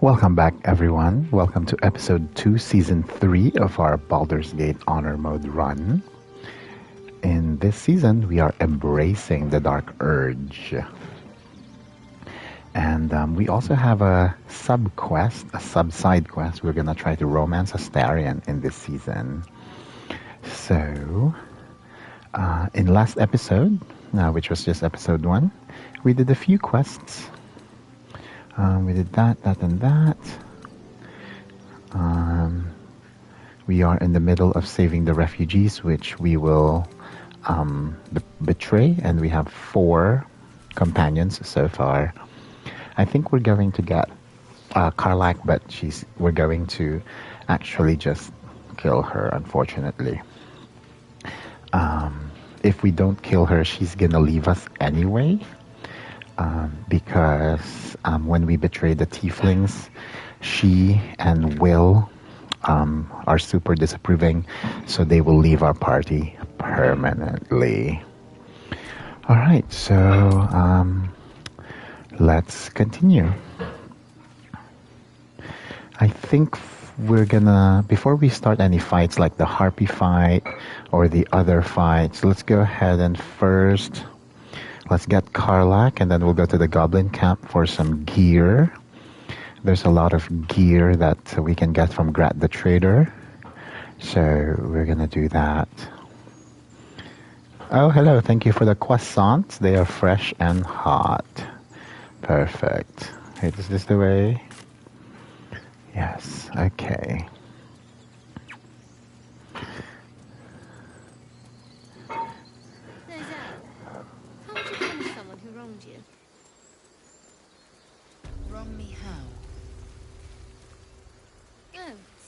Welcome back, everyone. Welcome to episode 2, season 3 of our Baldur's Gate Honor Mode run. In this season, we are embracing the Dark Urge. And we also have a sub-quest, a sub-side quest. We're going to try to romance Astarion in this season. So, in last episode, which was just episode 1, we did a few quests. We did that, and that. We are in the middle of saving the refugees, which we will betray, and we have 4 companions so far. I think we're going to get Karlach, but we're going to actually just kill her, unfortunately. If we don't kill her, she's gonna leave us anyway. Because when we betray the Tieflings, she and Will are super disapproving, so they will leave our party permanently. Alright, so let's continue. I think we're gonna, before we start any fights like the Harpy fight or the other fights, let's go ahead and first let's get Karlach, and then we'll go to the Goblin camp for some gear. There's a lot of gear that we can get from Gratt the Trader. So we're going to do that. Oh, hello. Thank you for the croissants. They are fresh and hot. Perfect. Wait, is this the way? Yes. Okay.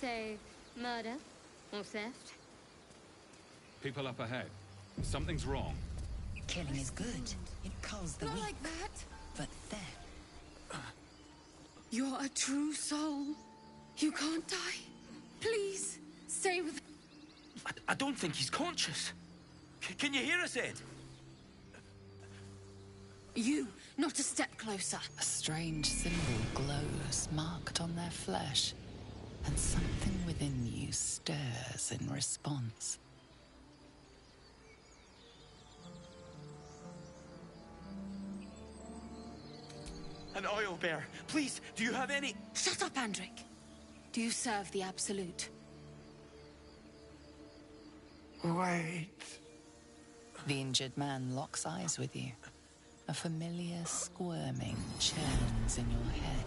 Say, murder or theft? People up ahead. Something's wrong. Killing is good. It culls the Not weak. like that. But theft. You're a true soul. You can't die. Please, stay with... I don't think he's conscious. Can you hear us, Ed? You, not a step closer. A strange symbol glows, marked on their flesh. And something within you stirs in response. An oil bear. Please, do you have any... Shut up, Andrick. Do you serve the Absolute? Wait. The injured man locks eyes with you. A familiar squirming churns in your head.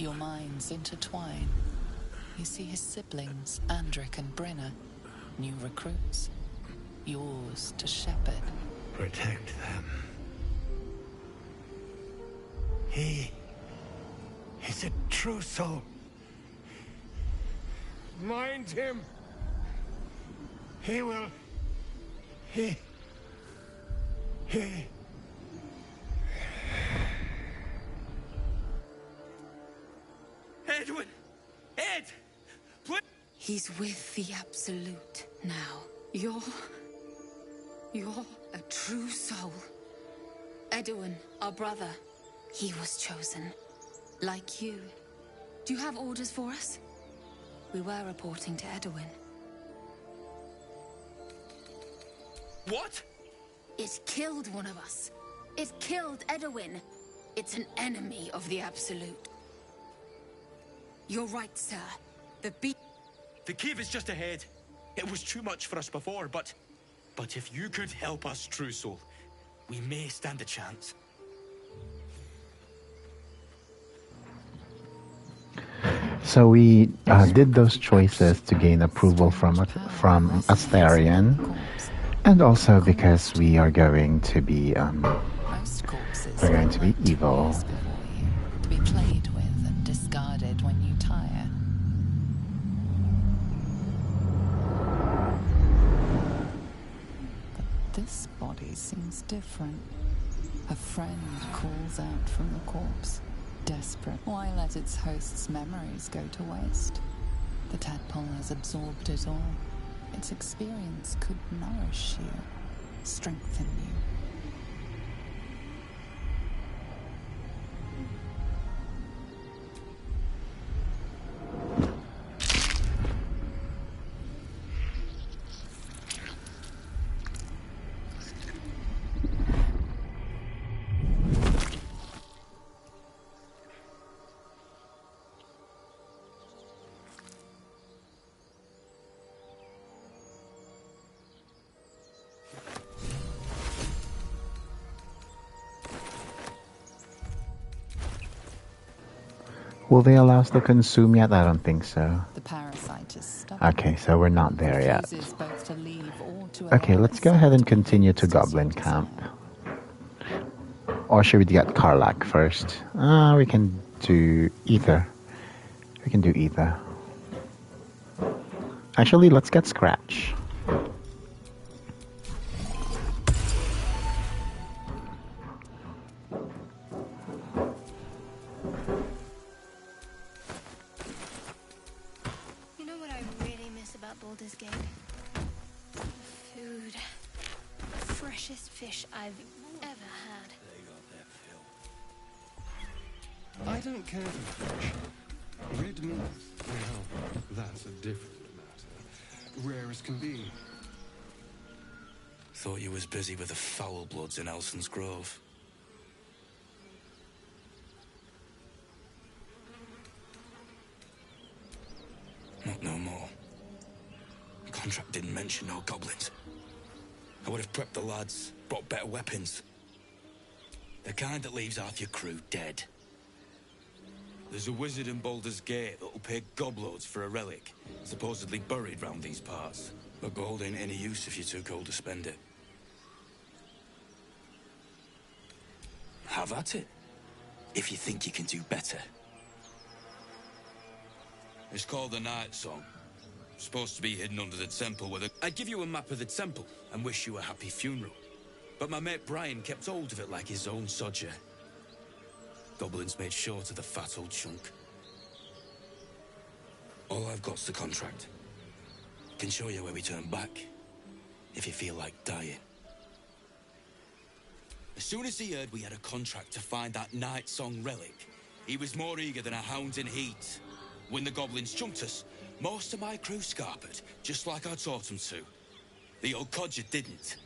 Your minds intertwine. You see his siblings, Andrick and Brynna, new recruits, yours to shepherd. Protect them. He's a true soul. Mind him. He will. He. Edwin! Ed! Please! He's with the Absolute now. You're a true soul. Edwin, our brother, he was chosen. Like you. Do you have orders for us? We were reporting to Edwin. What? It killed one of us. It killed Edwin. It's an enemy of the Absolute. You're right, sir. The cave is just ahead. It was too much for us before, but if you could help us, True Soul, we may stand a chance. So we did those choices to gain approval from Astarion, and also because we are going to be evil. To be played with and discarded when you tire. But this body seems different. A friend calls out from the corpse, desperate. Why let its host's memories go to waste? The tadpole has absorbed it all. Its experience could nourish you, strengthen you. Will they allow us to consume yet? I don't think so. The parasite is stubborn. Okay, so we're not there yet. Refuses both to leave or to Okay, allow let's go ahead and itself to be continue to used as Goblin you Camp. desire. Or should we get Karlach first? We can do either. We can do either. Actually, let's get Scratch. You know what I really miss about Baldur's Gate? The food. Freshest fish I've ever had. I don't care for fish. Red meat, well, that's a different matter. Rare as can be. Thought you was busy with the foul bloods in Halsin's Grove. Not no more. The contract didn't mention no goblins. I would have prepped the lads, brought better weapons. The kind that leaves half your crew dead. There's a wizard in Baldur's Gate that'll pay gobloads for a relic, supposedly buried round these parts. But gold ain't any use if you're too cold to spend it. Have at it, if you think you can do better. It's called the Night Song. Supposed to be hidden under the temple with a... I'd give you a map of the temple and wish you a happy funeral. But my mate Brian kept hold of it like his own sodger. Goblins made short of the fat old chunk. All I've got's the contract. Can show you where we turn back, if you feel like dying. As soon as he heard we had a contract to find that Night Song relic, he was more eager than a hound in heat. When the goblins jumped us, most of my crew scarpered, just like I taught them to. The old codger didn't.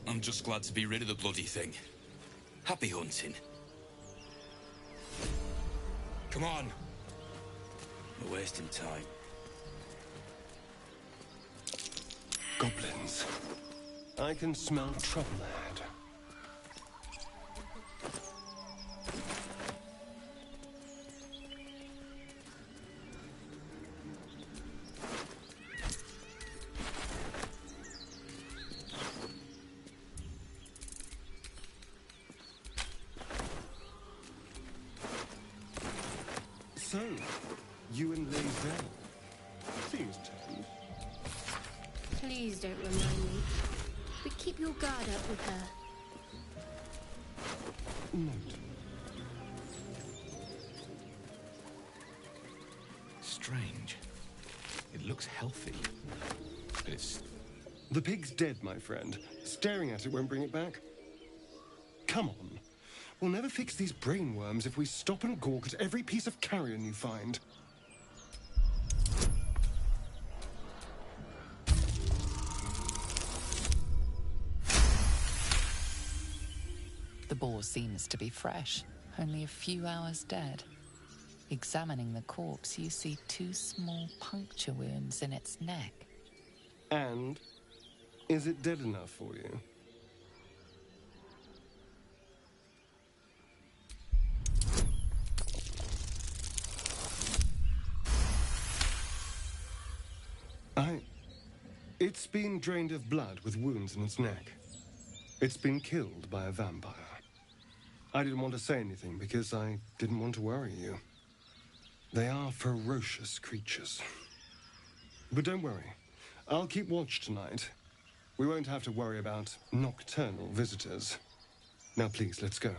I'm just glad to be rid of the bloody thing. Happy hunting. Come on. We're wasting time. Goblins. I can smell trouble ahead. So, you and Lae'zel. Seems tame. Please don't remind me. But keep your guard up with her. Note. Strange. It looks healthy. But it's... The pig's dead, my friend. Staring at it won't bring it back. Come on. We'll never fix these brainworms if we stop and gawk at every piece of carrion you find. The boar seems to be fresh, only a few hours dead. Examining the corpse, you see 2 small puncture wounds in its neck. And is it dead enough for you? It's been drained of blood with wounds in its neck. It's been killed by a vampire. I didn't want to say anything because I didn't want to worry you. They are ferocious creatures. But don't worry. I'll keep watch tonight. We won't have to worry about nocturnal visitors. Now please, let's go.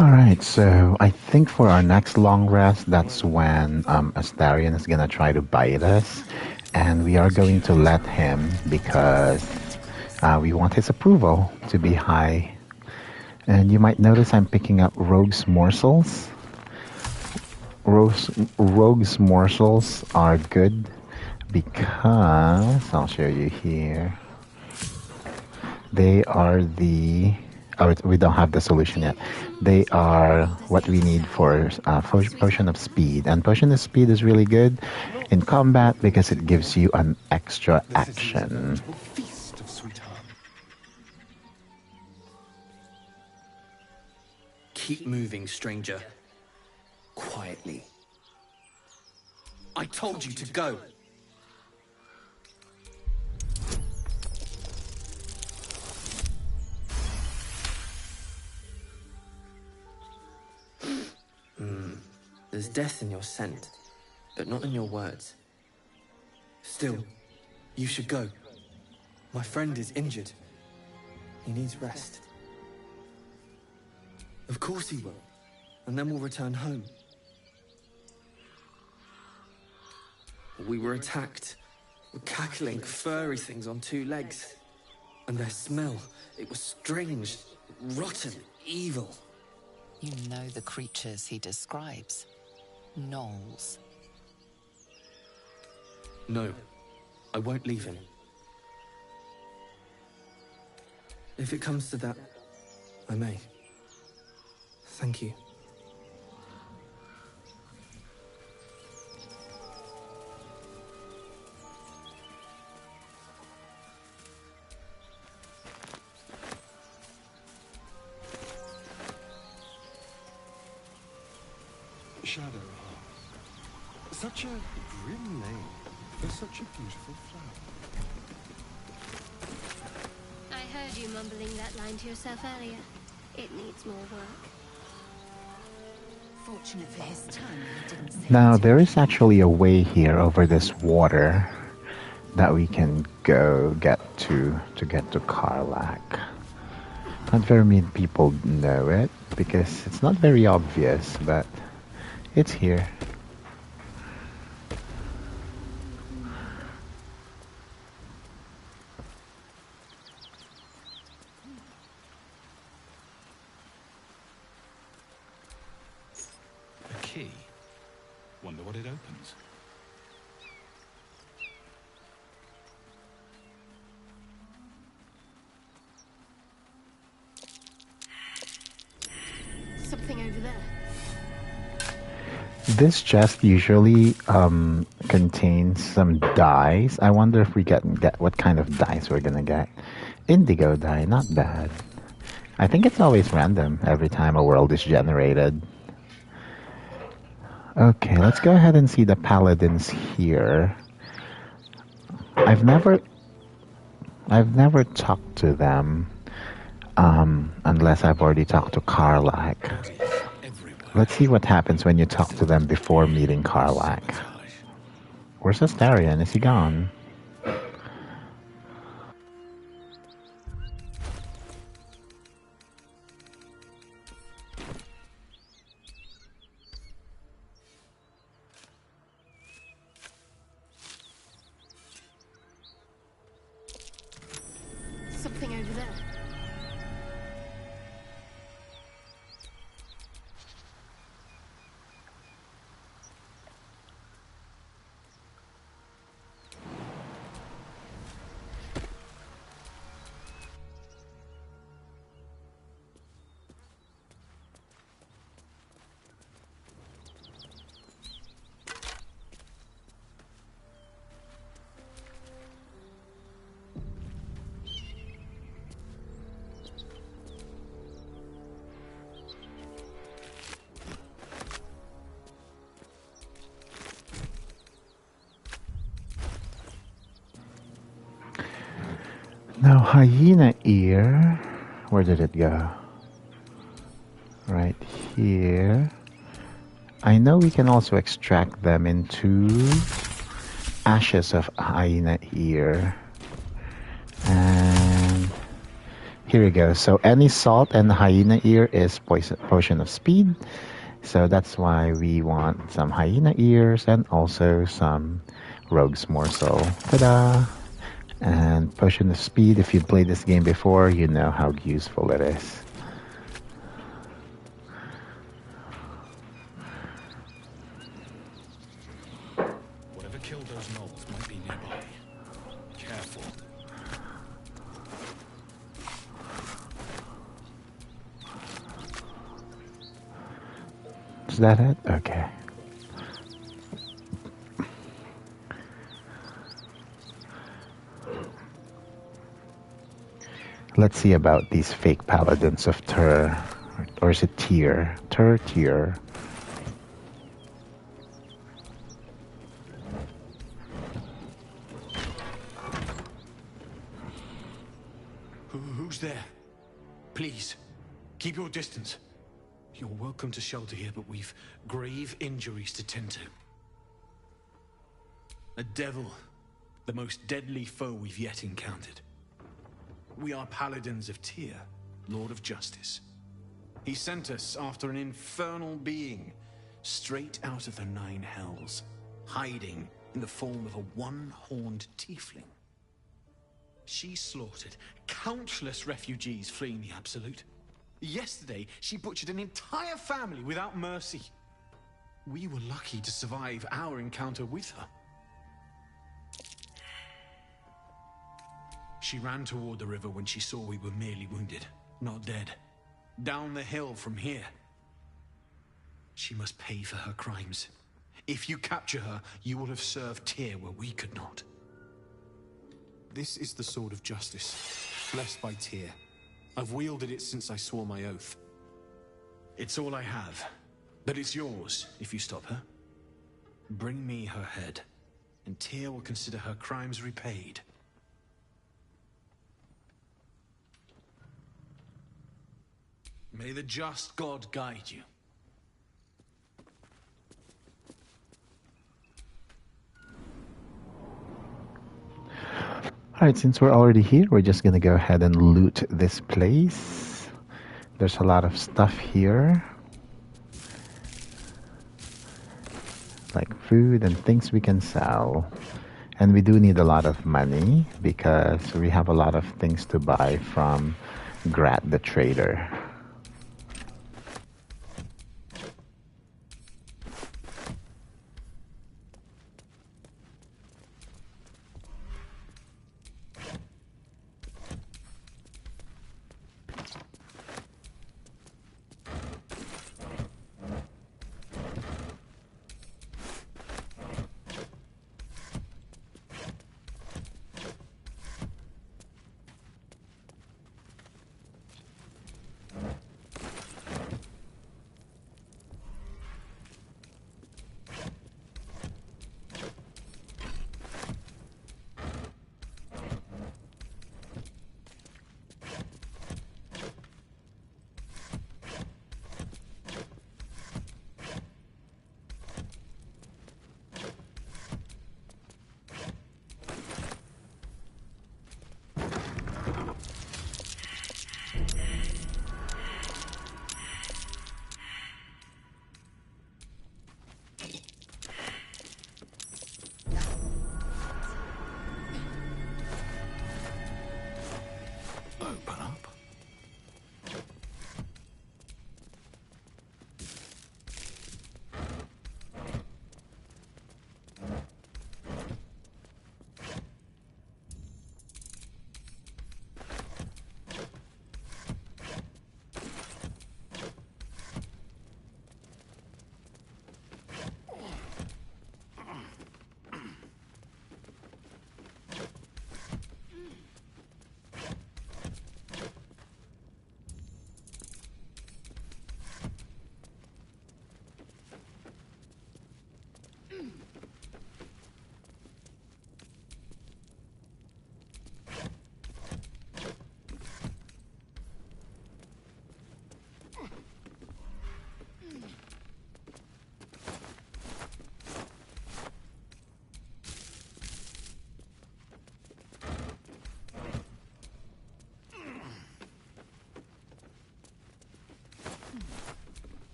Alright, so I think for our next long rest, that's when Astarion is gonna try to bite us. And we are going to let him because we want his approval to be high. And you might notice I'm picking up Rogue's Morsels. Rogue's Morsels are good because, I'll show you here, they are the... Oh, we don't have the solution yet. They are what we need for Potion of Speed. And Potion of Speed is really good in combat because it gives you an extra action. Feast of sweetheart. Keep moving, stranger. Quietly. I told you to go. There's death in your scent, but not in your words. Still, you should go. My friend is injured. He needs rest. Of course he will, and then we'll return home. We were attacked with cackling, furry things on 2 legs. And their smell, it was strange, rotten, evil. You know the creatures he describes. Gnolls. No, I won't leave him. If it comes to that, I may. Thank you. Shadowheart. Such a grim name for such a beautiful flower. I heard you mumbling that line to yourself earlier. It needs more work. Fortunate for his tongue, he didn't say Now, it. there is actually a way here over this water that we can go get to Karlach. Not very many people know it because it's not very obvious, but it's here. A key? Wonder what it opens. Something over there. This chest usually contains some dice. I wonder if we get what kind of dice we're gonna get. Indigo die, not bad. I think it's always random every time a world is generated. Okay, let's go ahead and see the paladins here. I've never talked to them unless I've already talked to Karlach. Let's see what happens when you talk to them before meeting Karlach. Where's Astarion? Is he gone? Something over there. Now, hyena ear, where did it go? Right here. I know we can also extract them into ashes of hyena ear. And here we go. So any salt and hyena ear is potion of speed. So that's why we want some hyena ears and also some rogue's morsel. Ta-da! And potion of speed, if you've played this game before, you know how useful it is. Whatever killed those gnolls might be nearby. Careful. that it? Okay. Let's see about these fake paladins of Tur. Or is it Tyr? Tyr. Who's there? Please, keep your distance. You're welcome to shelter here, but we've grave injuries to tend to. A devil, the most deadly foe we've yet encountered. We are paladins of Tyr, Lord of Justice. He sent us after an infernal being, straight out of the Nine Hells, hiding in the form of a one-horned tiefling. She slaughtered countless refugees fleeing the Absolute. Yesterday, she butchered an entire family without mercy. We were lucky to survive our encounter with her. She ran toward the river when she saw we were merely wounded, not dead. Down the hill from here. She must pay for her crimes. If you capture her, you will have served Tyr where we could not. This is the sword of justice, blessed by Tyr. I've wielded it since I swore my oath. It's all I have, but it's yours if you stop her. Bring me her head, and Tyr will consider her crimes repaid. May the just God guide you. Alright, since we're already here, we're just gonna go ahead and loot this place. There's a lot of stuff here. Like food and things we can sell. And we do need a lot of money because we have a lot of things to buy from Gratt the trader.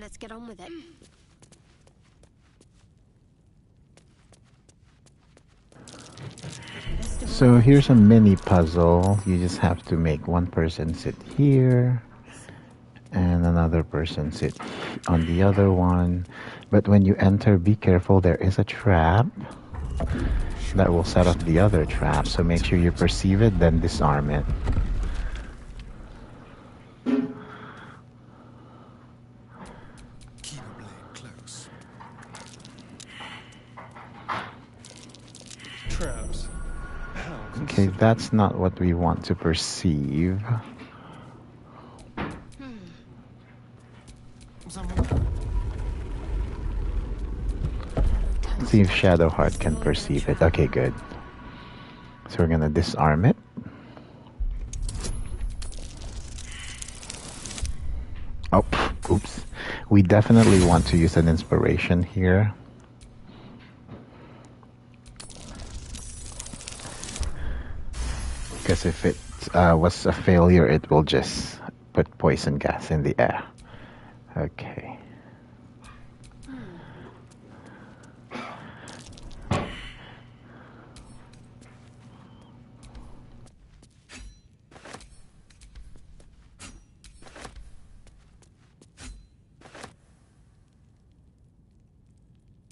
Let's get on with it. So here's a mini puzzle. You just have to make one person sit here and another person sit on the other one. But when you enter, be careful, there is a trap that will set off the other trap. So make sure you perceive it, then disarm it. Keep the blade close. Traps. How? Okay, that's not what we want to perceive. Let's see if Shadowheart can perceive it. Okay, good. So we're gonna disarm it. Oh, oops. We definitely want to use an inspiration here. Because if it was a failure, it will just put poison gas in the air. Okay.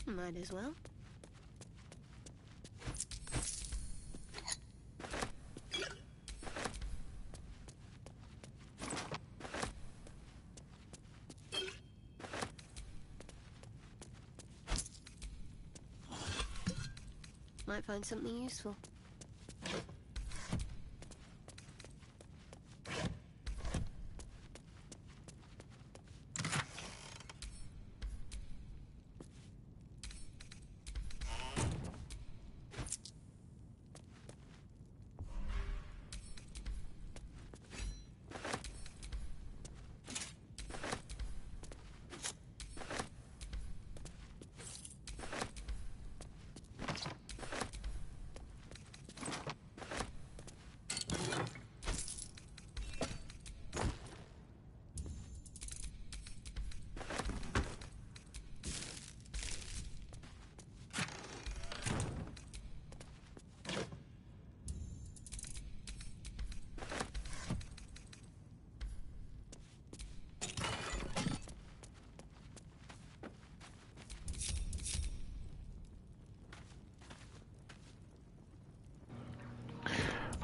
Might as well. Might find something useful.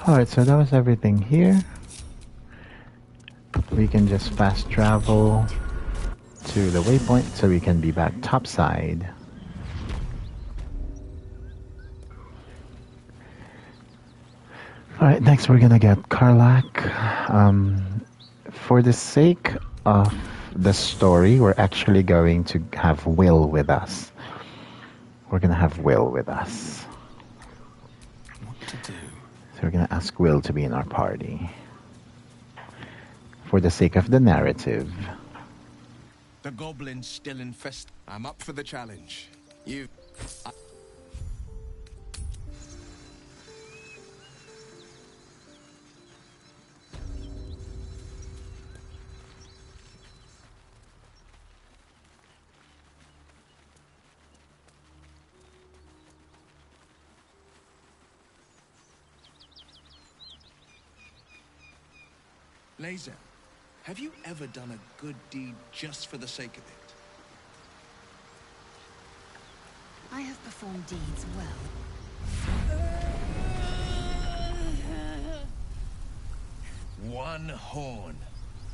Alright, so that was everything here. We can just fast travel to the waypoint so we can be back topside. Alright, next we're gonna get Karlach. For the sake of the story, we're actually going to have Will with us. We're gonna have Will with us. What to do? So we're gonna ask Will to be in our party. For the sake of the narrative. The goblins still infest. I'm up for the challenge. You... Laser, have you ever done a good deed just for the sake of it? I have performed deeds well. One horn.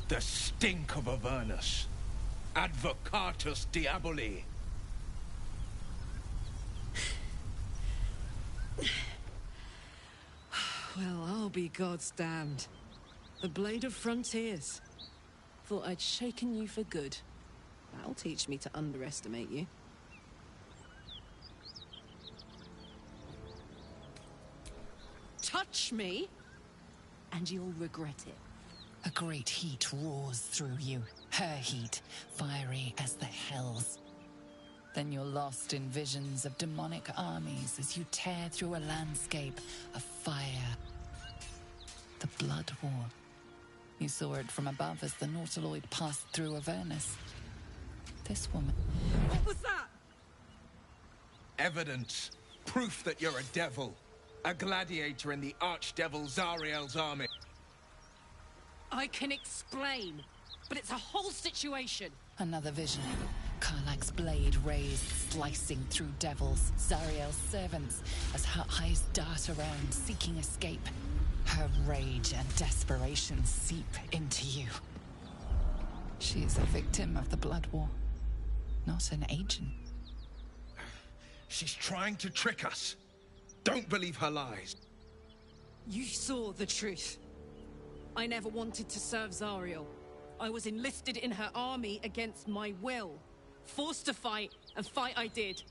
The stink of Avernus. Advocatus Diaboli. Well, I'll be God's damned. The Blade of Frontiers. Thought I'd shaken you for good. That'll teach me to underestimate you. Touch me, and you'll regret it. A great heat roars through you, her heat, fiery as the hells. Then you're lost in visions of demonic armies as you tear through a landscape of fire. The Blood War. You saw it from above as the Nautiloid passed through Avernus. This woman. What was that? Evidence. Proof that you're a devil. A gladiator in the archdevil Zariel's army. I can explain, but it's a whole situation. Another vision. Karlach's blade raised, slicing through devils, Zariel's servants, as her eyes dart around, seeking escape. Her rage and desperation seep into you. She is a victim of the Blood War, not an agent. She's trying to trick us. Don't believe her lies. You saw the truth. I never wanted to serve Zariel. I was enlisted in her army against my will. Forced to fight, and fight I did.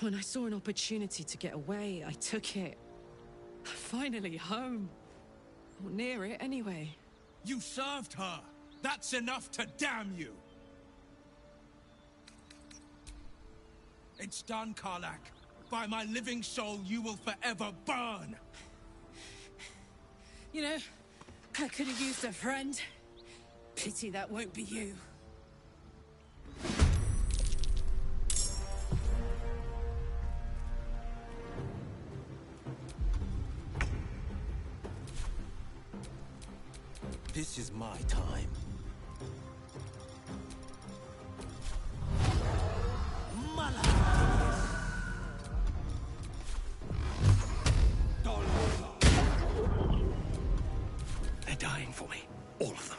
When I saw an opportunity to get away, I took it. Finally home. Or near it, anyway. You served her. That's enough to damn you. It's done, Karlach. By my living soul, you will forever burn. You know, I could have used a friend. Pity that won't be you. This is my time. They're dying for me. All of them.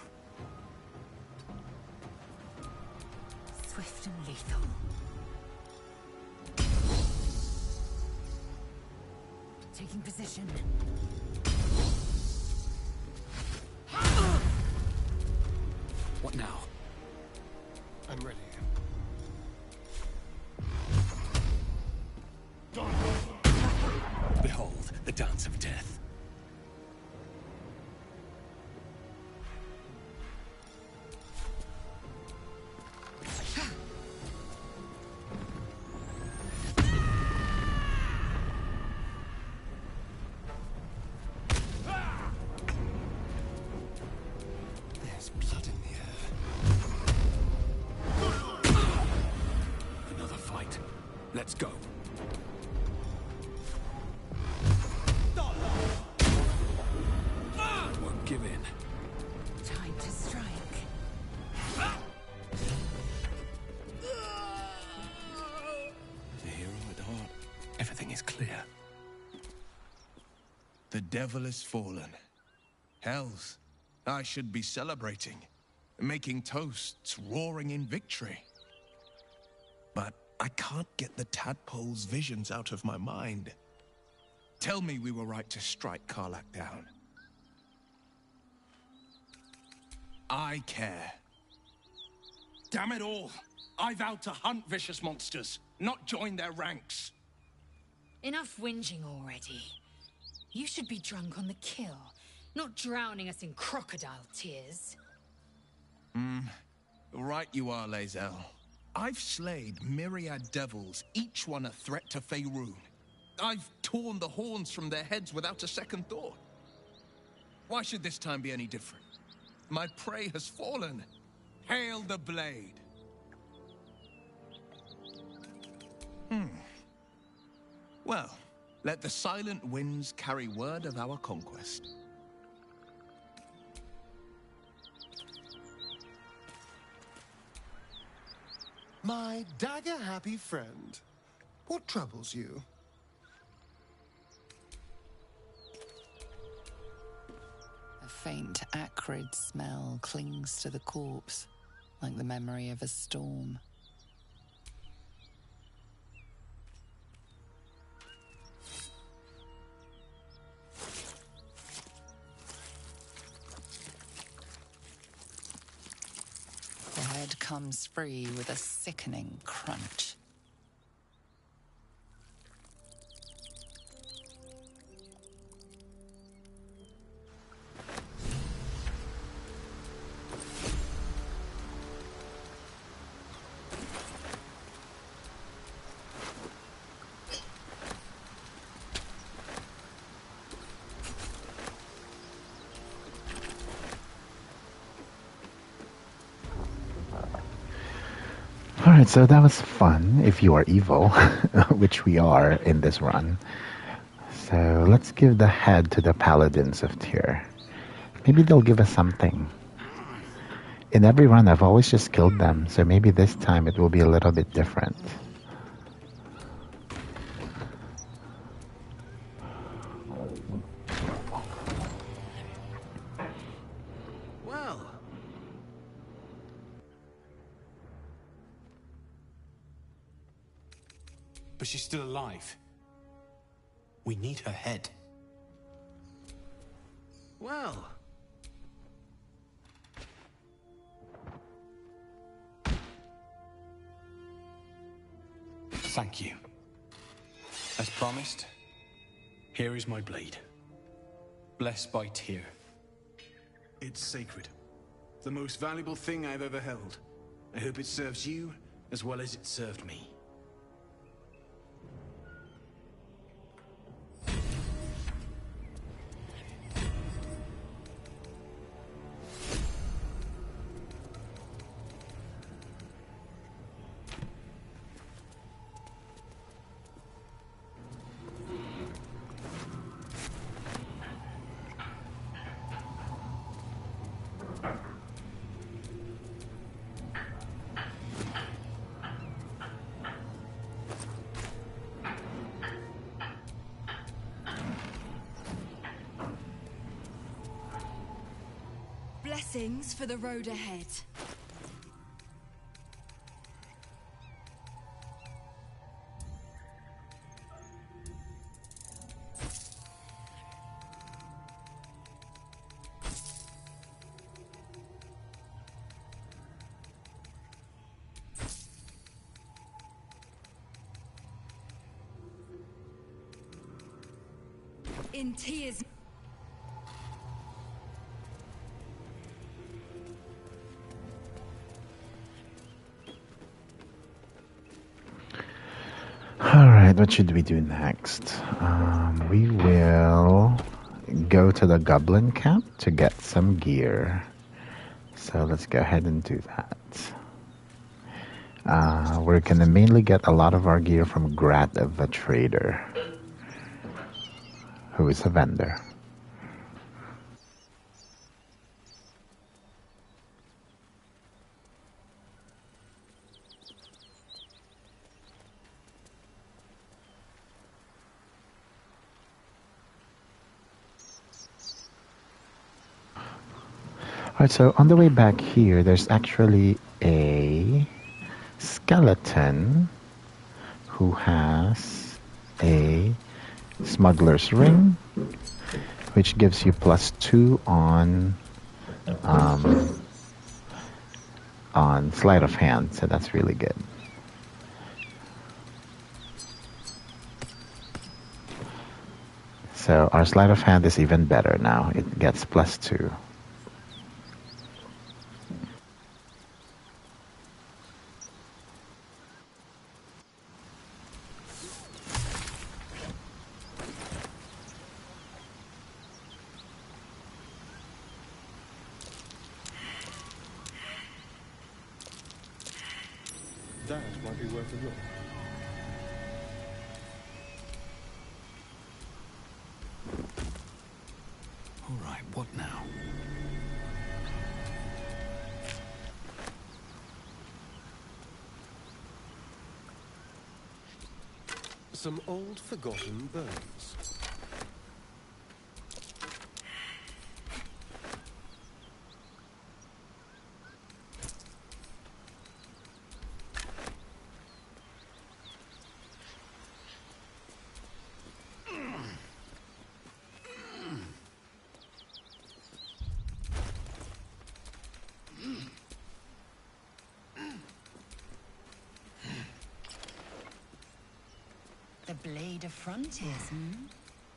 Swift and lethal. Taking position. What now? I'm ready. Behold, the dance of death. There's blood in the air. Another fight. Let's go. Won't give in. Time to strike. The hero at heart. Everything is clear. The devil is fallen. Hells, I should be celebrating, making toasts, roaring in victory. But I can't get the tadpole's visions out of my mind. Tell me we were right to strike Karlach down. I care. Damn it all! I vowed to hunt vicious monsters, not join their ranks. Enough whinging already. You should be drunk on the kill, not drowning us in crocodile tears. Right you are, Lae'zel. I've slayed myriad devils, each one a threat to Faerun. I've torn the horns from their heads without a second thought. Why should this time be any different? My prey has fallen. Hail the blade. Well, let the silent winds carry word of our conquest. My dagger-happy friend. What troubles you? A faint, acrid smell clings to the corpse, like the memory of a storm. The head comes free with a sickening crunch. Alright, so that was fun if you are evil, which we are in this run. So let's give the head to the Paladins of Tyr. Maybe they'll give us something. In every run I've always just killed them, so maybe this time it will be a little bit different. Well. But she's still alive. We need her head. Well. Thank you. As promised, here is my blade. Blessed by Tyr. It's sacred. The most valuable thing I've ever held. I hope it serves you as well as it served me. Blessings for the road ahead. In tears. Alright, what should we do next? We will go to the Goblin camp to get some gear. So let's go ahead and do that. We're gonna mainly get a lot of our gear from Gratt of the Trader, who is a vendor. Alright, so on the way back here, there's actually a skeleton who has a smuggler's ring, which gives you +2 on sleight of hand, so that's really good. So our sleight of hand is even better now. It gets +2. That might be worth a look. All right, what now? Some old forgotten bones. The blade of frontiers,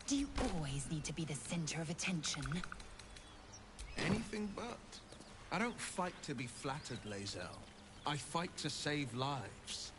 Do you always need to be the center of attention? Anything but. I don't fight to be flattered, Lae'zel. I fight to save lives.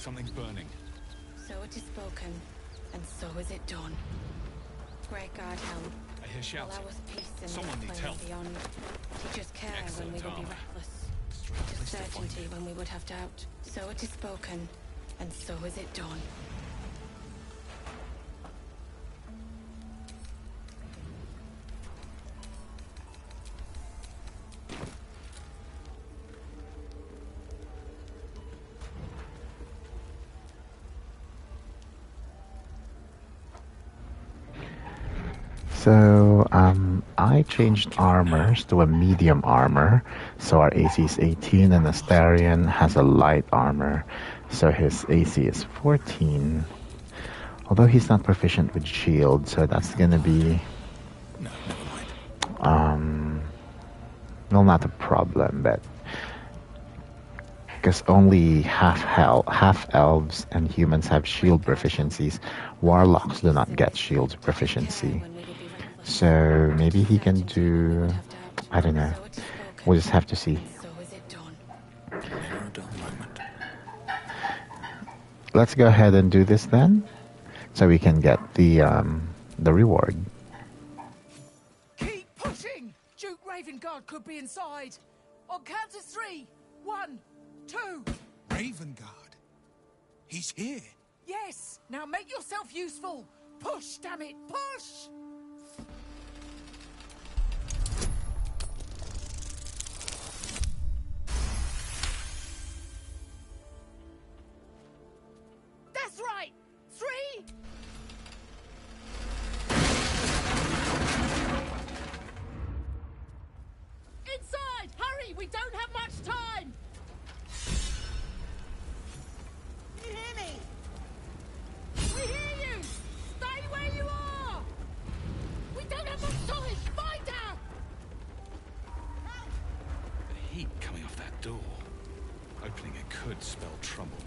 Something's burning. So it is spoken, and so is it done. Great God, help. I hear shouting. Allow us peace in Someone this needs plane help. beyond. Teach us care when we Excellent would be armor. reckless. Strange Teach us place to find certainty it. when we would have doubt. So it is spoken, and so is it done. So, I changed armors to a medium armor, so our AC is 18, and Astarion has a light armor, so his AC is 14. Although he's not proficient with shield, so that's gonna be, No, never mind. well, not a problem, but because only half elves and humans have shield proficiencies, warlocks do not get shield proficiency. So maybe he can do, I don't know. We'll just have to see. So is it done. Never a dull moment. Let's go ahead and do this then, so we can get the reward. Keep pushing! Duke Ravengard could be inside. On count of 3. 1, 2. Ravengard? He's here. Yes! Now make yourself useful! Push, damn it! Push! That's right! 3! Inside! Hurry! We don't have much time! You hear me? We hear you! Stay where you are! We don't have much time! Find out! The heat coming off that door. Opening it could spell trouble.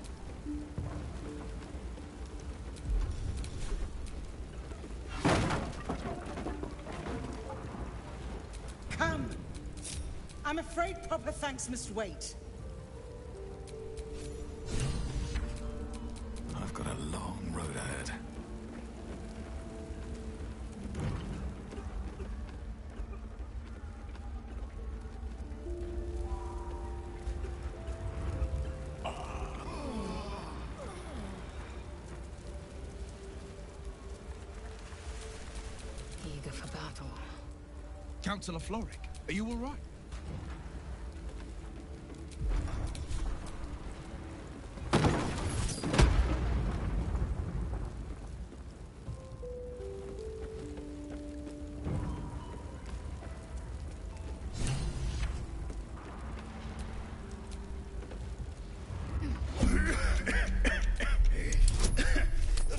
Come! I'm afraid proper thanks must wait. I've got a long road ahead. Eager for battle. Councillor Florrick, are you all right?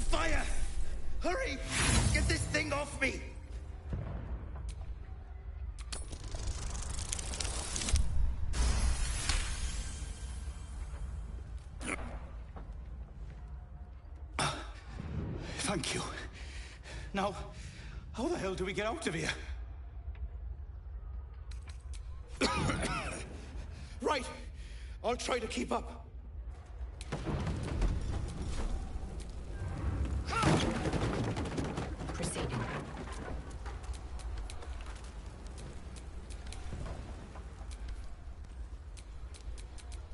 Fire! Hurry! Get this thing off me! Thank you. Now, how the hell do we get out of here? Right. I'll try to keep up. Proceeding.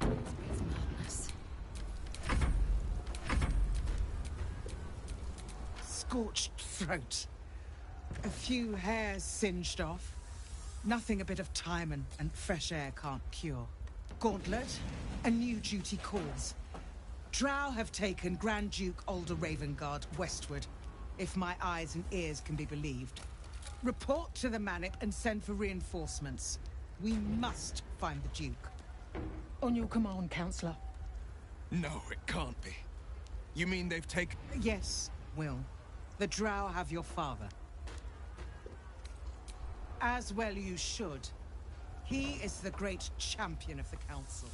It's madness. Scorched throat. A few hairs singed off. Nothing a bit of time and fresh air can't cure. Gauntlet, a new duty calls. Drow have taken Grand Duke Alder Ravengard westward, if my eyes and ears can be believed. Report to the Manip and send for reinforcements. We must find the Duke. On your command, Councillor. No, it can't be. You mean they've taken... Yes, Will. The Drow have your father. As well you should. He is the great champion of the Council.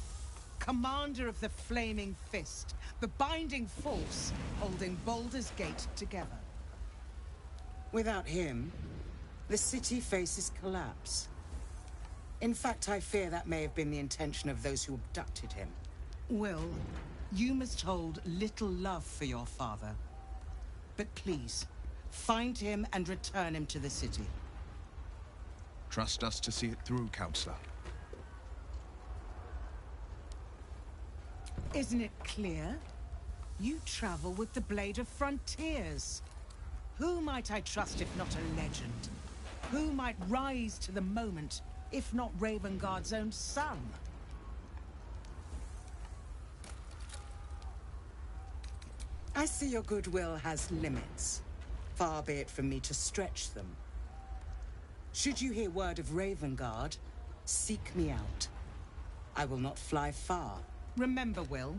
Commander of the Flaming Fist. The binding force holding Baldur's Gate together. Without him, the city faces collapse. In fact, I fear that may have been the intention of those who abducted him. Will, You must hold little love for your father. But please, find him and return him to the city. Trust us to see it through, Counselor. Isn't it clear? You travel with the Blade of Frontiers. Who might I trust if not a legend? Who might rise to the moment if not Ravengard's own son? I see your goodwill has limits. Far be it from me to stretch them. Should you hear word of Ravengard, seek me out. I will not fly far. Remember, Will,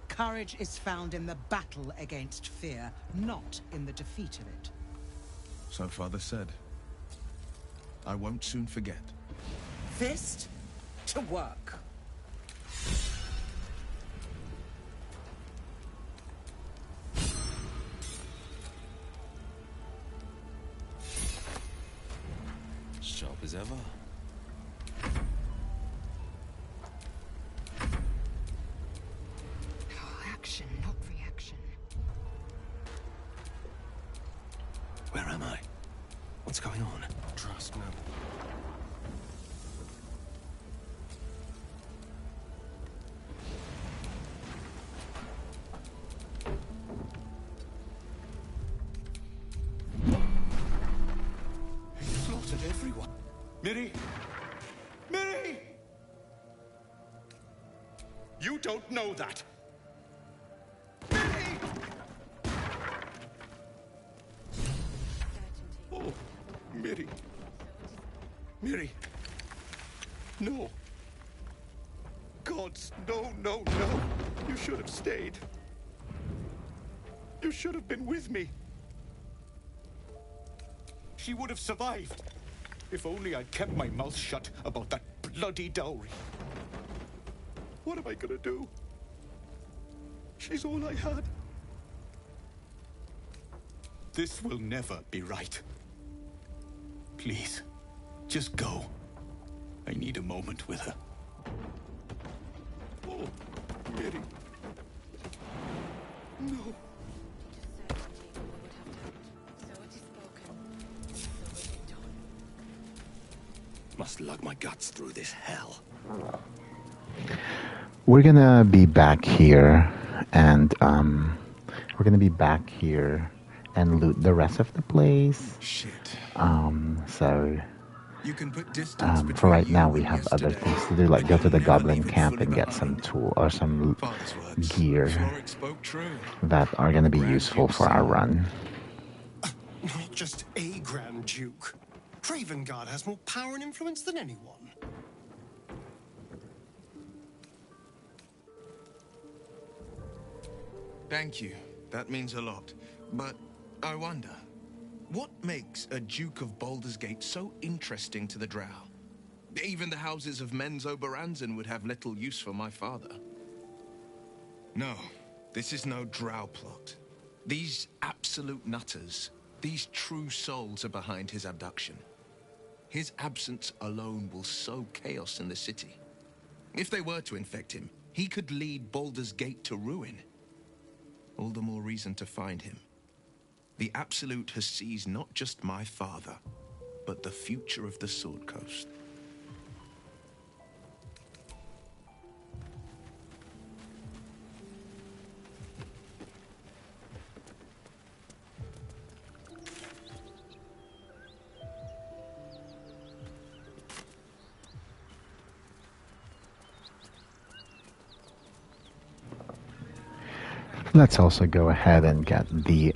courage is found in the battle against fear, not in the defeat of it. So Father said. I won't soon forget. Fist to work. Sharp as ever. Action, not reaction. Where am I? What's going on? Trust no. He slaughtered everyone. Miri! Miri! You don't know that! Miri! Oh, Miri. Miri. No. Gods, no, no, no. You should have stayed. You should have been with me. She would have survived. If only I'd kept my mouth shut about that bloody dowry. What am I gonna do? She's all I had. This will never be right. Please, just go. I need a moment with her. Oh, Miri. No. Must lug my guts through this hell. We're gonna be back here, and loot the rest of the place. Shit. So You can put distance for between right now, you we and have other yesterday, things to do, like but go to you'll the never Goblin leave it camp fully and get some behind. tool or some Father's words. gear Florrick spoke true. that are gonna be Grand useful Duke for our son. run. Not just a Grand Duke. Ravengard has more power and influence than anyone. Thank you. That means a lot. But I wonder, what makes a Duke of Baldur's Gate so interesting to the Drow? Even the houses of Men's Oberanzen would have little use for my father. No, this is no Drow plot. These absolute nutters, these true souls are behind his abduction. His absence alone will sow chaos in the city. If they were to infect him, he could lead Baldur's Gate to ruin. All the more reason to find him. The Absolute has seized not just my father, but the future of the Sword Coast. Let's also go ahead and get the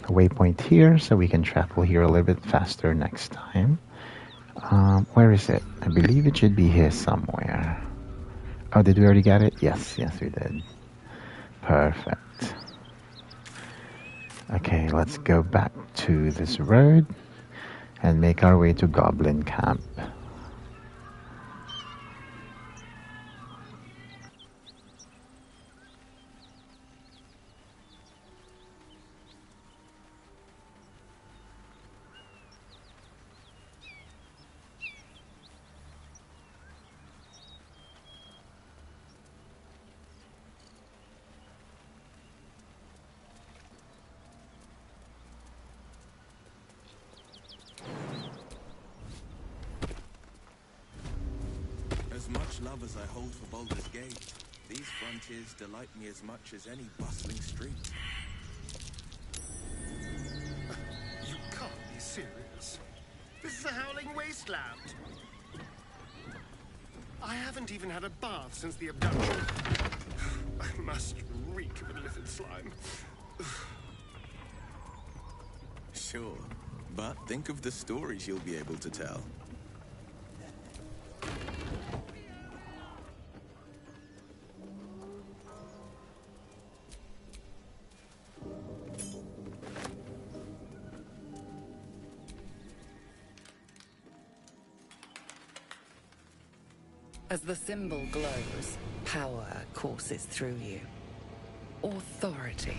waypoint here so we can travel here a little bit faster next time. Where is it? I believe it should be here somewhere. Oh, did we already get it? Yes, yes we did. Perfect. Okay, let's go back to this road and make our way to Goblin Camp. much love as I hold for Baldur's Gate, these frontiers delight me as much as any bustling street. You can't be serious. This is a howling wasteland. I haven't even had a bath since the abduction. I must reek of illicit slime. Sure, but think of the stories you'll be able to tell. As the symbol glows, power courses through you. Authority.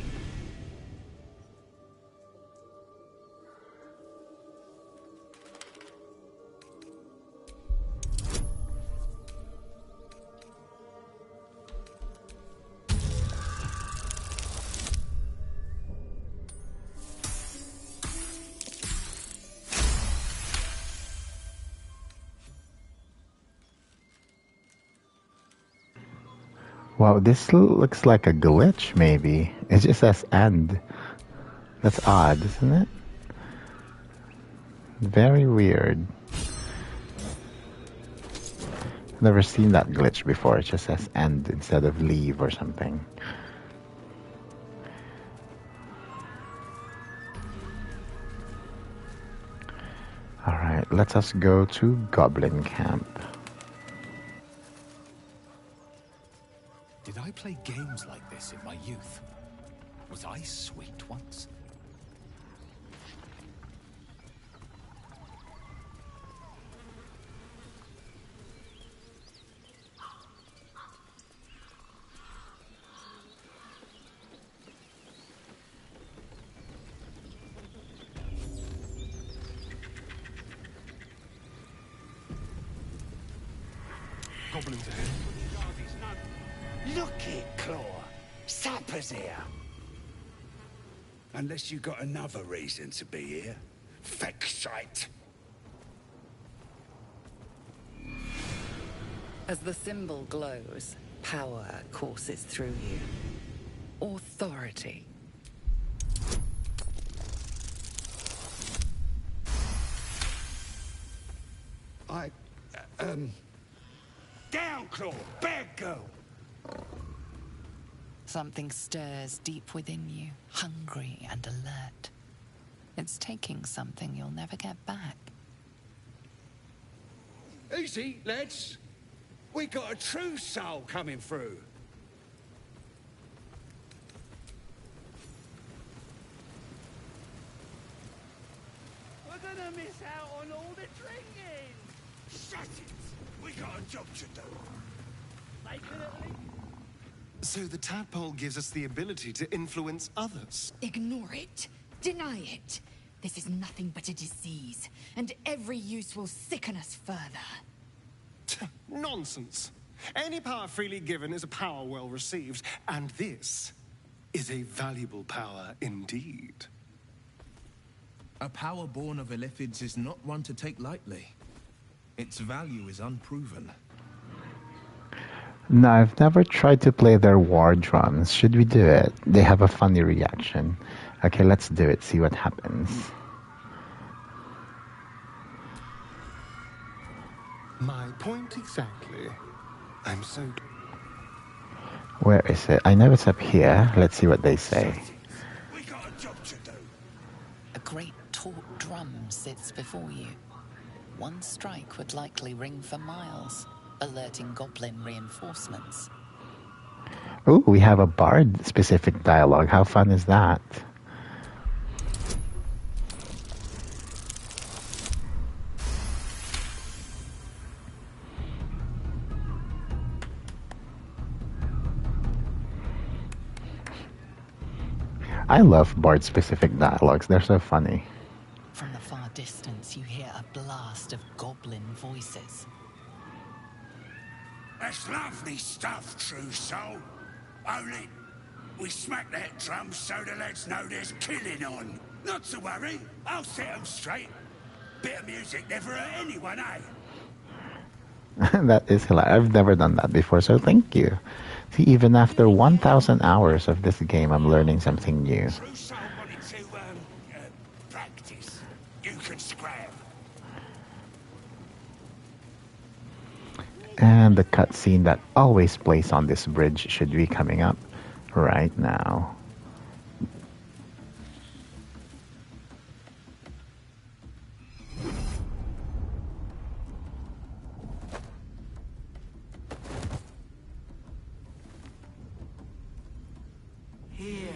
Wow, this looks like a glitch, maybe. It just says end. That's odd, isn't it? Very weird. Never seen that glitch before. It just says end instead of leave or something. Alright, let us go to Goblin Camp. Did I play games like this in my youth? Was I sweet once? Goblins ahead. Look it, Claw. Sapper's here. Unless you got another reason to be here. Fexite. As the symbol glows, power courses through you. Authority. Down, Claw! Bad girl! Something stirs deep within you, hungry and alert. It's taking something you'll never get back. Easy, lads. We got a true soul coming through. We're gonna miss out on all the drinking! Shut it! We got a job to do. Make it at least. So the tadpole gives us the ability to influence others. Ignore it. Deny it. This is nothing but a disease, and every use will sicken us further. Nonsense. Any power freely given is a power well received, and this is a valuable power indeed. A power born of Illithids is not one to take lightly. Its value is unproven. No, I've never tried to play their war drums. Should we do it? They have a funny reaction. Okay, let's do it, see what happens. My point exactly. I'm so... Where is it? I know it's up here. Let's see what they say. We got a job to do. A great taut drum sits before you. One strike would likely ring for miles, alerting goblin reinforcements. Ooh, we have a bard-specific dialogue. How fun is that? I love bard-specific dialogues. They're so funny. From the far distance, you hear a blast of goblin voices. That's lovely stuff, true soul. Only we smack that drum so the lads know there's killing on. Not to worry, I'll set 'em straight. Bit of music never hurt anyone, eh? That is hilarious. I've never done that before, so thank you. See, even after 1,000 hours of this game, I'm learning something new. Wanted to, practice. You can scrap. And the cutscene that always plays on this bridge should be coming up right now. Hear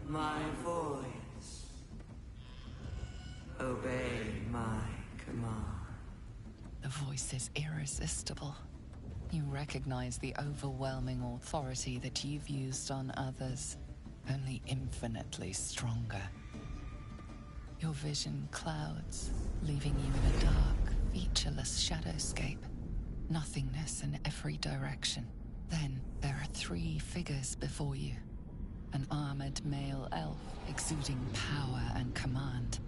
my voice. Obey my command. The voice is irresistible. You recognize the overwhelming authority that you've used on others, only infinitely stronger. Your vision clouds, leaving you in a dark, featureless shadowscape. Nothingness in every direction. Then there are 3 figures before you. An armored male elf exuding power and command.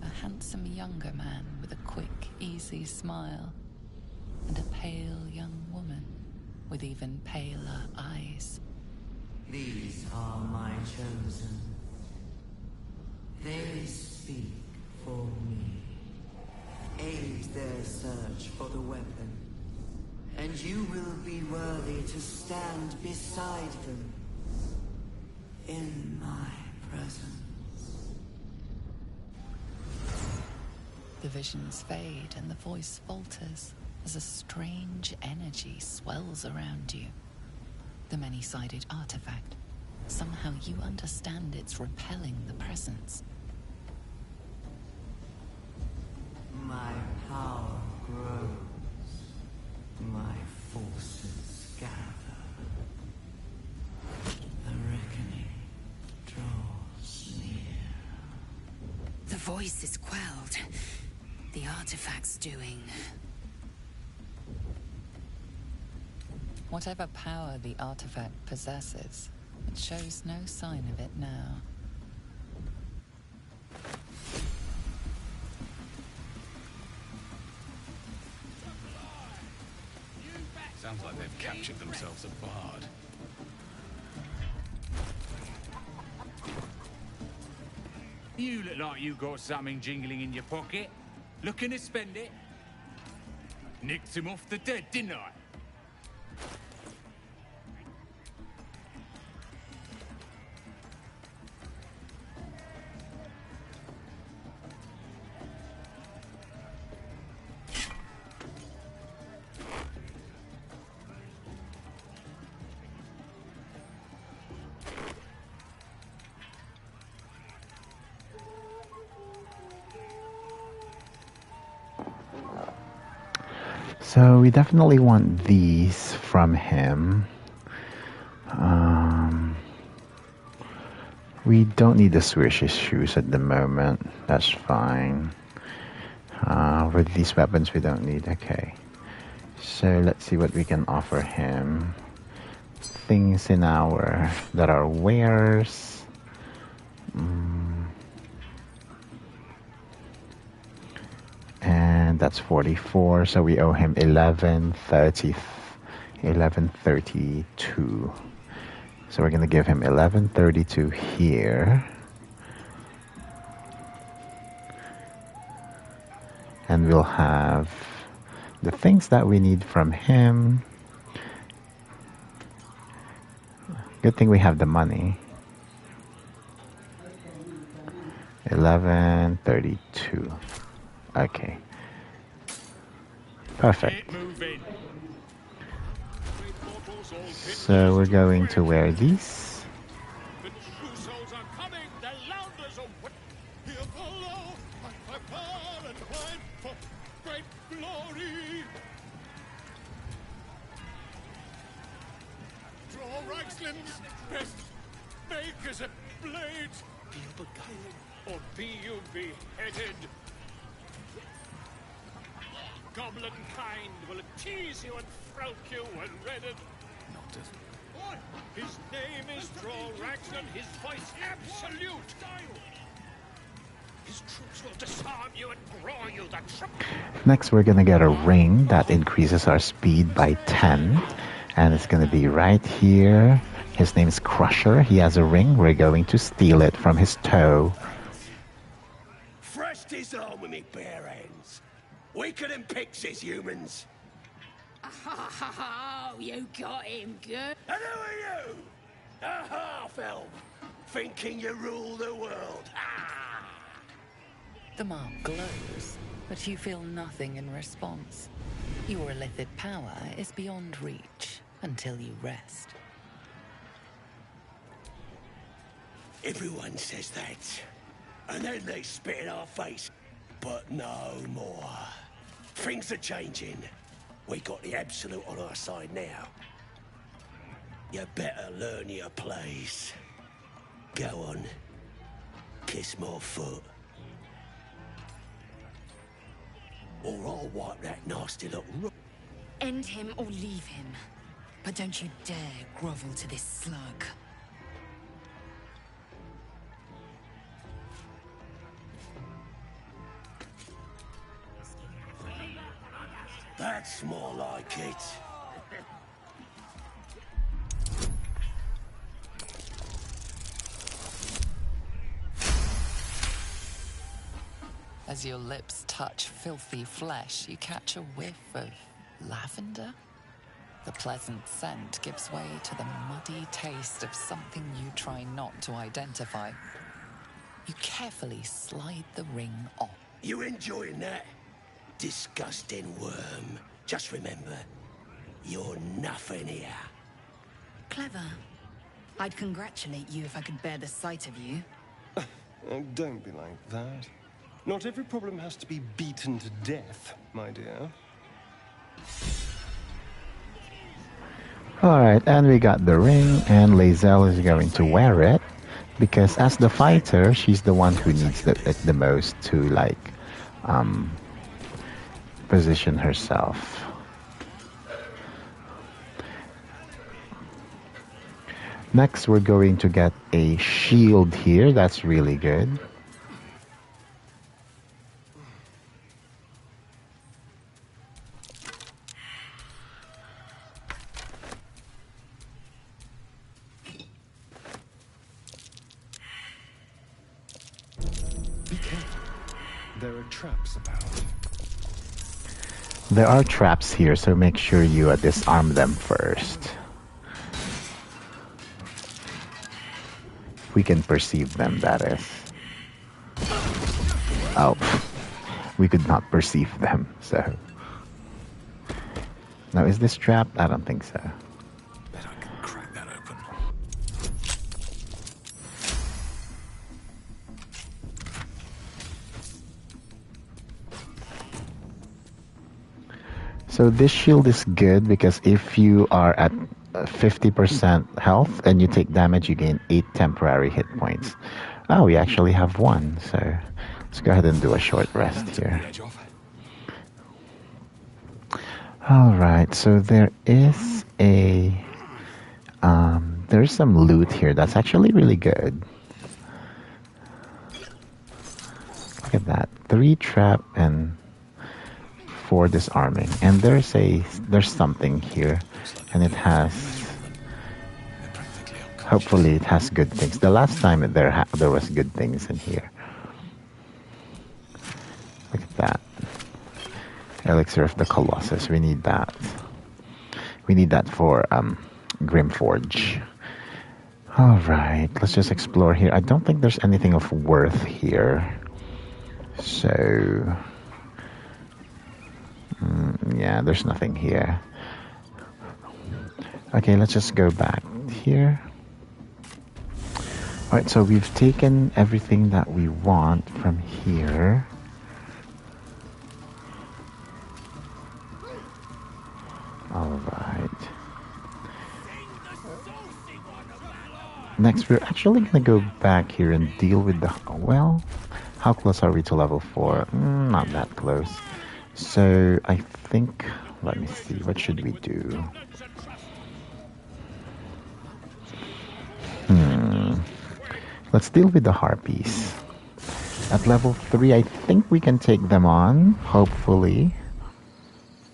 A handsome younger man with a quick, easy smile. And a pale young woman with even paler eyes. These are my chosen. They speak for me. Aid their search for the weapon. And you will be worthy to stand beside them. In my presence. The visions fade and the voice falters as a strange energy swells around you. The many-sided artifact. Somehow you understand it's repelling the presence. My power grows. My forces gather. The reckoning draws near. The voice is quelled. The artifact's doing. Whatever power the artifact possesses, it shows no sign of it now. Sounds like they've captured themselves a bard. You look like you got something jingling in your pocket. Looking to spend it? Nicked him off the dead, didn't I? So we definitely want these from him. We don't need the Swish's shoes at the moment. That's fine. For these weapons we don't need. Okay. So let's see what we can offer him. Things in our that are wares. And that's 44, so we owe him 1132. So we're gonna give him 1132 here. And we'll have the things that we need from him. Good thing we have the money. 1132. Okay. Perfect. So we're going to wear these. The true souls are coming. The Lounders are here Volo, my power and wine for great glory. Draw Reichsland's best makers of blades. Feel beguiled, or be you beheaded. Goblin kind will tease you and throat you when redded. His name is Draw Reichsland, his voice absolute. Next, we're gonna get a ring that increases our speed by 10. And it's gonna be right here. His name's Crusher. He has a ring. We're going to steal it from his toe. Fresh his arm with me bare hands. Weaker than pixies, humans. Oh, you got him good. And who are you? A half-elf, thinking you rule the world. Ah! The mark glows, but you feel nothing in response. Your illithid power is beyond reach until you rest. Everyone says that, and then they spit in our face. But no more. Things are changing. We got the Absolute on our side now. You better learn your place. Go on. Kiss my foot. Or I'll wipe that nasty little... End him or leave him. But don't you dare grovel to this slug. That's more like it. As your lips touch filthy flesh, you catch a whiff of lavender. The pleasant scent gives way to the muddy taste of something you try not to identify. You carefully slide the ring off. You enjoying that? Disgusting worm. Just remember, you're nothing here. Clever. I'd congratulate you if I could bear the sight of you. Don't be like that. Not every problem has to be beaten to death, my dear. Alright, and we got the ring, and Lae'zel is going to wear it. Because as the fighter, she's the one who needs it the most to, like, position herself. Next, we're going to get a shield here. That's really good. Be careful. There are traps about. There are traps here, so make sure you disarm them first. We can perceive them, that is. Oh, we could not perceive them, so. Now, is this trapped? I don't think so. Bet I can crack that open. So this shield is good because if you are at 50% health and you take damage, you gain 8 temporary hit points. Oh, we actually have 1, so let's go ahead and do a short rest here. Alright, so there is there's some loot here that's actually really good. Look at that. 3 trap and 4 disarming. And there's something here. And it has, hopefully it has good things. The last time there was good things in here. Look at that. Elixir of the Colossus. We need that. We need that for Grimforge. Alright, let's just explore here. I don't think there's anything of worth here. So... yeah, there's nothing here. Okay, let's just go back here. Alright, so we've taken everything that we want from here. Alright. Next, we're actually going to go back here and deal with the... Well, how close are we to level 4? Not that close. So, I think... Let me see, what should we do? Let's deal with the Harpies. At level 3, I think we can take them on, hopefully.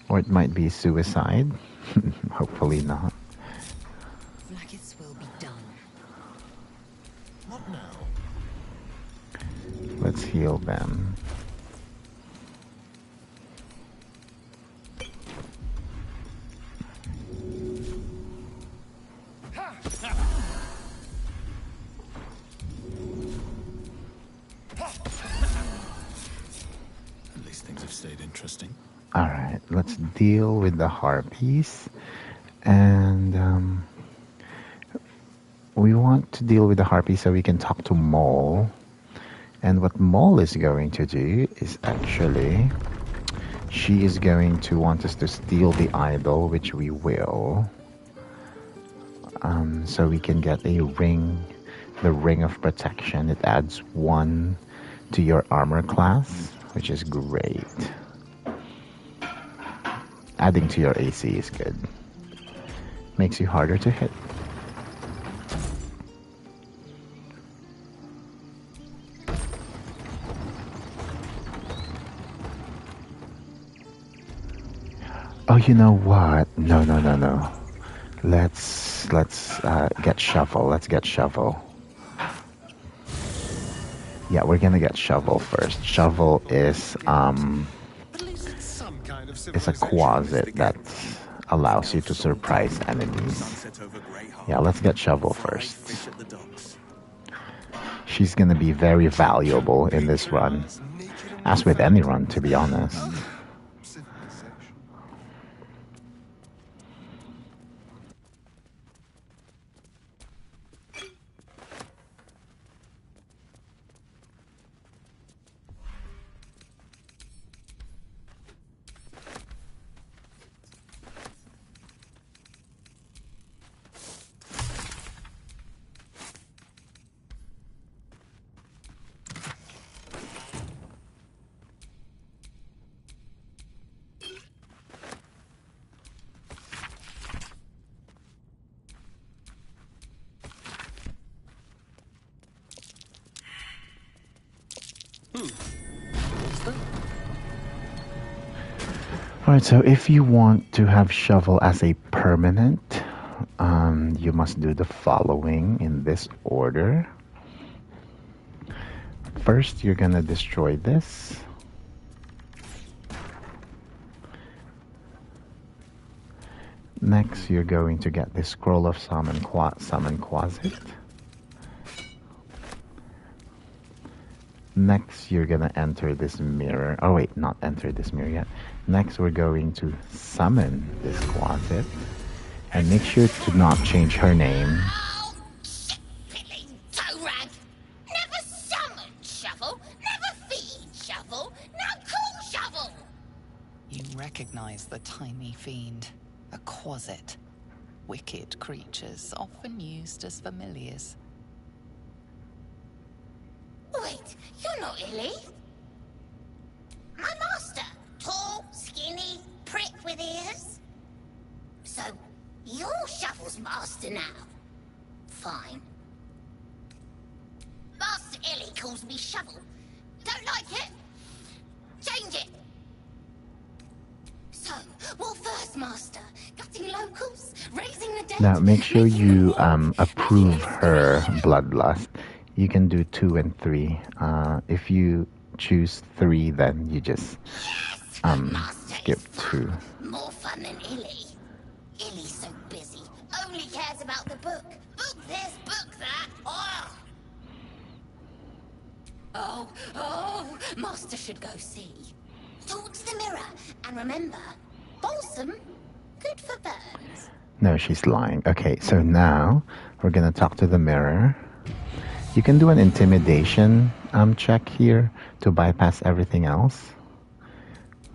Or it might be suicide. Hopefully not. Flackets will be done. What now? Let's heal them. At least things have stayed interesting. Alright, let's deal with the Harpies. And we want to deal with the Harpy so we can talk to Mole. And what Mole is going to do is actually, she is going to want us to steal the idol, which we will. So we can get a ring, the Ring of Protection. It adds 1 to your armor class, which is great. Adding to your AC is good. Makes you harder to hit. Oh, you know what? No. Let's get Shovel. Let's get Shovel. Yeah, we're gonna get Shovel first. Shovel is a quasit that allows you to surprise enemies. Yeah, let's get Shovel first. She's gonna be very valuable in this run. As with any run, to be honest. Alright, so if you want to have Shovel as a permanent, you must do the following in this order. First, you're gonna destroy this. Next, you're going to get the Scroll of Summon Quasit. Next, you're gonna enter this mirror. Oh wait, not enter this mirror yet. Next, we're going to summon this Quasit. And make sure to not change her name. Shit-pilling toe-rag! Never summon Shovel! Never feed Shovel! Now call Shovel! You recognize the tiny fiend, a Quasit. Wicked creatures, often used as familiars. Wait, you're not Illy? My master! Tall, skinny, prick with ears? So, you're Shovel's master now. Fine. Master Illy calls me Shovel. Don't like it? Change it! So, what first, Master? Gutting locals? Raising the dead? Now, make sure you approve her bloodlust. You can do 2 and 3. If you choose 3, then you just skip 2. More fun than Illy. Illy's so busy. Only cares about the book. Book this, book that. Oh, Master should go see. Talk to the mirror. And remember, balsam, good for burns. No, she's lying. Okay, so now we're gonna talk to the mirror. You can do an intimidation check here to bypass everything else.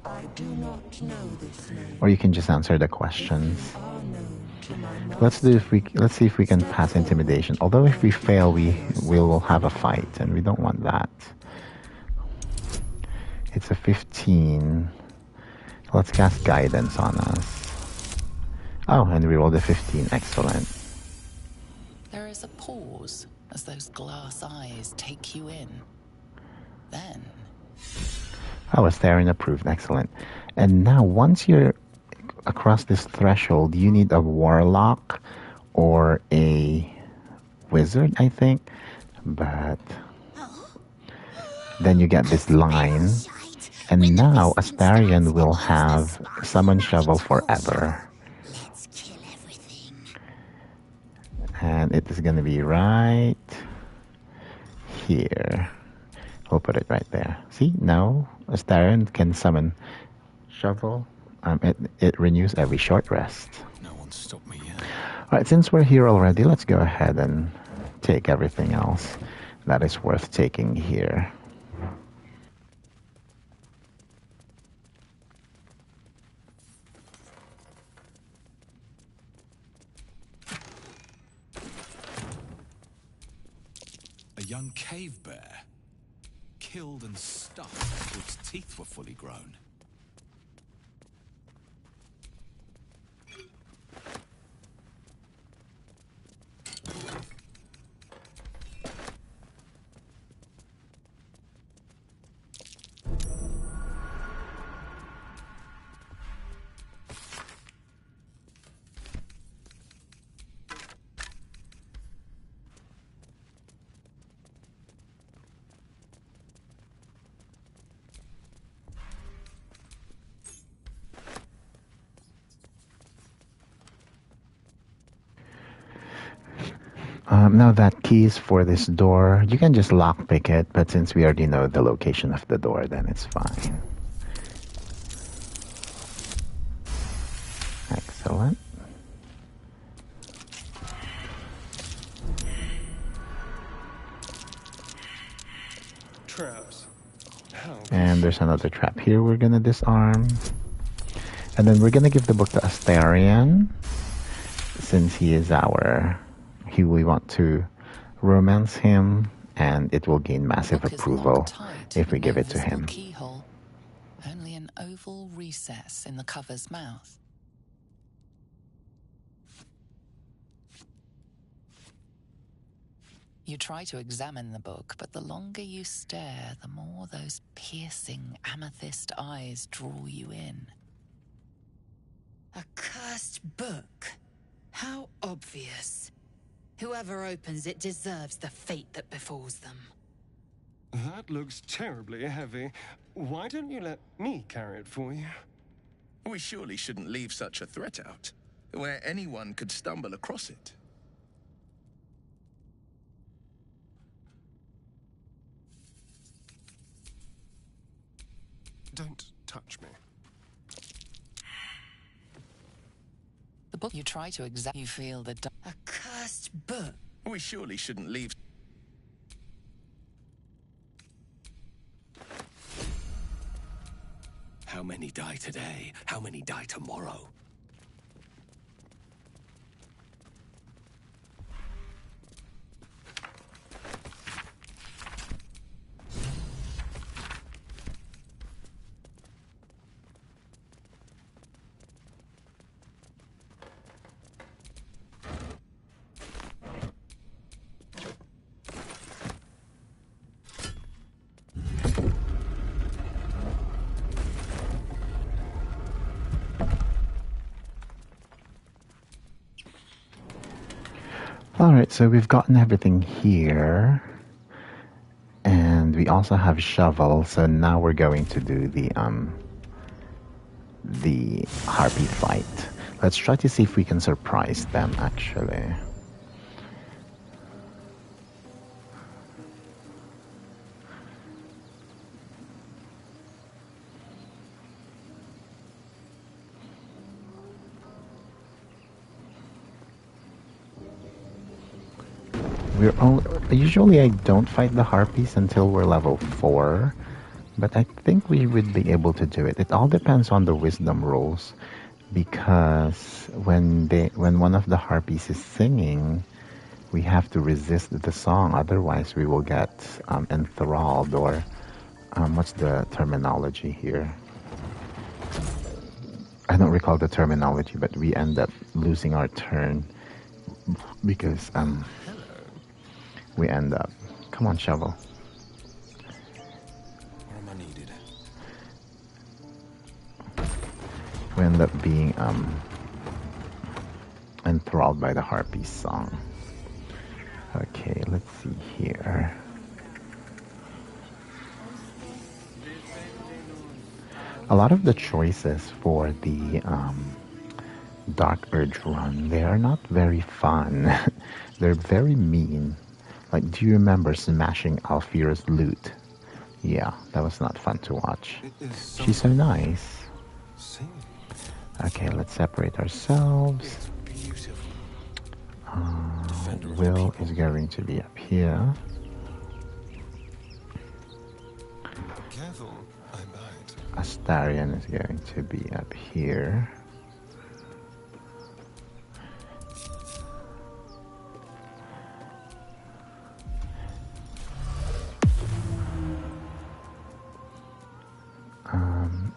I do not know this name. Or you can just answer the questions. Let's see if we can pass intimidation. Although if we fail, we will have a fight, and we don't want that. It's a 15. Let's cast guidance on us. Oh, and we rolled a 15. Excellent. There is a pause as those glass eyes take you in. then. Oh, Astarion approved. Excellent. And now, once you're across this threshold, you need a warlock or a wizard, I think. But then you get this line. And now Astarion will have Summon Shovel forever. And it is going to be right here. We'll put it right there. See, now Astarion can summon Shovel. It renews every short rest. No one stopped me yet. Alright, since we're here already, let's go ahead and take everything else that is worth taking here. A young cave bear, killed and stuffed, its teeth were fully grown. Now that keys for this door, you can just lockpick it, but since we already know the location of the door, then it's fine. Excellent. Traps. And there's another trap here we're gonna disarm. And then we're gonna give the book to Astarion, since he is we want to romance him, and it will gain massive approval if we give it to him. Keyhole. Only an oval recess in the cover's mouth. You try to examine the book, but the longer you stare, the more those piercing amethyst eyes draw you in. A cursed book. How obvious. Whoever opens it deserves the fate that befalls them. That looks terribly heavy. Why don't you let me carry it for you? We surely shouldn't leave such a threat out, where anyone could stumble across it. Don't touch me. The book you try to examine, you feel the a cursed book. We surely shouldn't leave. How many die today? How many die tomorrow? Alright, so we've gotten everything here. And we also have shovel, so now we're going to do the Harpy fight. Let's try to see if we can surprise them, actually. Usually I don't fight the Harpies until we're level 4, but I think we would be able to do it. It all depends on the wisdom rolls, because when one of the Harpies is singing, we have to resist the song, otherwise we will get enthralled, or what's the terminology here? I don't recall the terminology, but we end up losing our turn because we end up... Come on, shovel. we end up being enthralled by the Harpy song. Okay, let's see here. A lot of the choices for the Dark Urge run, they are not very fun. They're very mean. Like, do you remember smashing Alfira's loot? Yeah, that was not fun to watch. She's so nice. Okay, let's separate ourselves. Will is going to be up here. Careful, I bite. Astarion is going to be up here.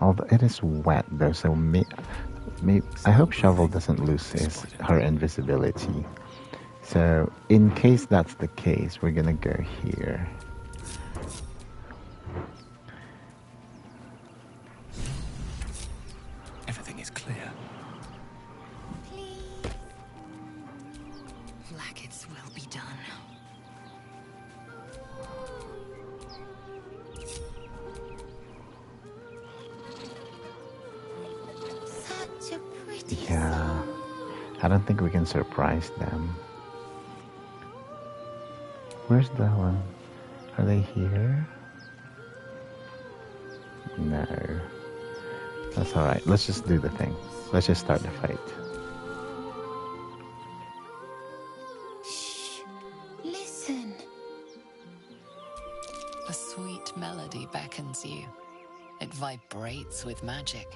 Although it is wet though, so I hope Shovel doesn't lose her invisibility. So in case that's the case, we're gonna go here. Everything is clear. Blackets will be done. Such a pretty Yeah, I don't think we can surprise them. Where's that one? Are they here? No. That's alright. Let's just do the thing. Let's just start the fight. Shh. Listen. A sweet melody beckons you. It vibrates with magic.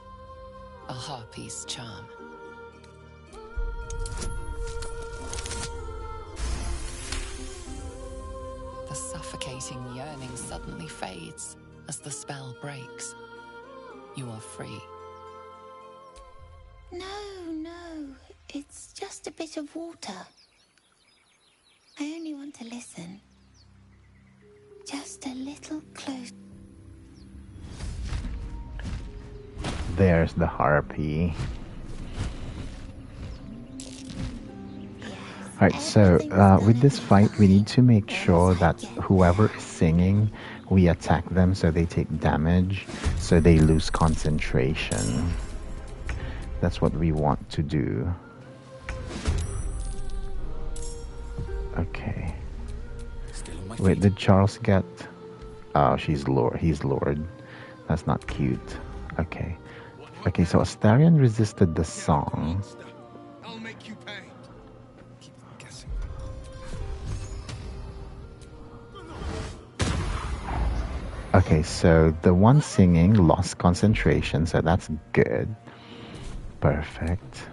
A harpy's charm. The suffocating yearning suddenly fades as the spell breaks. You are free. No. It's just a bit of water. I only want to listen. Just a little close. There's the Harpy. Alright, so with this fight, we need to make sure that whoever is singing, we attack them so they take damage, so they lose concentration. That's what we want to do. Okay. Wait, did Charles get... Oh, he's Lord. That's not cute. Okay. Okay, so Astarion resisted the song. I'll make you pay. Keep guessing. Okay, so the one singing lost concentration, so that's good. Perfect.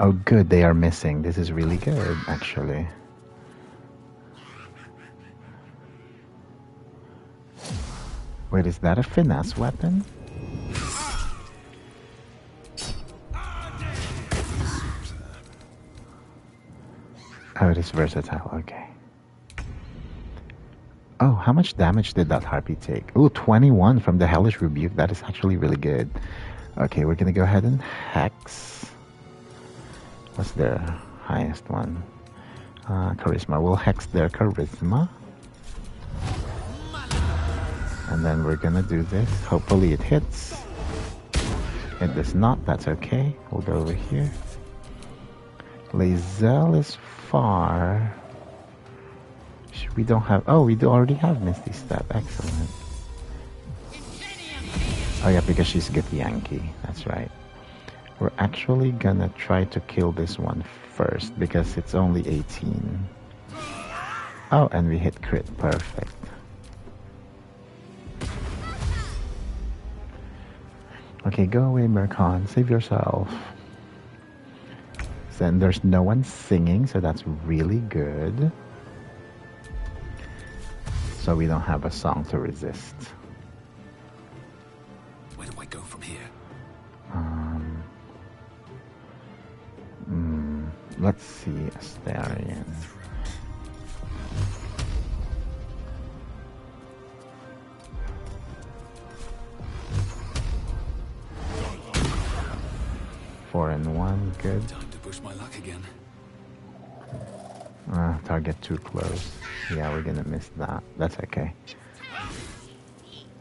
Oh good, they are missing. This is really good, actually. Wait, is that a finesse weapon? Oh, it is versatile, okay. Oh, how much damage did that Harpy take? Oh, 21 from the Hellish Rebuke. That is actually really good. Okay, we're gonna go ahead and Hex. What's their highest one? Charisma. We'll Hex their Charisma. And then we're gonna do this. Hopefully it hits. It does not, that's okay. We'll go over here. Lae'zel is far. We don't have... Oh, we do already have Misty Step. Excellent. Oh yeah, because she's Githyanki. That's right. We're actually gonna try to kill this one first because it's only 18. Oh, and we hit crit. Perfect. Okay, go away, Mercon. Save yourself. Then there's no one singing, so that's really good. so we don't have a song to resist. Where do I go from here? Let's see, Astarion. Four and one, good. Time to push my luck again. Target too close. Yeah, we're gonna miss that. That's okay.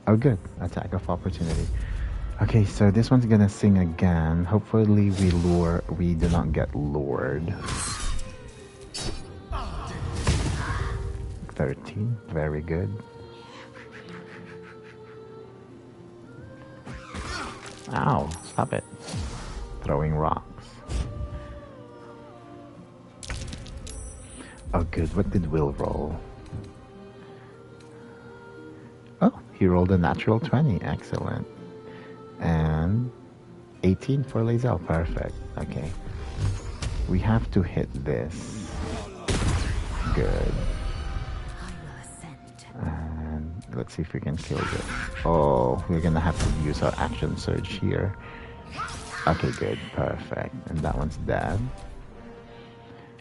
Oh, good. Attack of opportunity. Okay, so this one's gonna sing again. Hopefully we do not get lured. 13, very good. Ow, stop it. Throwing rocks. Oh good, what did Will roll? Oh, he rolled a natural 20, excellent. And 18 for Lae'zel, perfect. Okay. We have to hit this. Good. And let's see if we can kill this. Oh, we're gonna have to use our action surge here. Okay, good, perfect. And that one's dead.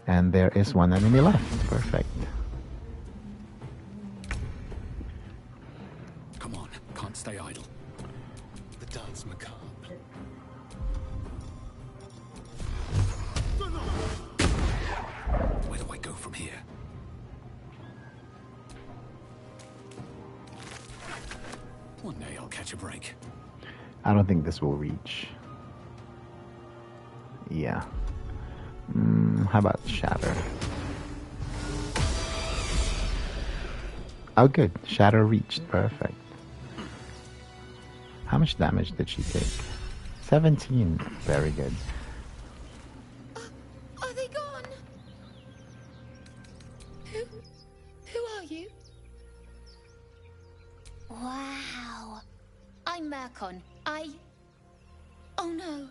And there is one enemy left, perfect. Come on, can't stay idle. The dance macabre. Where do I go from here? One day I'll catch a break. I don't think this will reach. Yeah. How about Shatter? Oh good, Shatter reached, perfect. How much damage did she take? 17, very good. Are they gone? Who are you? Wow. I'm Mercon. Oh no.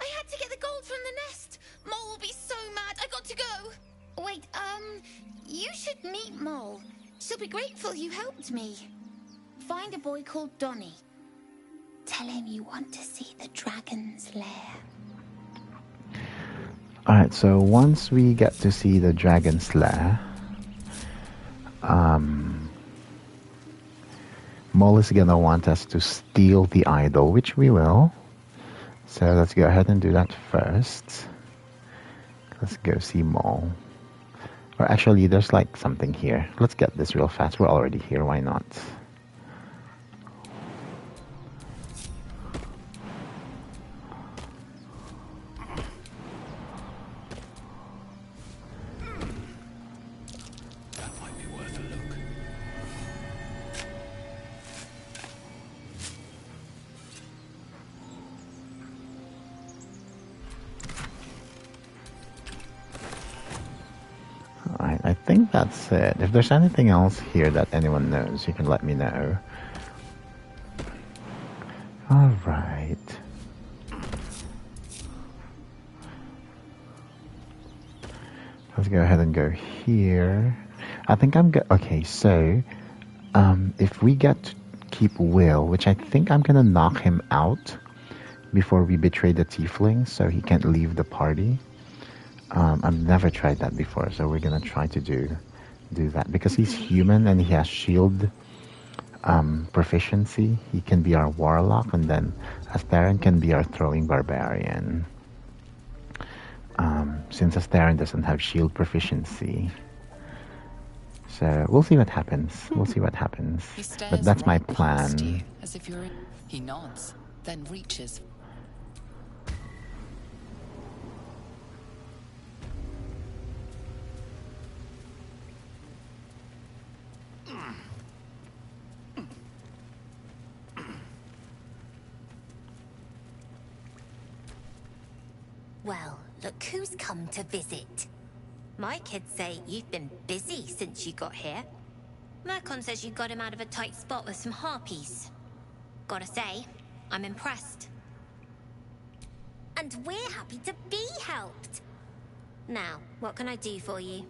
I had to get the gold from the nest. Mole will be so mad. I got to go. Wait, you should meet Mole. She'll be grateful you helped me. Find a boy called Donny. Tell him you want to see the dragon's lair. Alright, so once we get to see the dragon's lair, Mole is gonna want us to steal the idol, which we will. So let's go ahead and do that first. Let's go see Mole. Or actually, there's like something here. Let's get this real fast. We're already here, why not? I think that's it. If there's anything else here that anyone knows, you can let me know. Alright. Let's go ahead and go here. I think I'm good. Okay, so if we get to keep Will, which I think I'm gonna knock him out before we betray the Tieflings so he can't leave the party. I've never tried that before, so we're gonna try to do that. Because he's human and he has shield proficiency, he can be our warlock, and then Astarion can be our throwing barbarian. Since Astarion doesn't have shield proficiency. So we'll see what happens. We'll see what happens. But that's my plan. You, as if you're in. He nods, then reaches. Well, look who's come to visit. My kids say you've been busy since you got here. Mercon says you got him out of a tight spot with some harpies. Gotta say, I'm impressed. And we're happy to be helped. Now, what can I do for you?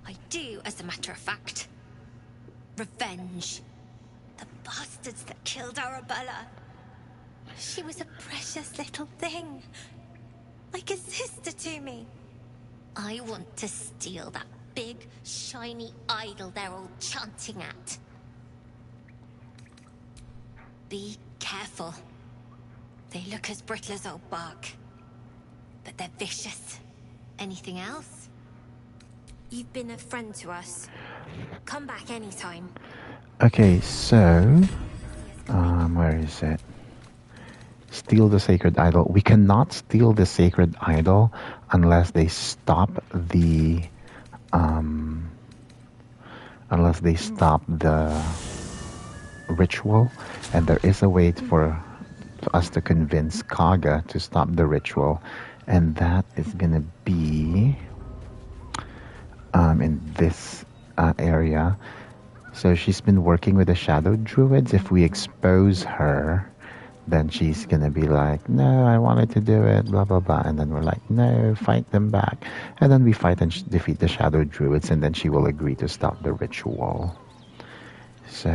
I do, as a matter of fact. Revenge. The bastards that killed Arabella. She was a precious little thing. Like a sister to me. I want to steal that big, shiny idol they're all chanting at. Be careful. They look as brittle as old bark. But they're vicious. Anything else? You've been a friend to us. Come back anytime. Okay, so where is it? Steal the sacred idol. We cannot steal the sacred idol unless they stop the ritual, and there is a way for us to convince Kagha to stop the ritual, and that is gonna be in this area. So she's been working with the shadow druids. If we expose her, then she's gonna be like, no, I wanted to do it, blah blah blah, and then we're like, no, fight them back, and then we fight and defeat the shadow druids, and then she will agree to stop the ritual. So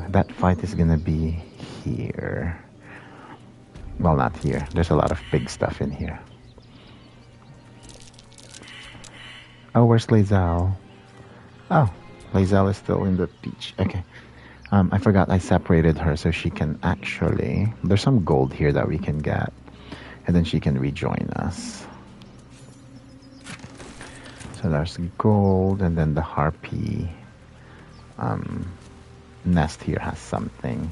that fight is gonna be here. Well, not here. There's a lot of big stuff in here. Oh, where's Lae'zel? Oh, Lae'zel is still in the beach. Okay. I forgot I separated her so she can actually... There's some gold here that we can get. And then she can rejoin us. So there's gold, and then the Harpy nest here has something.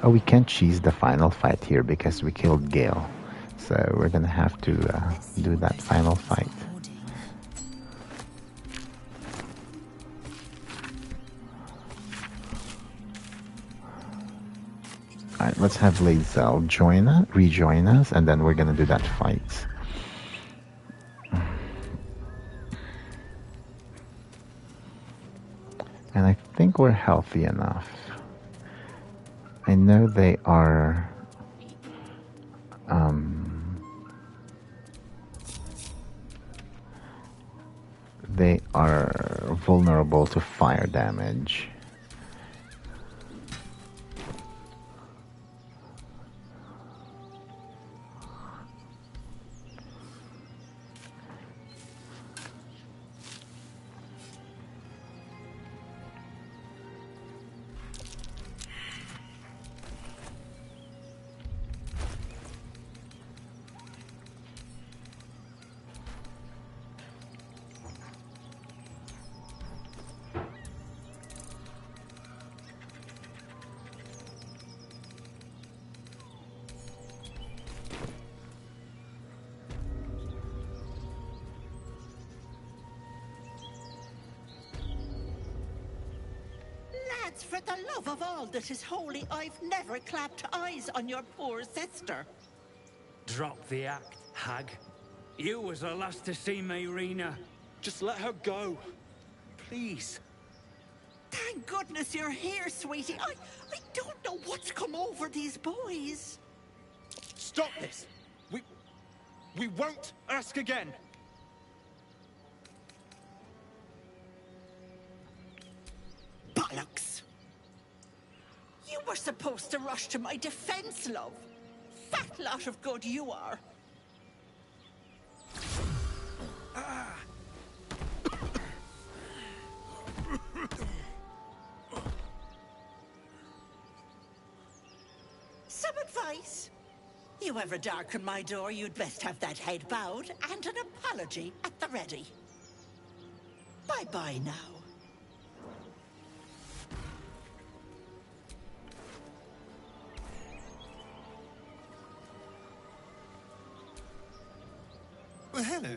Oh, we can't cheese the final fight here because we killed Gale. So we're gonna have to do that final fight. Alright, let's have Lae'zel rejoin us, and then we're gonna do that fight. And I think we're healthy enough. I know they are vulnerable to fire damage. For the love of all that is holy, I've never clapped eyes on your poor sister. Drop the act, hag. You was the last to see Mayrina. Just let her go. Please. Thank goodness you're here, sweetie. I don't know what's come over these boys. Stop this. We won't ask again. Bollocks. You were supposed to rush to my defense, love. Fat lot of good you are. Some advice? You ever darken my door, you'd best have that head bowed and an apology at the ready. Bye-bye now. Well, hello.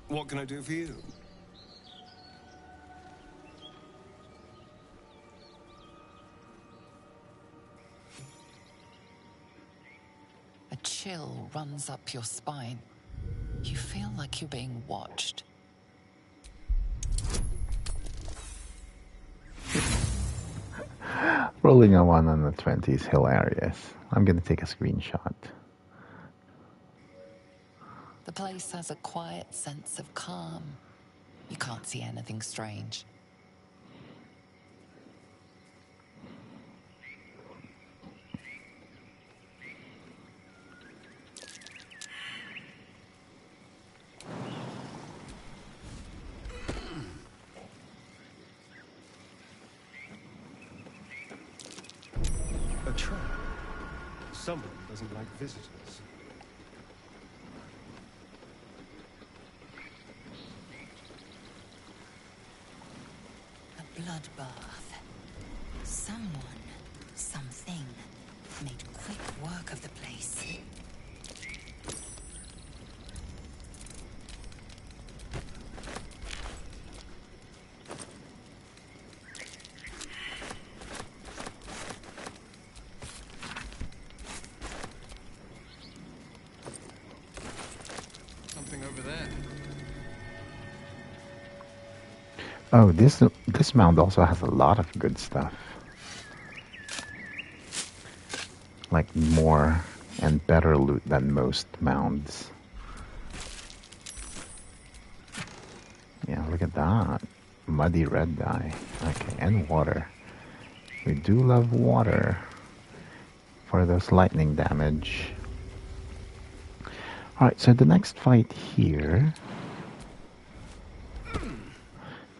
What can I do for you? A chill runs up your spine. You feel like you're being watched. Rolling a 1 on the 20 is hilarious. I'm gonna take a screenshot. The place has a quiet sense of calm. You can't see anything strange. A trap. Someone doesn't like visitors. A bloodbath. Someone, something, made quick work of the place. Something over there. Oh, this mound also has a lot of good stuff. Like more and better loot than most mounds. Yeah, look at that. Muddy red dye. Okay, and water. We do love water for those lightning damage. Alright, so the next fight here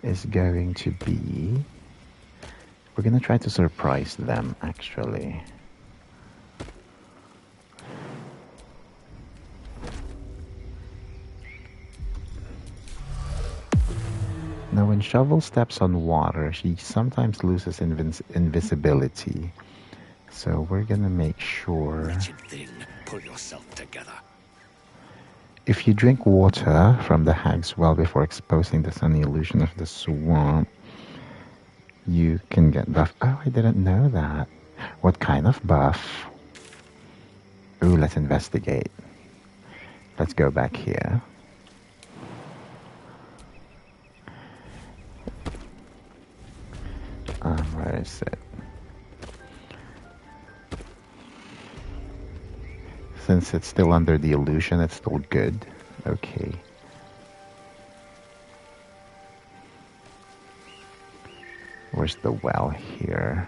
is going to be... We're gonna try to surprise them, actually. Now, when Shovel steps on water, she sometimes loses invisibility. So we're gonna make sure... Wretched thing, pull yourself together. If you drink water from the hag's well before exposing the sunny illusion of the swamp, you can get buff. Oh, I didn't know that. What kind of buff? Ooh, let's investigate. Let's go back here. Where is it? Since it's still under the illusion, it's still good. Okay. Where's the well here?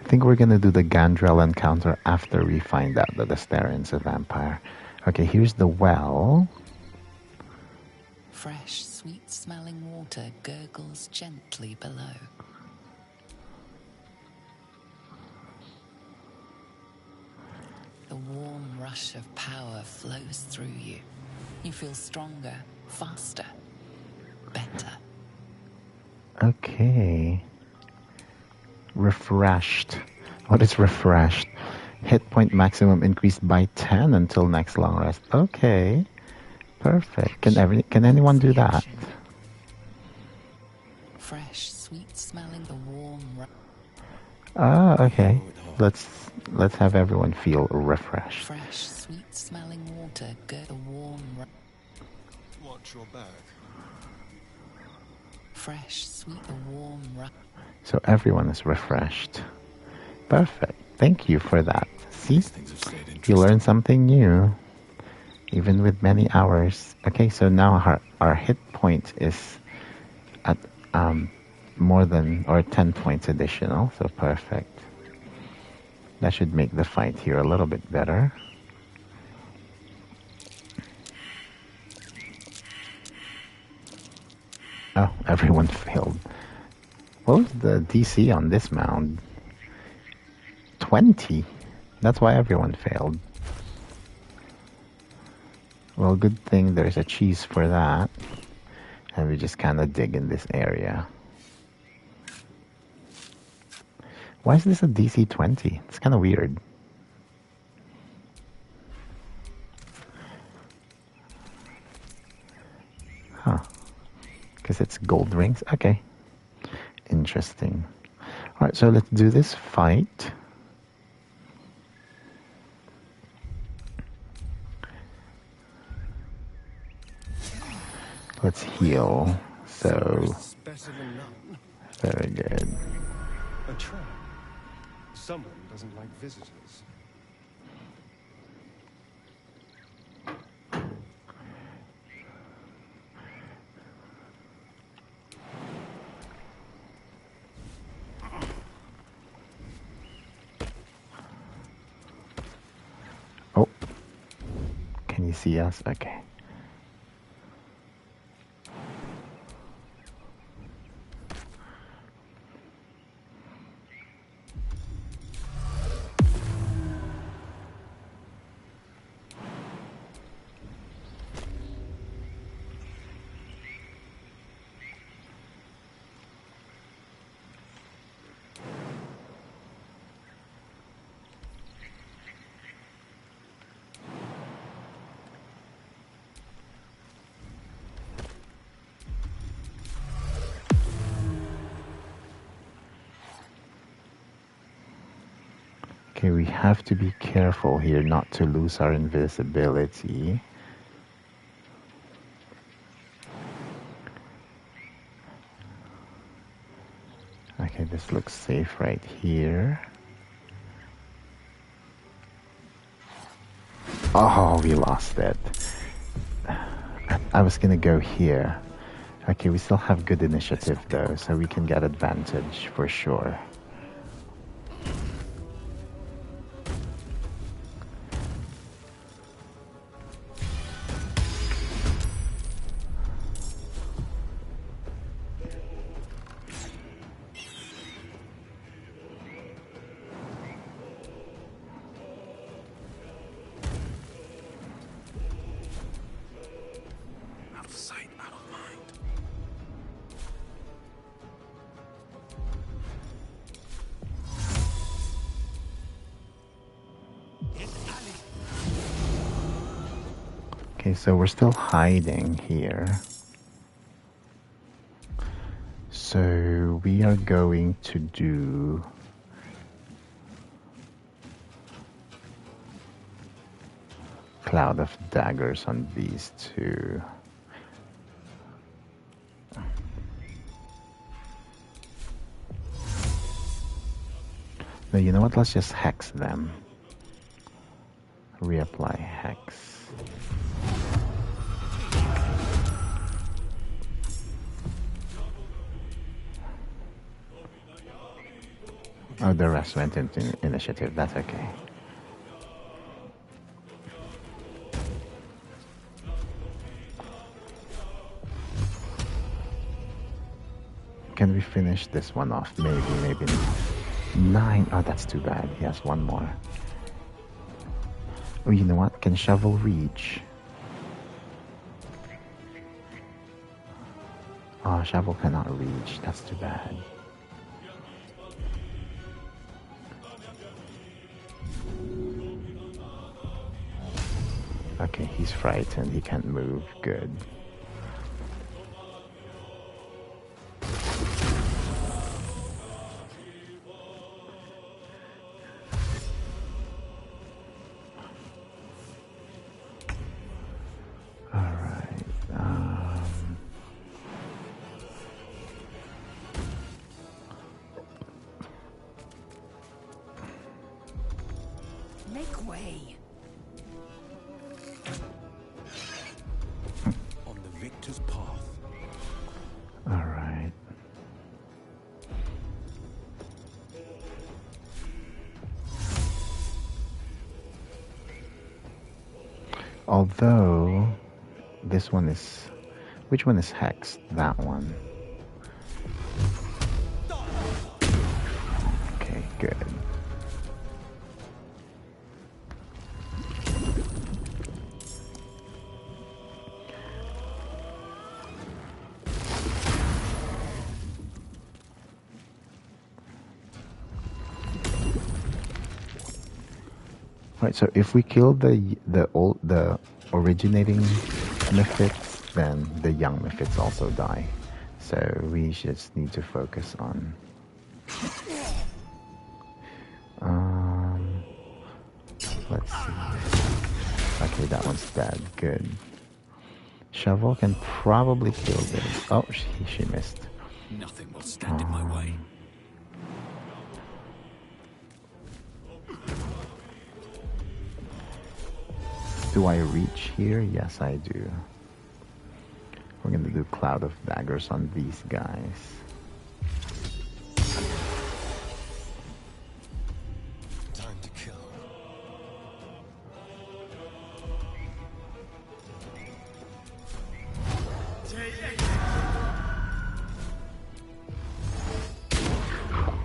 I think we're gonna do the Gandrel encounter after we find out that the Astarian's a vampire. Okay, here's the well. Fresh, sweet-smelling water gurgles gently below. The warm rush of power flows through you. You feel stronger, faster, better. Okay. Refreshed. What is refreshed? Hit point maximum increased by 10 until next long rest. Okay. Perfect. Can anyone do that? Fresh, sweet-smelling, the warm. Ah, okay. Let's have everyone feel refreshed. Fresh, sweet-smelling water, the warm. Watch your back. Fresh, sweet, the warm. So everyone is refreshed. Perfect. Thank you for that. See? You learn something new. Even with many hours. Okay, so now our hit point is at more than, or 10 points additional. So perfect. That should make the fight here a little bit better. Oh, everyone failed. What was the DC on this mound? 20. That's why everyone failed. Well, good thing there's a cheese for that. And we just kind of dig in this area. Why is this a DC 20? It's kind of weird. Huh. Because it's gold rings? Okay. Interesting. Alright, so let's do this fight. let's heal. So, Better than none. very good. A trap. Someone doesn't like visitors. Oh, can you see us? Okay. Okay, we have to be careful here not to lose our invisibility. Okay, this looks safe right here. Oh, we lost it. I was gonna go here. Okay, we still have good initiative though, so we can get advantage for sure. Okay, so we're still hiding here. So we are going to do Cloud of Daggers on these two. No, you know what? Let's just hex them. Reapply hex. Oh, the rest went into initiative. That's okay. Can we finish this one off? Maybe. 9. Oh, that's too bad. He has one more. Oh, you know what? Can Shovel reach? Oh, Shovel cannot reach. That's too bad. Okay, he's frightened. He can't move. Good. Make way. On the victor's path. All right. Although this one is, which one is hexed? That one. Okay, good. Right, so if we kill the originating Mephits, then the young Mephits also die. So we just need to focus on let's see. Okay, that one's dead. Good. Shovel can probably kill this. Oh, she missed. Nothing will stand in my way. Do I reach here? Yes, I do. We're gonna do Cloud of Daggers on these guys. Time to kill.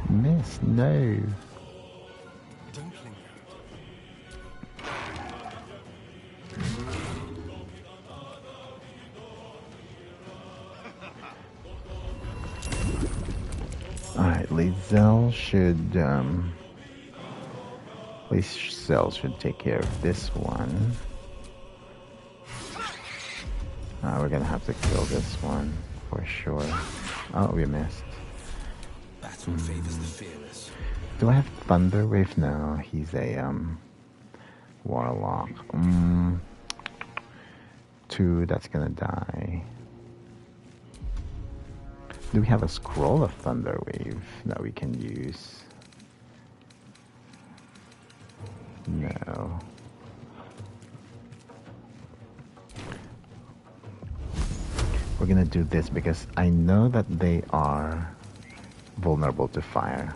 Miss, no. Don't linger. Alright, Lizel should, Lizel should take care of this one. We're gonna have to kill this one, for sure. Oh, we missed. That's what favors the fearless. Do I have Thunder Wave? No, he's a, Warlock. 2, that's gonna die. Do we have a scroll of Thunder Wave that we can use? No. We're gonna do this because I know that they are vulnerable to fire.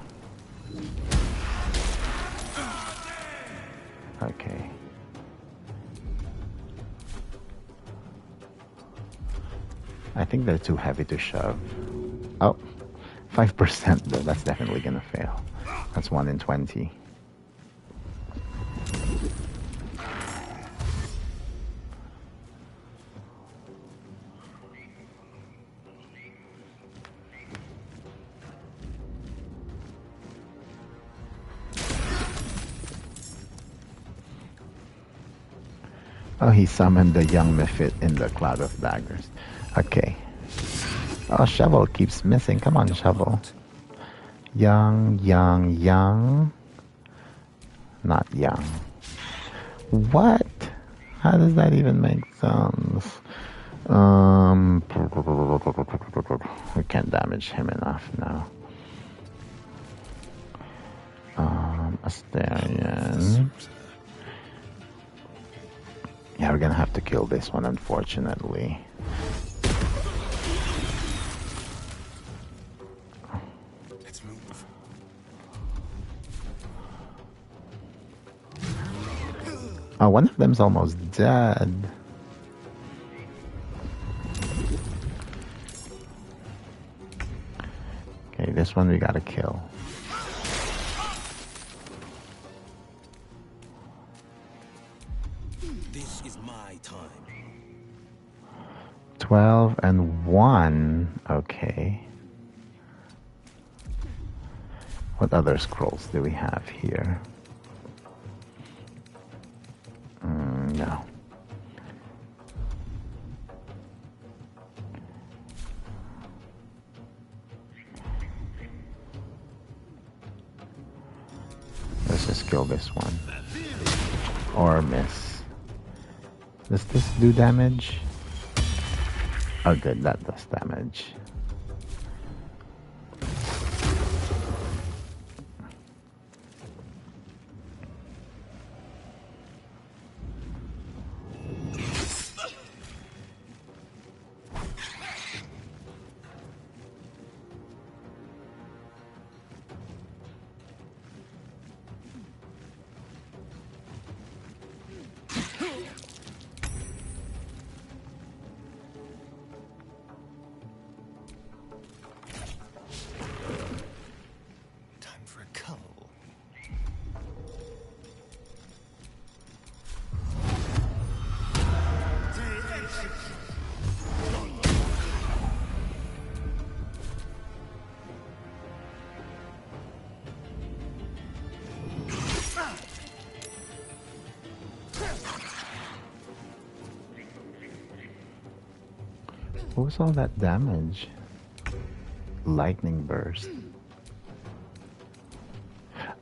Okay. I think they're too heavy to shove. Oh, 5% though, that's definitely gonna fail. That's 1 in 20. Oh, he summoned the young Mephit in the Cloud of Daggers. Okay. Oh, Shovel keeps missing. Come on, Shovel. Young. Not young. What? How does that even make sense? We can't damage him enough now. Astarion. Yeah, we're gonna have to kill this one, unfortunately. Let's move. Oh, one of them's almost dead. Okay, this one we gotta kill. This is my time. 12 and 1. Okay. What other scrolls do we have here? No. Let's just kill this one. Or miss. Does this do damage? Oh good, that does damage. Time for a cull. What was all that damage? Lightning burst.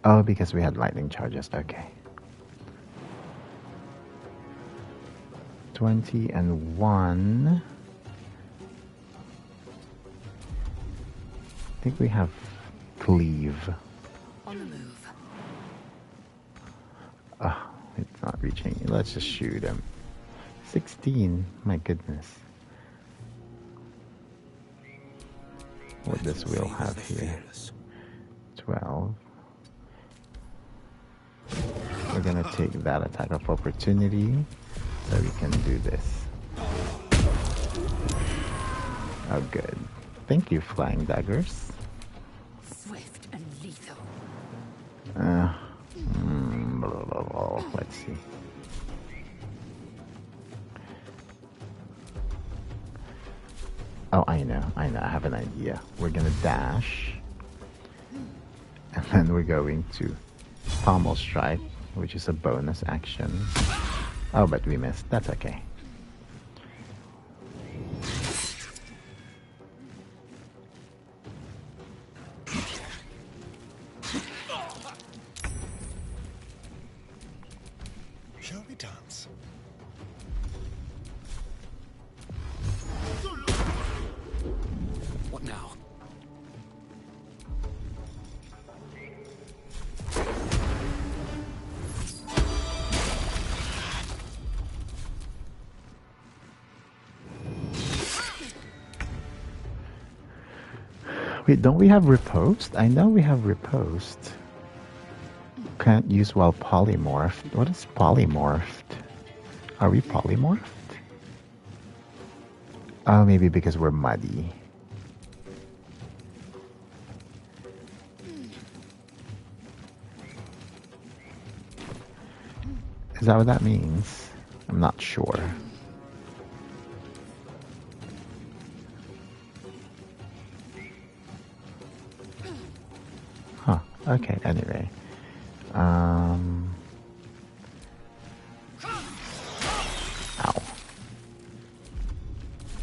Oh, because we had lightning charges. Okay. 20 and 1. I think we have cleave. On the move. Oh, it's not reaching. Let's just shoot him. 16. My goodness. What this wheel have here? 12. We're gonna take that attack of opportunity so we can do this. Oh, good. Thank you, flying daggers. Swift and lethal. Let's see. Oh, I know, I have an idea. We're gonna dash, and then we're going to pommel strike, which is a bonus action. Oh, but we missed. That's okay. Shall we dance? What now? Wait, don't we have riposte? I know we have riposte. Can't use while polymorphed. What is polymorphed? Are we polymorphed? Oh, maybe because we're muddy. Is that what that means? I'm not sure. Huh, okay, anyway. Ow.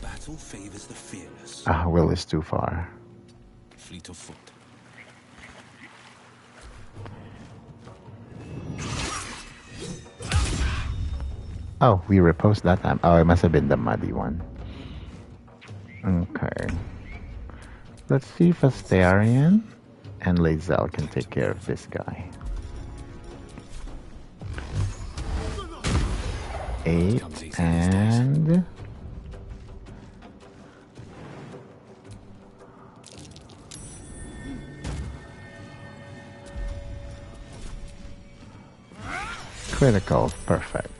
Battle favors the fearless. Will is too far. Fleet of foot. Oh, we riposte that time. Oh, it must have been the muddy one. Okay. Let's see if Astarion and Lae'zel can take care of this guy. 8 and... critical, perfect.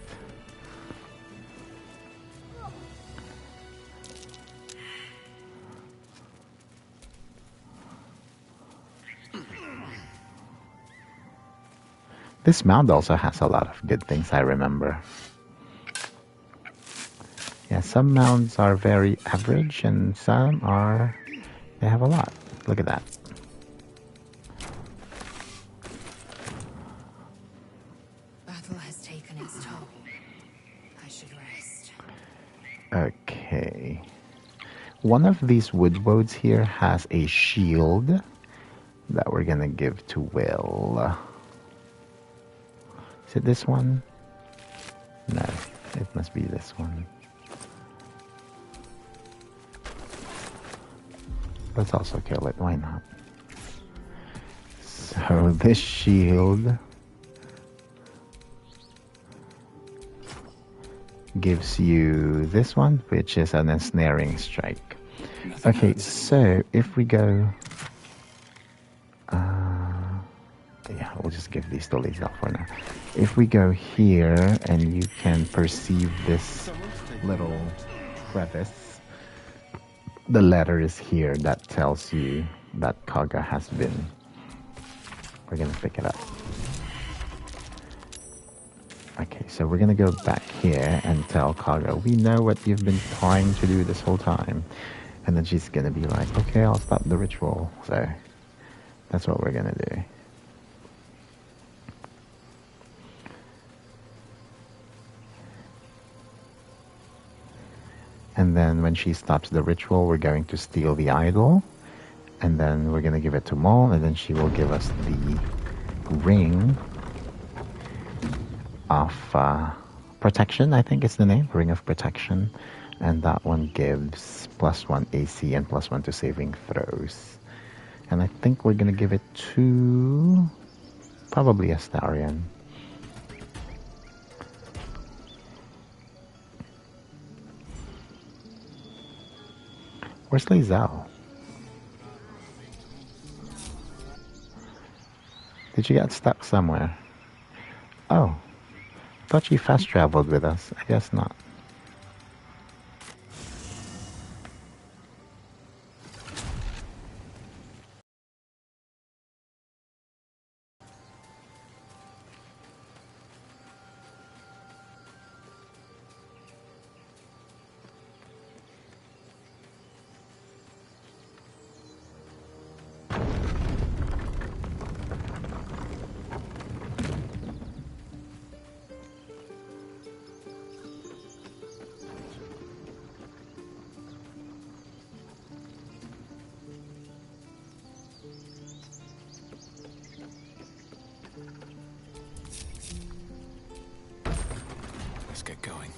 This mound also has a lot of good things, I remember. Yeah, some mounds are very average and some are... they have a lot. Look at that. Battle has taken its toll. I should rest. Okay. One of these Woodwoads here has a shield that we're gonna give to Will. Is it this one? No, it must be this one. Let's also kill it, why not? So this shield gives you this one, which is an ensnaring strike. Okay, so if we go... yeah, we'll just give these to Lae'zel for now. If we go here and you can perceive this little crevice, the letter is here that tells you that Kagha has been. We're gonna pick it up. Okay, so we're gonna go back here and tell Kagha, we know what you've been trying to do this whole time. And then she's gonna be like, okay, I'll stop the ritual. So that's what we're gonna do. And then when she stops the ritual, we're going to steal the idol. And then we're going to give it to Maul. And then she will give us the ring of Protection, I think is the name. Ring of Protection. And that one gives +1 AC and +1 to saving throws. And I think we're going to give it to probably Astarion. Where's Lae'zel? Did you get stuck somewhere? Oh, thought she fast traveled with us. I guess not. Let's get going.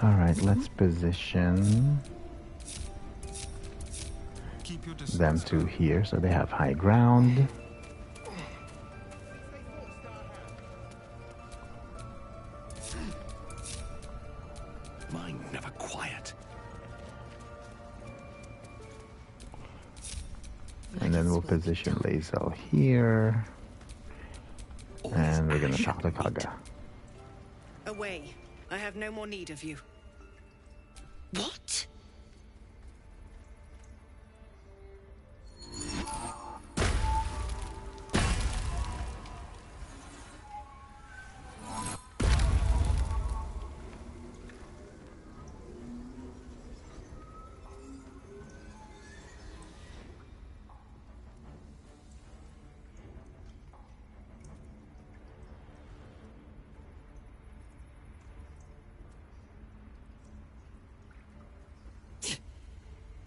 Alright, let's position them to here so they have high ground. Mine never quiet. And then we'll position Lae'zel here. And we're gonna talk to Kagha. Away. I have no more need of you. What?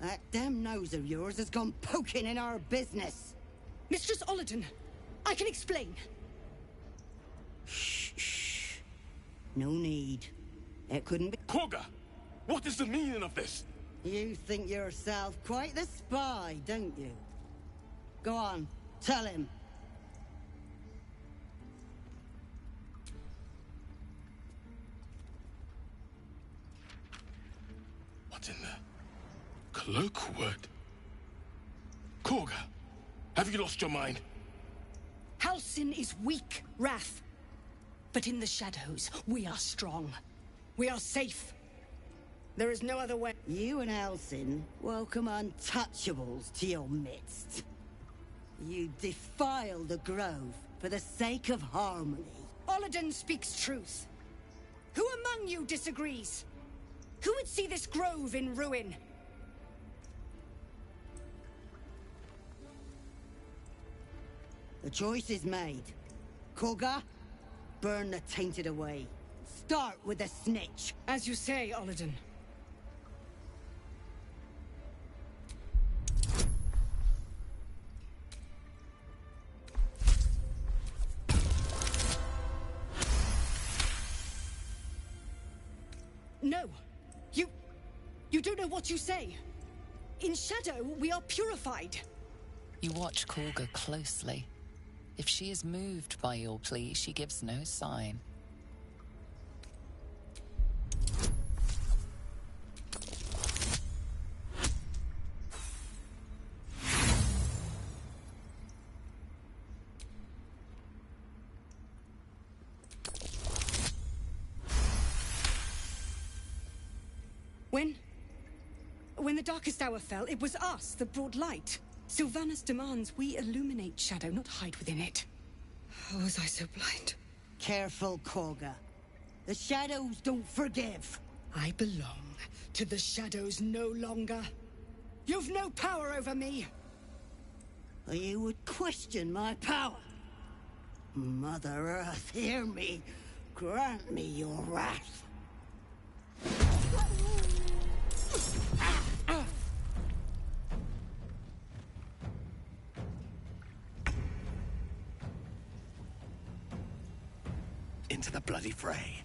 That damn nose of yours has gone poking in our business. Mistress Ollerton, I can explain. Shh. No need. It couldn't be... Kagha! What is the meaning of this? You think yourself quite the spy, don't you? Go on, tell him. What's in there? Cloakwood? Kagha, have you lost your mind? Halsin is weak, Wrath. But in the shadows, we are strong. We are safe. There is no other way. You and Halsin welcome untouchables to your midst. You defile the grove for the sake of harmony. Ollerton speaks truth. Who among you disagrees? Who would see this grove in ruin? The choice is made. Kagha, burn the tainted away. Start with the snitch. As you say, Ollerton. No. You don't know what you say. In shadow, we are purified. You watch Kagha closely. If she is moved by your plea, she gives no sign. When the darkest hour fell, it was us that brought light. Sylvanas demands we illuminate shadow, not hide within it. How was I so blind? Careful, Kagha. The shadows don't forgive. I belong to the shadows no longer. You've no power over me. or you would question my power. Mother Earth, hear me. Grant me your wrath. Into the bloody fray.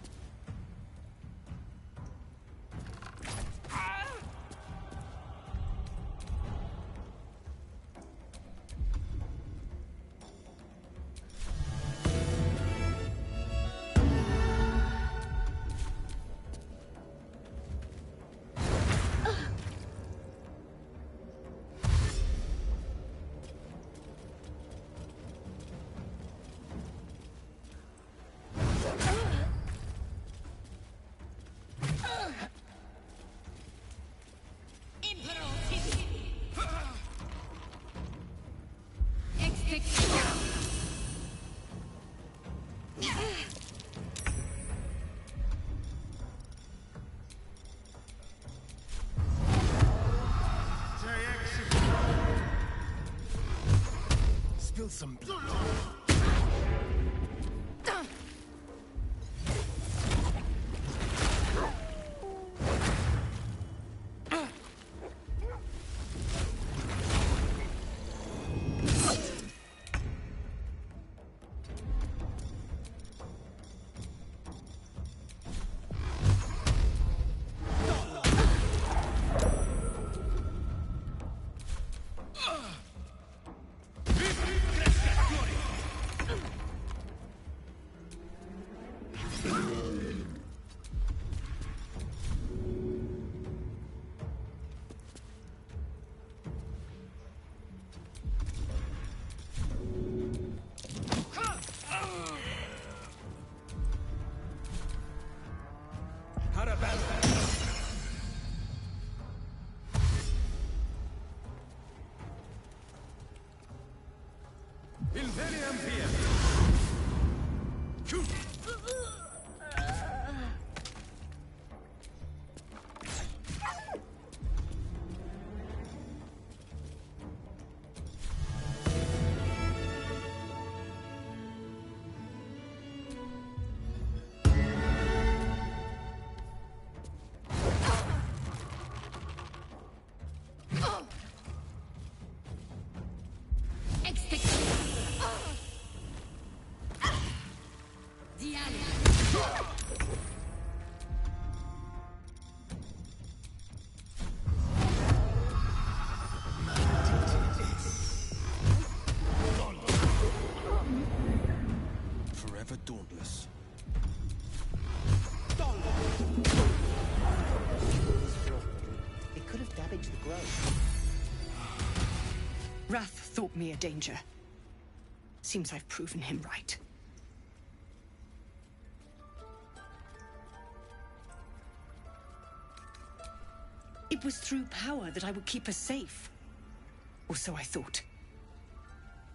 Spill some blood. Forever dauntless. It could have damaged the grove. Wrath thought me a danger. Seems I've proven him right. It was through power that I would keep her safe. Or so I thought.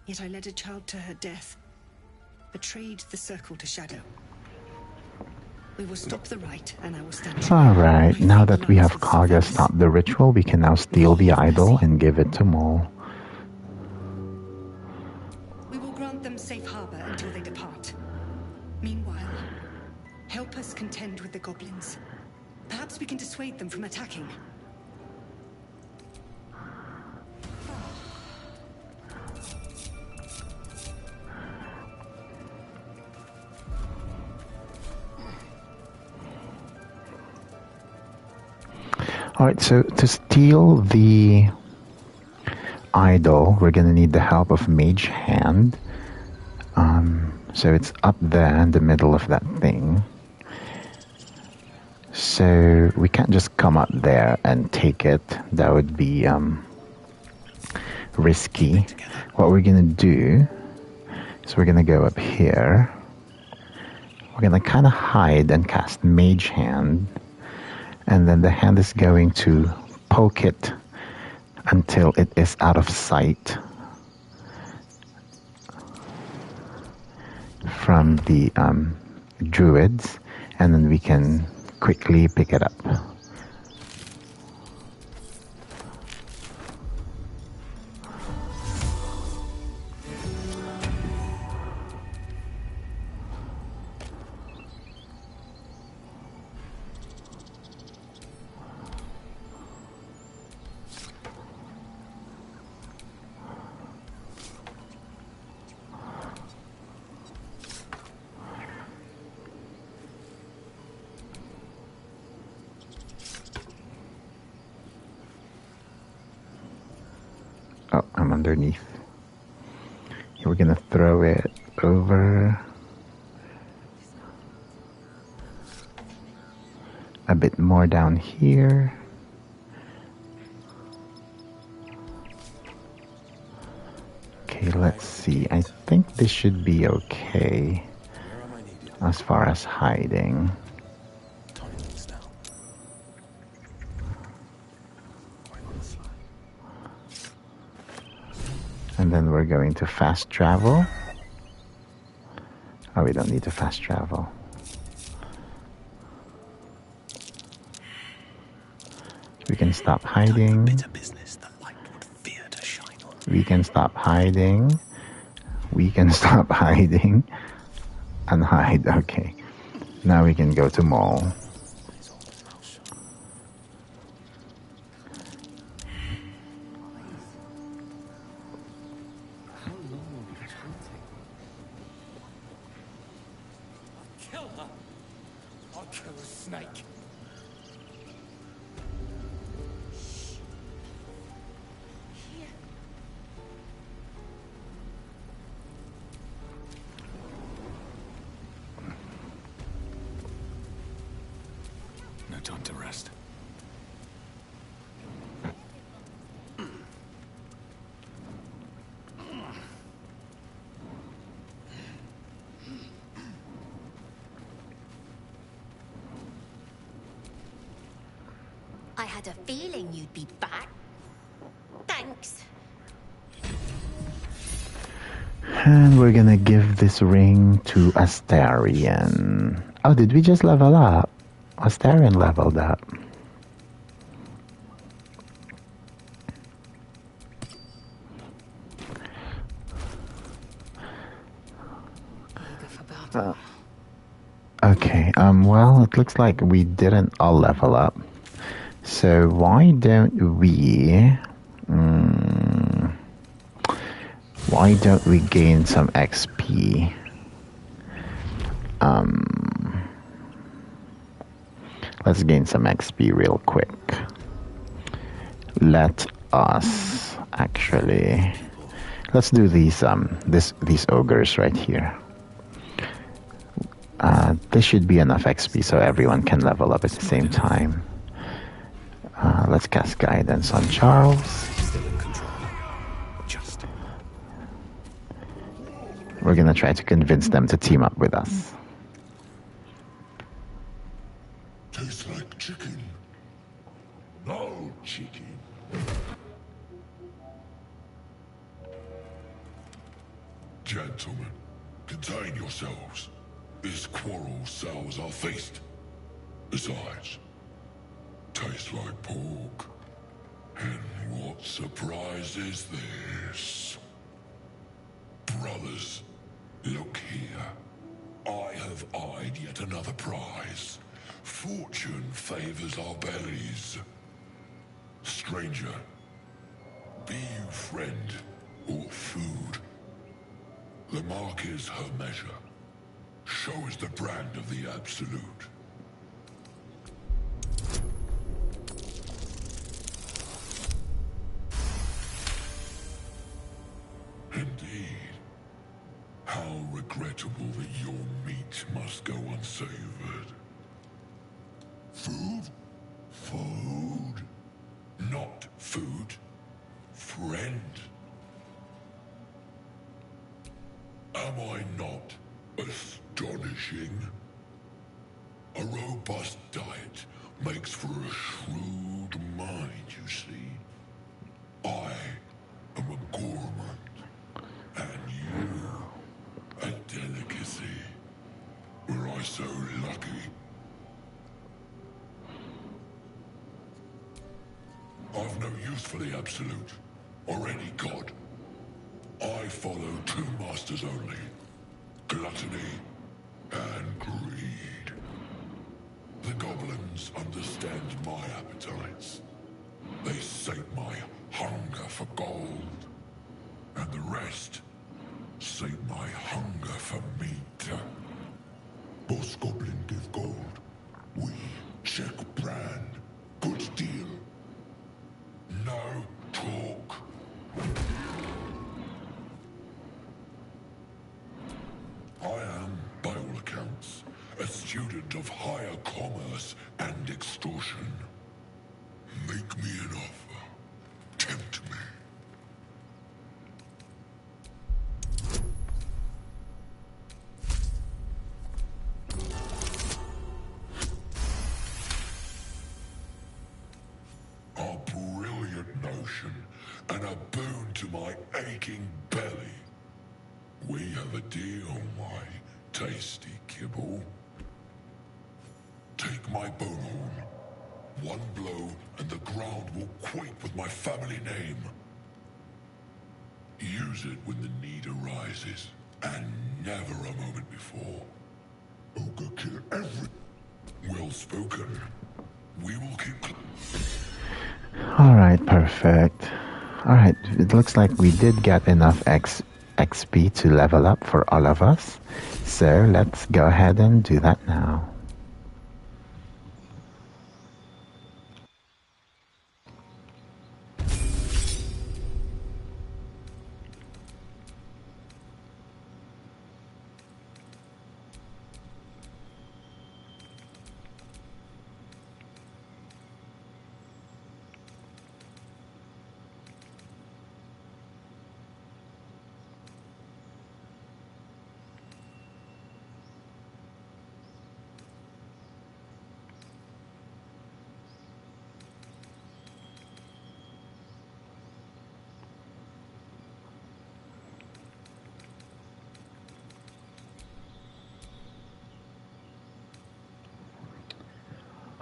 Yet I led a child to her death. Betrayed the circle to Shadow. We will stop the rite, and I will stand true. Alright, now that we have Kagha stop the ritual, we can now steal the idol and give it to Maul. We will grant them safe harbor until they depart. Meanwhile, help us contend with the goblins. Perhaps we can dissuade them from attacking. Alright, so to steal the idol, we're gonna need the help of Mage Hand. So it's up there in the middle of that thing. So we can't just come up there and take it. That would be risky. What we're gonna do is we're gonna go up here. We're gonna kind of hide and cast Mage Hand. And then the hand is going to poke it until it is out of sight from the Druids, and then we can quickly pick it up. underneath. We're gonna throw it over a bit more down here. Okay, let's see. I think this should be okay as far as hiding. And then we're going to fast travel. Oh, we don't need to fast travel. We can stop hiding. We can stop hiding. We can stop hiding. And hide. Okay. Now we can go to mall. Time to rest. I had a feeling you'd be back. Thanks. And we're gonna give this ring to Astarion. Oh, did we just level up? Astarion leveled up. Okay, well, it looks like we didn't all level up. So why don't we... why don't we gain some XP? Let's gain some XP real quick. Let us actually... Let's do these these ogres right here. This should be enough XP so everyone can level up at the same time. Let's cast guidance on Charles. We're gonna try to convince them to team up with us. Tastes like chicken. No chicken. Gentlemen, contain yourselves. This quarrel sours our feast. Besides, tastes like pork. And what surprise is this? Brothers, look here. I have eyed yet another prize. Fortune favors our bellies. Stranger, be you friend or food. The mark is her measure. Show us the brand of the absolute. Indeed. How regrettable that your meat must go unsavored. Food? Food? Not food. Friend. Am I not astonishing? A robust diet makes for a shrewd mind, you see. I am a gourmand, and you a delicacy. Were I so lucky? I've no use for the absolute, or any god. I follow two masters only. Gluttony and greed. The goblins understand my appetites. They sate my hunger for gold. And the rest sate my hunger for meat. Boss goblin give gold. We check brand. Good deal. No talk. student of higher commerce and extortion. Make me an offer. Tempt me. A brilliant notion, and a boon to my aching belly. We have a deal, my tasty kibble. Take my bone horn. One blow, and the ground will quake with my family name. Use it when the need arises, and never a moment before. Ogre kill every... Well spoken. We will keep... Alright, perfect. Alright, it looks like we did get enough XP to level up for all of us. So let's go ahead and do that now.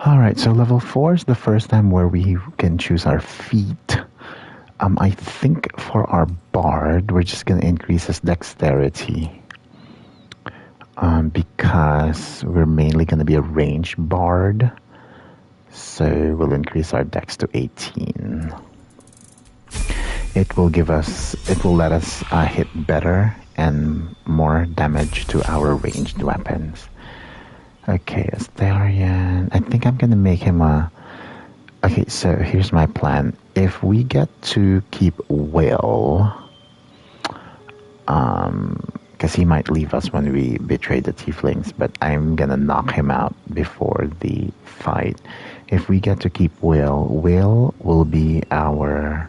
Alright, so level 4 is the first time where we can choose our feat. I think for our bard, we're just going to increase his dexterity. Because we're mainly going to be a ranged bard. So we'll increase our dex to 18. It will let us hit better and more damage to our ranged weapons. Okay, Astarion. I think I'm gonna make him a... Okay, so here's my plan. If we get to keep Will, because he might leave us when we betray the Tieflings, but I'm gonna knock him out before the fight. If we get to keep Will, Will will be our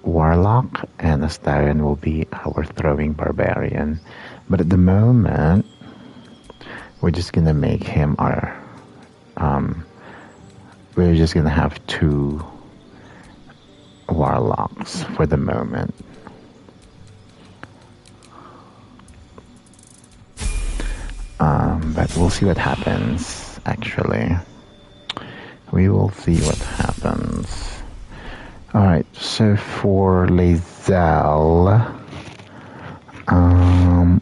Warlock, and Astarion will be our Throwing Barbarian. But at the moment, we're just gonna make him our, we're just gonna have 2 warlocks for the moment. But we'll see what happens, actually. We will see what happens. Alright, so for Lae'zel,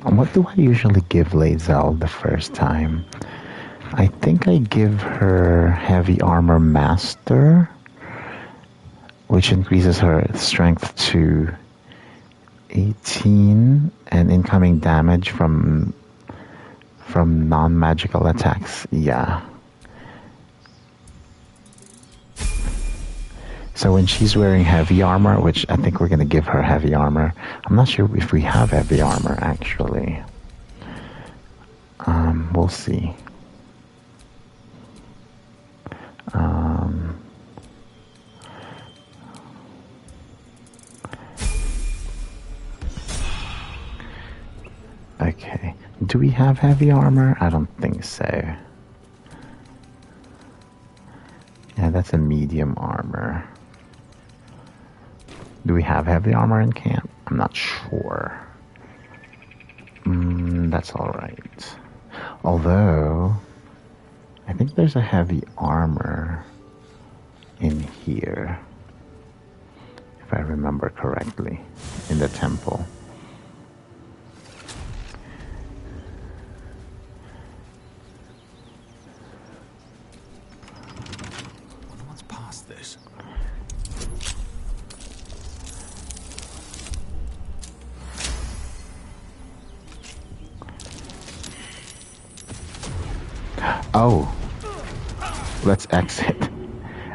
what do I usually give Lae'zel the first time? I think I give her Heavy Armor Master, which increases her strength to 18 and incoming damage from non-magical attacks. Yeah. So when she's wearing heavy armor, which I think we're going to give her heavy armor. I'm not sure if we have heavy armor, actually. We'll see. Okay. Do we have heavy armor? I don't think so. Yeah, that's a medium armor. Do we have heavy armor in camp? I'm not sure. That's alright. Although, I think there's a heavy armor in here. If I remember correctly. In the temple. What's past this? Oh, let's exit.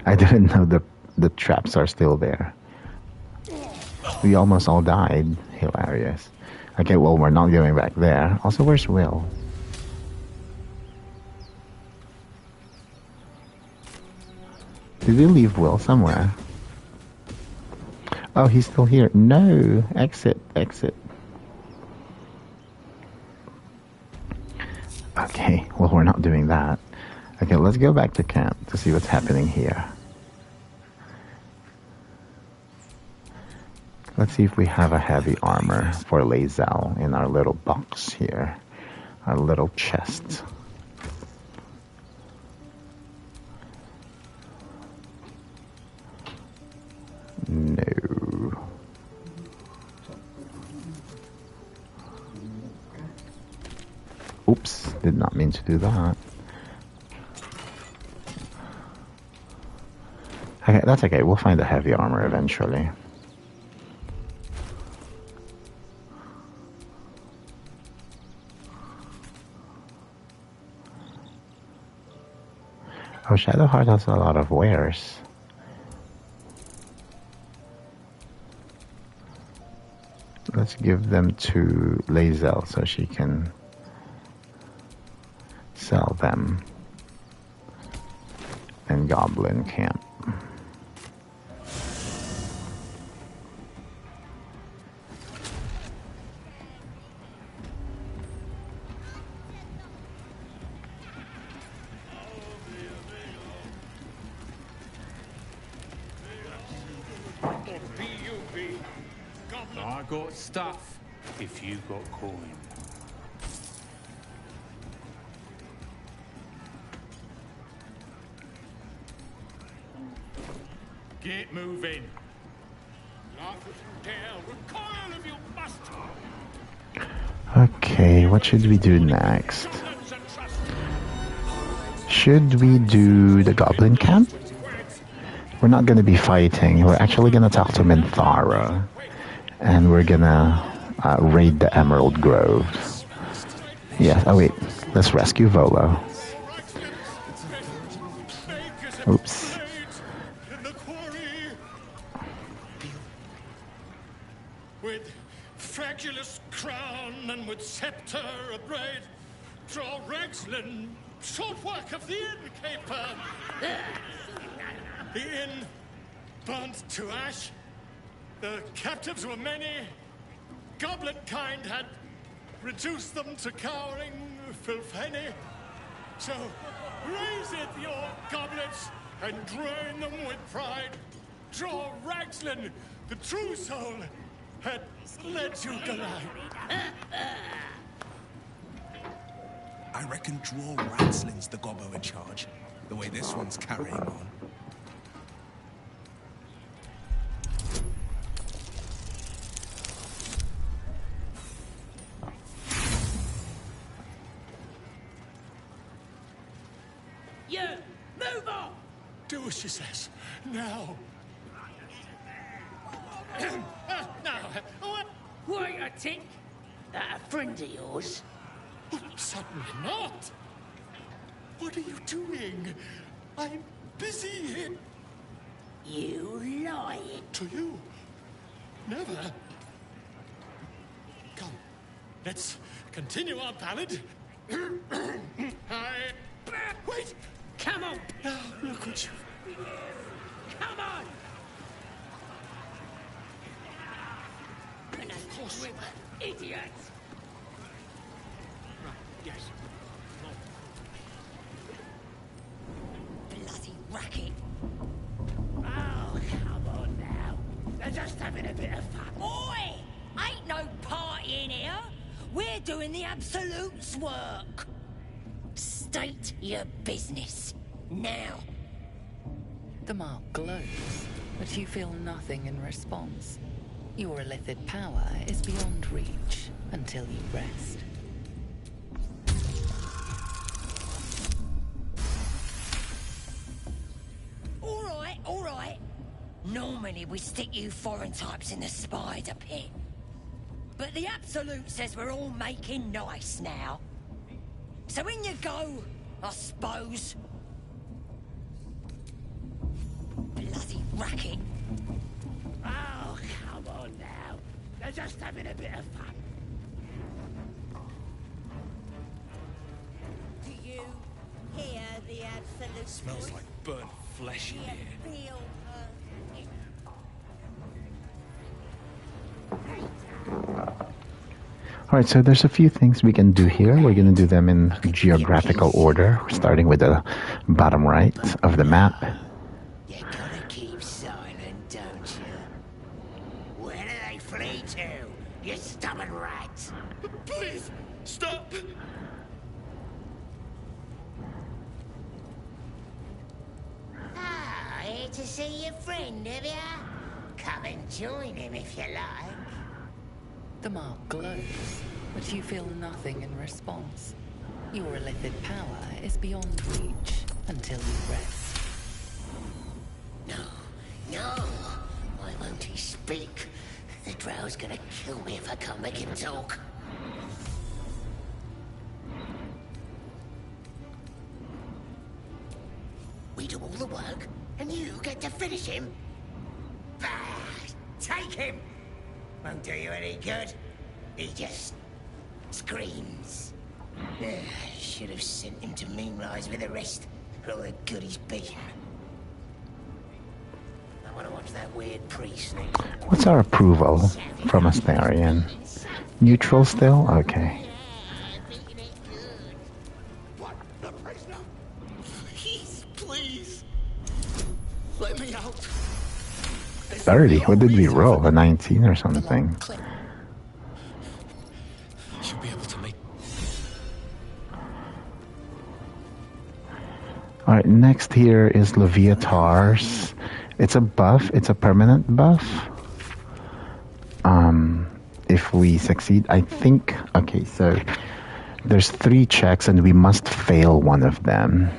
I didn't know the traps are still there. We almost all died. Hilarious. Okay, well, we're not going back there. Also, where's Will? Did we leave Will somewhere? Oh, he's still here. No! Exit, exit. Okay, well, we're not doing that. Okay, let's go back to camp to see what's happening here. Let's see if we have a heavy armor for Lae'zel in our little box here. Our little chest. No. Oops, did not mean to do that. Okay, that's okay. We'll find the heavy armor eventually. Oh, Shadowheart has a lot of wares. Let's give them to Lae'zel so she can sell them. And Goblin camp. I got stuff if you got coin. Get moving. Okay, what should we do next? Should we do the Goblin camp? We're not going to be fighting. We're actually going to talk to Minthara. And we're going to raid the Emerald Grove. Yeah, oh wait. Let's rescue Volo. Oops. With fragulous crown and with scepter abraid, draw Ragslin, short work of the innkeeper. The inn burnt to ash. The captives were many. Goblin kind had reduced them to cowering filfenny. So raise it, your goblets, and drain them with pride. Draw Ragslin, the true soul, had let you glide. I reckon draw Ragslin's the gobbo in charge, the way this one's carrying on. You! Move on! Do as she says. Now. Now, what? Wait a tick. That a friend of yours? Certainly not. What are you doing? I'm busy here. You lie. To you? Never. Come, let's continue our ballad. Wait! Come on! Now, look at you. Come on! And of course we will. Idiots! Right, yes. Bloody racket! Oh, come on now. They're just having a bit of fun. Oi! Ain't no party in here. We're doing the Absolute's work. State your business. Now. The mark glows, but you feel nothing in response. Your illithid power is beyond reach until you rest. All right. Normally we stick you foreign types in the spider pit. But the Absolute says we're all making nice now. So in you go, I suppose. Bloody racket. Oh, come on now. They're just having a bit of fun. Do you hear the Absolute? Smells like burnt flesh in here. Alright, so there's a few things we can do here. We're going to do them in geographical order, starting with the bottom right of the map. You gotta keep silent, don't you? Where do they flee to, you stubborn rat? Please, stop! Ah, here to see your friend, have ya? Come and join him if you like. The mark glows, but you feel nothing in response. Your illithid power is beyond reach until you rest. No, why won't he speak? The drow's gonna kill me if I can't make him talk. We do all the work, and you get to finish him? Bah! Take him! Won't do you any good. He just screams. Should have sent him to moonrise with the rest, for all the good he's been. I want to watch that weird priest next. What's our approval from Astarion? Neutral still? Okay. Please, let me out. 30? What did we roll? A 19 or something? Should be able to make. Alright, next here is Leviathar's. It's a buff. It's a permanent buff. If we succeed, I think... Okay, so there's 3 checks and we must fail one of them.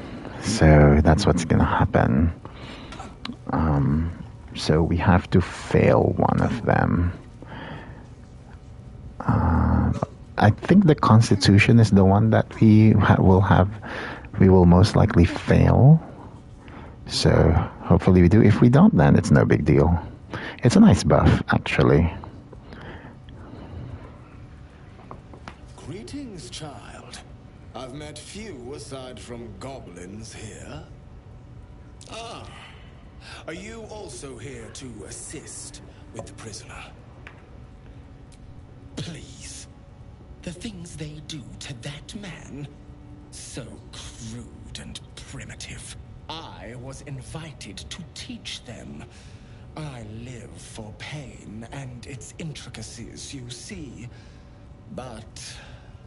So that's what's gonna happen. So we have to fail one of them. I think the Constitution is the one that we will most likely fail. So hopefully we do. If we don't, then it's no big deal. It's a nice buff, actually. Greetings, child. I've met few aside from goblins here. Ah, are you also here to assist with the prisoner? Please. The things they do to that man, so crude and primitive. I was invited to teach them. I live for pain and its intricacies, you see. But,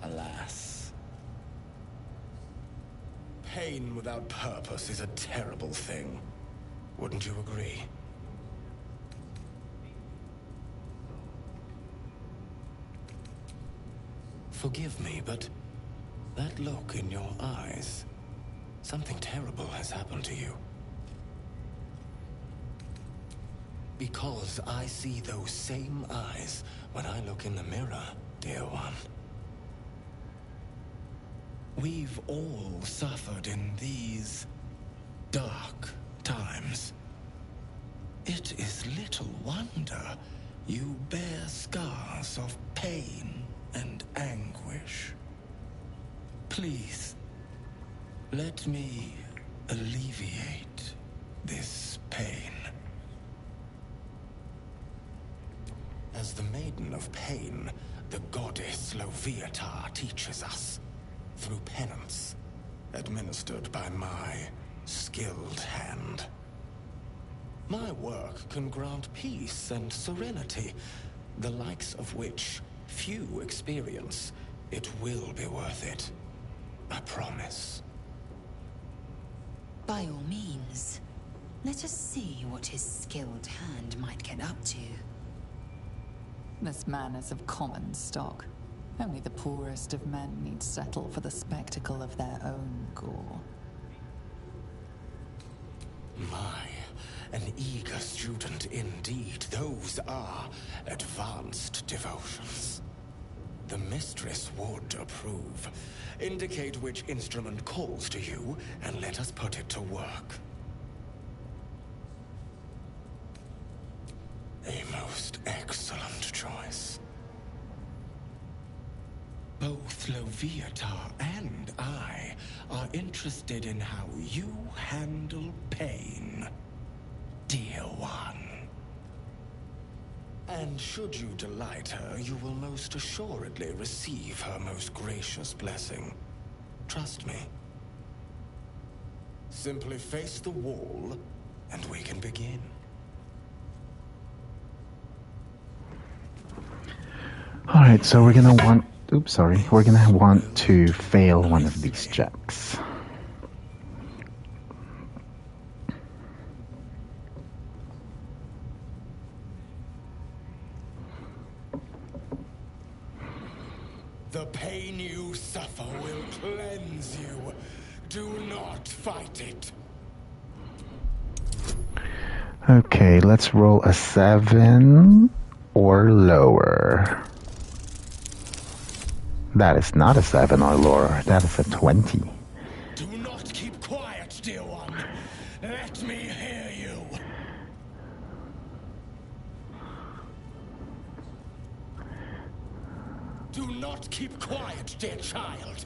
alas, pain without purpose is a terrible thing. Wouldn't you agree? Forgive me, but that look in your eyes, something terrible has happened to you. Because I see those same eyes when I look in the mirror, dear one. We've all suffered in these dark times. It is little wonder you bear scars of pain and anguish. Please, let me alleviate this pain. As the Maiden of Pain, the goddess Leviatha teaches us, through penance, administered by my skilled hand. My work can grant peace and serenity, the likes of which few experience. It will be worth it. I promise. By all means, let us see what his skilled hand might get up to. This man is of common stock. Only the poorest of men need settle for the spectacle of their own gore. My, an eager student indeed. Those are advanced devotions. The mistress would approve. Indicate which instrument calls to you, and let us put it to work. A most excellent choice. Both Leviatha and I are interested in how you handle pain, dear one. And should you delight her, you will most assuredly receive her most gracious blessing. Trust me. Simply face the wall, and we can begin. Alright, so we're gonna want... Oops, sorry. We're gonna want to fail one of these checks. The pain you suffer will cleanse you. Do not fight it. Okay, let's roll a 7 or lower. That is not a 7 or lower. That is a 20. Do not keep quiet, dear one. Let me hear you. Do not keep quiet, dear child.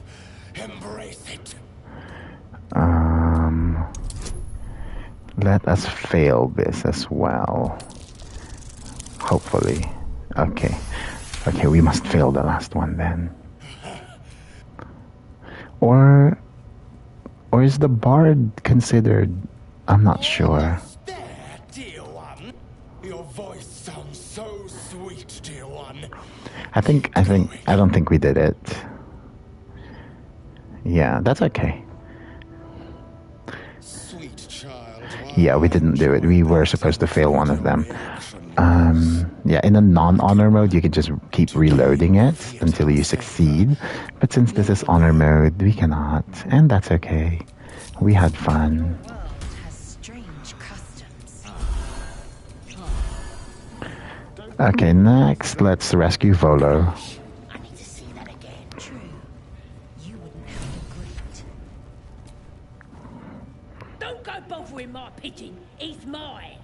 Embrace it. Let us fail this as well. Hopefully. Okay. Okay, we must fail the last one then. Or is the bard considered? I'm not sure. There, dear one. Your voice sounds so sweet, dear one. I don't think we did it. Yeah, that's okay. Sweet child. Yeah, we didn't do it. We were supposed to fail one of them. Yeah, in a non-honor mode, you can just keep reloading it until you succeed. But since this is honor mode, we cannot. And that's okay. We had fun. Okay, next, let's rescue Volo. I need to see that again. True. You wouldn't have agreed. Don't go bothering my pigeon. He's mine.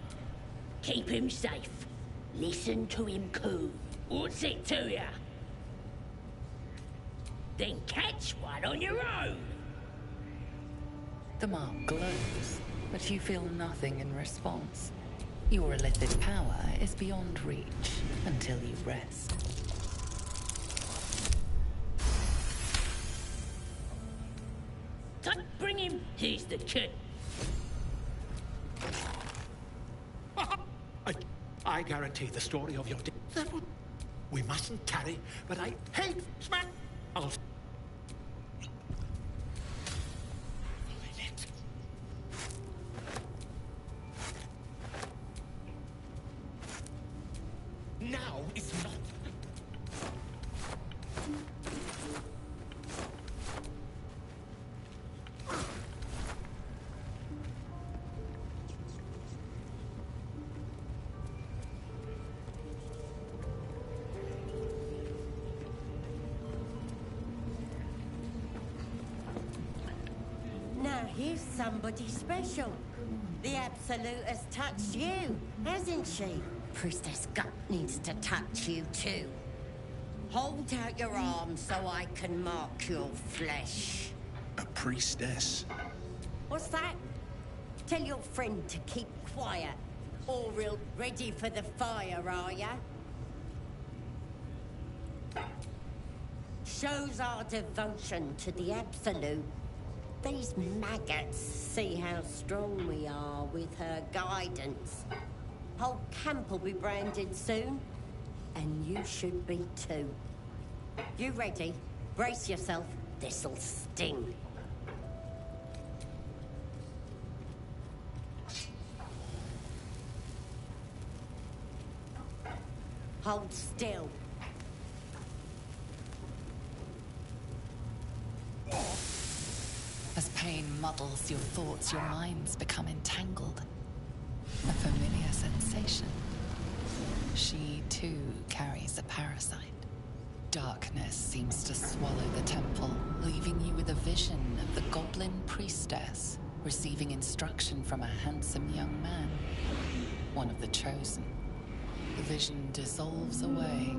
Keep him safe. Listen to him coo. What's it to ya? Then catch one on your own. The mark glows, but you feel nothing in response. Your illicit power is beyond reach until you rest. Bring him. Here's the kid. I guarantee the story of your day. That would... We mustn't tarry, but I hate smack. I'll... Now is not. Now here's somebody special. The Absolute has touched you, hasn't she? Priestess Gut needs to touch you too. Hold out your arm so I can mark your flesh. A priestess? What's that? Tell your friend to keep quiet. All real ready for the fire, are ya? Shows our devotion to the Absolute. These maggots see how strong we are with her guidance. Whole camp will be branded soon, and you should be too. You ready? Brace yourself. This'll sting. Hold still. As pain muddles your thoughts, your minds become entangled. A familiar sensation. She, too, carries a parasite. Darkness seems to swallow the temple, leaving you with a vision of the Goblin Priestess, receiving instruction from a handsome young man, one of the Chosen. The vision dissolves away.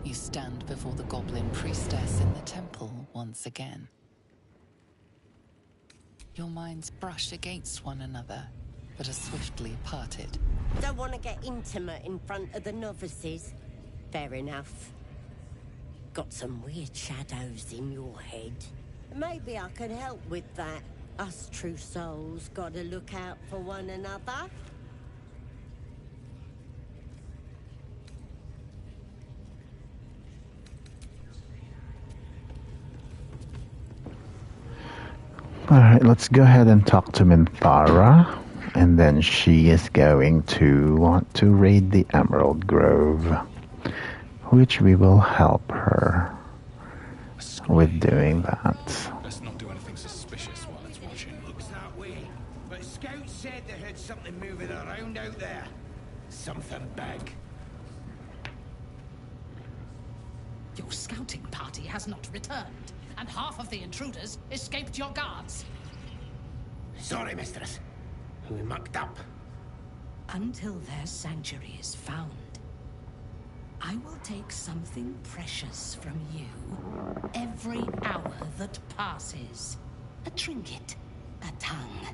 You stand before the Goblin Priestess in the temple once again. Your minds brush against one another, but are swiftly parted. Don't want to get intimate in front of the novices. Fair enough. Got some weird shadows in your head. Maybe I could help with that. Us true souls gotta look out for one another. Alright, let's go ahead and talk to Minthara. And then she is going to want to raid the Emerald Grove, which we will help her with doing that. Let's not do anything suspicious while it's watching. Looks that way, but scouts said they heard something moving around out there. Something big. Your scouting party has not returned, and half of the intruders escaped your guards. Sorry, mistress. We mucked up. Until their sanctuary is found, I will take something precious from you every hour that passes. A trinket, a tongue,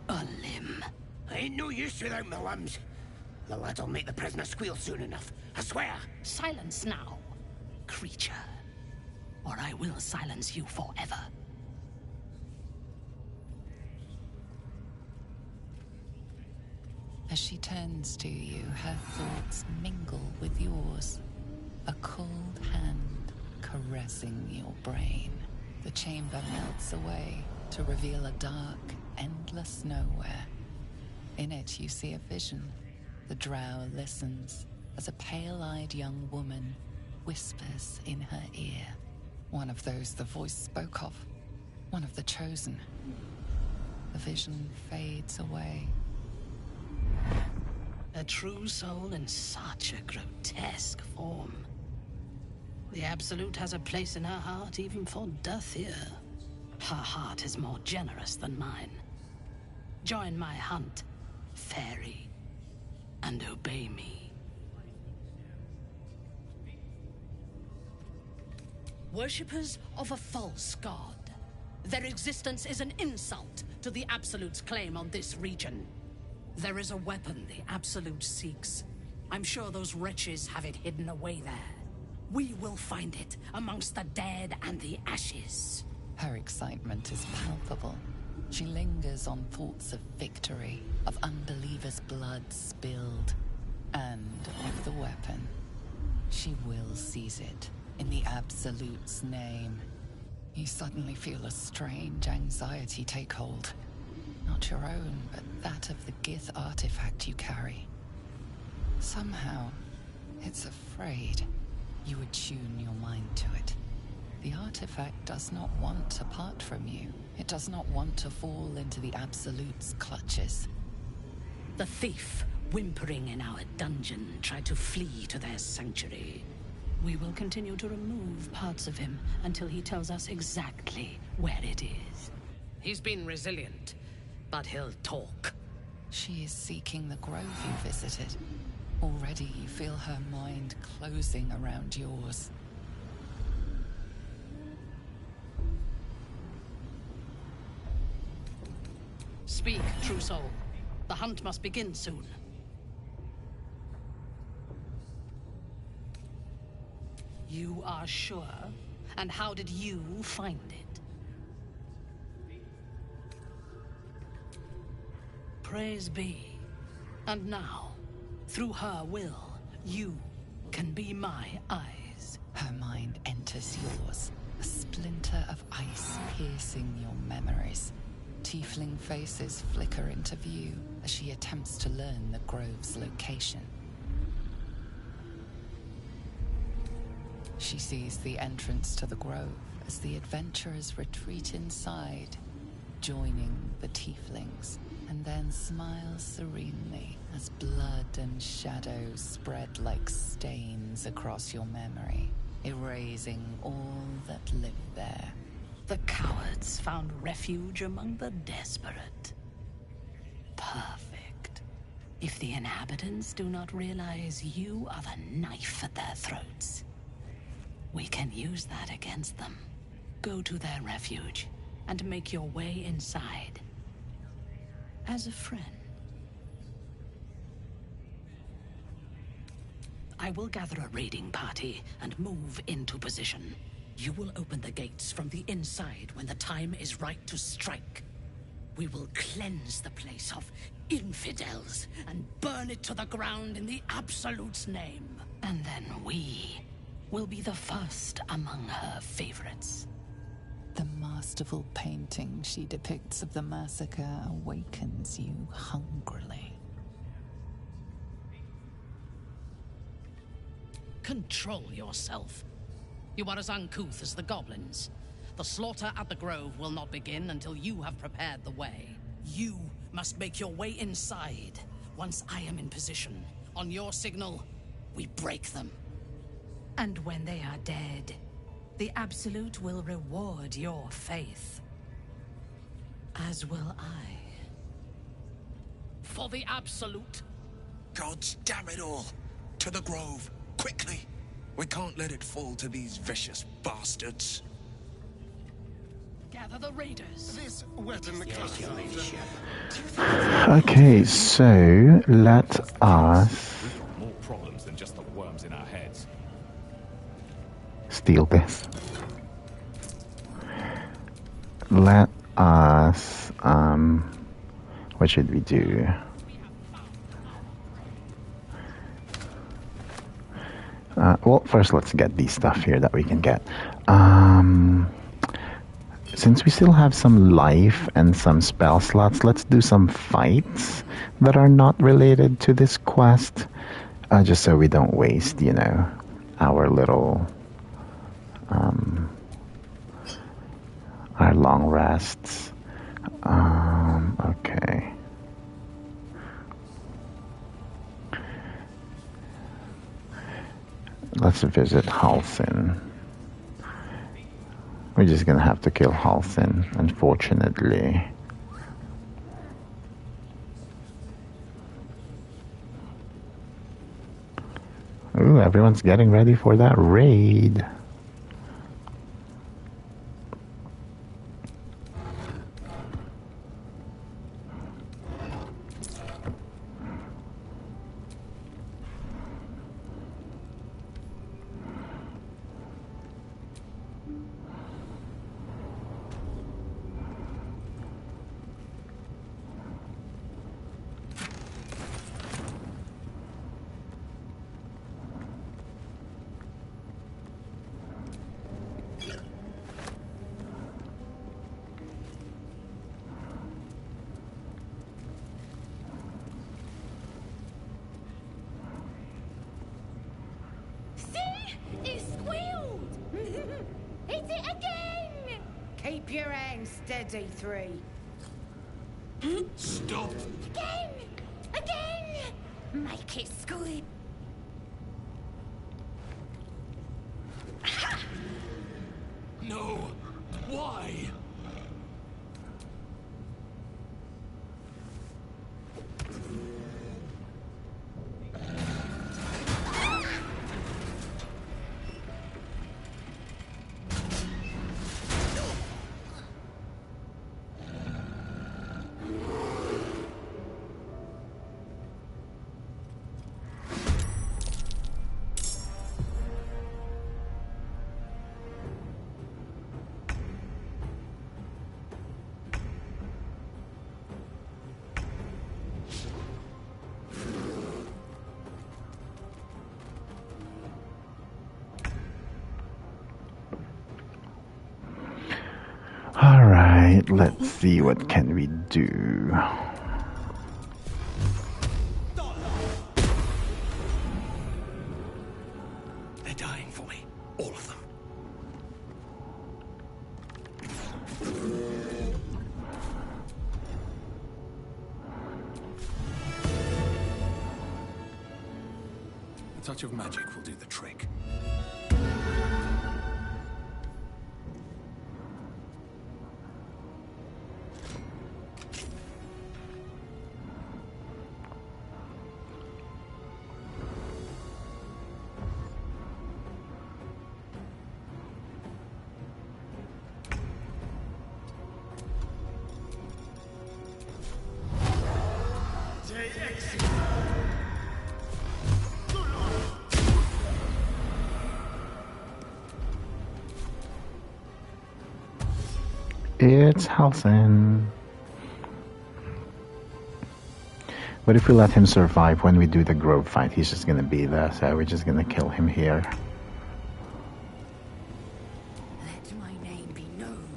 a limb. I ain't no use without my limbs. The lads'll make the prisoner squeal soon enough, I swear. Silence now, creature, or I will silence you forever. As she turns to you, her thoughts mingle with yours. A cold hand caressing your brain. The chamber melts away to reveal a dark, endless nowhere. In it you see a vision. The drow listens as a pale-eyed young woman whispers in her ear. One of those the voice spoke of. One of the chosen. The vision fades away. A true soul in such a grotesque form. The Absolute has a place in her heart even for Dathir. Her heart is more generous than mine. Join my hunt, fairy, and obey me. Worshippers of a false god. Their existence is an insult to the Absolute's claim on this region. There is a weapon the Absolute seeks. I'm sure those wretches have it hidden away there. We will find it amongst the dead and the ashes. Her excitement is palpable. She lingers on thoughts of victory, of unbelievers' blood spilled, and of the weapon. She will seize it, in the Absolute's name. You suddenly feel a strange anxiety take hold. Not your own, but that of the Gith artifact you carry. Somehow, it's afraid. You attune your mind to it. The artifact does not want to part from you. It does not want to fall into the Absolute's clutches. The thief, whimpering in our dungeon, tried to flee to their sanctuary. We will continue to remove parts of him until he tells us exactly where it is. He's been resilient, but he'll talk. She is seeking the grove you visited. Already you feel her mind closing around yours. Speak, true soul. The hunt must begin soon. You are sure? And how did you find it? Praise be. And now, through her will, you can be my eyes. Her mind enters yours, a splinter of ice piercing your memories. Tiefling faces flicker into view as she attempts to learn the grove's location. She sees the entrance to the grove as the adventurers retreat inside, joining the Tieflings, and then smiles serenely as blood and shadows spread like stains across your memory, erasing all that lived there. The cowards found refuge among the desperate. Perfect. If the inhabitants do not realize you are the knife at their throats, we can use that against them. Go to their refuge and make your way inside. as a friend. I will gather a raiding party and move into position. You will open the gates from the inside when the time is right to strike. We will cleanse the place of infidels and burn it to the ground in the Absolute's name. And then we will be the first among her favorites. The masterful painting she depicts of the massacre awakens you hungrily. Control yourself. You are as uncouth as the goblins. The slaughter at the Grove will not begin until you have prepared the way. You must make your way inside. Once I am in position, on your signal, we break them. And when they are dead, the Absolute will reward your faith. As will I. For the Absolute. Gods damn it all! To the Grove, quickly! We can't let it fall to these vicious bastards. Gather the raiders. This wet in the Okay, so let us We've got more problems than just the worms in our heads. steal this. Let us, what should we do? Well, first let's get these stuff here that we can get. Since we still have some life and some spell slots, let's do some fights that are not related to this quest. Just so we don't waste, you know, our little, our long rests. Okay. Let's visit Halsin. We're just gonna have to kill Halsin, unfortunately. Ooh, everyone's getting ready for that raid. Keep your hands steady, 3. Stop! Again! Again! Make it squeak! No! Why? Alright, let's see what can we do. They're dying for me. All of them. A touch of magic will do the trick. It's Halsin. But if we let him survive when we do the grove fight, he's just gonna be there, so we're just gonna kill him here. Let my name be known.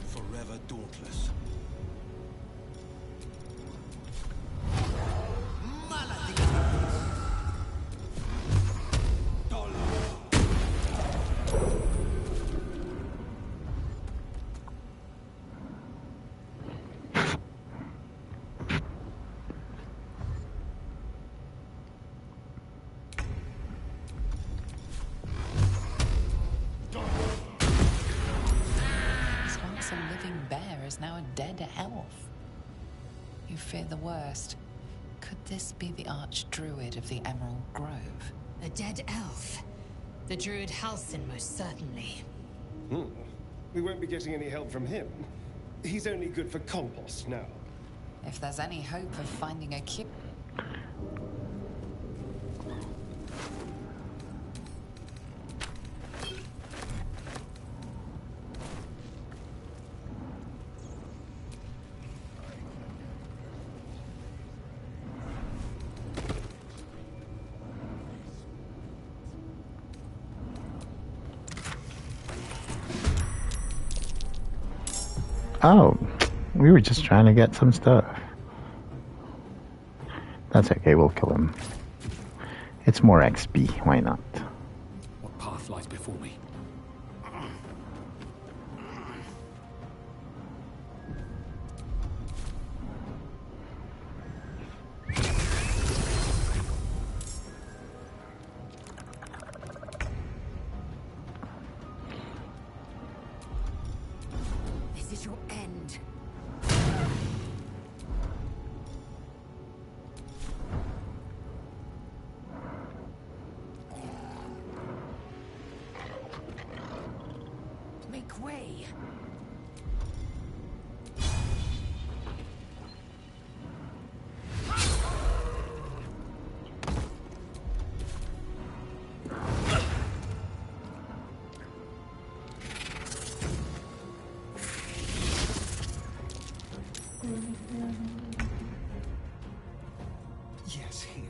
Forever dauntless. Once a living bear is now a dead elf. You fear the worst. Could this be the Archdruid of the Emerald Grove? A dead elf. The druid Halsin, most certainly. We won't be getting any help from him. He's only good for compost now. If there's any hope of finding a cure... Oh, we were just trying to get some stuff. That's okay, we'll kill him. It's more XP, why not? What path lies before me? This is your end. Make way. Yes, here.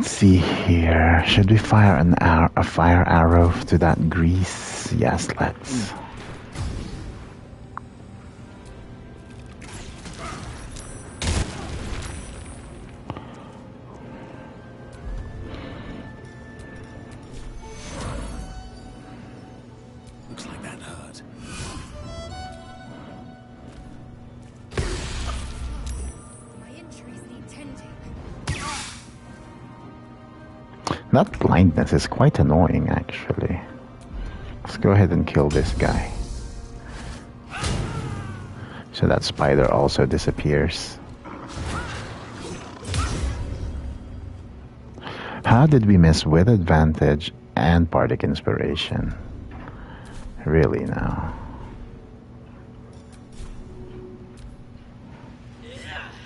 Let's see here. Should we fire a fire arrow to that grease? Yes, let's. Looks like that hurt. My injuries need tending. That blindness is quite annoying, actually. Let's go ahead and kill this guy. So that spider also disappears. How did we miss with advantage and bardic inspiration? Really now.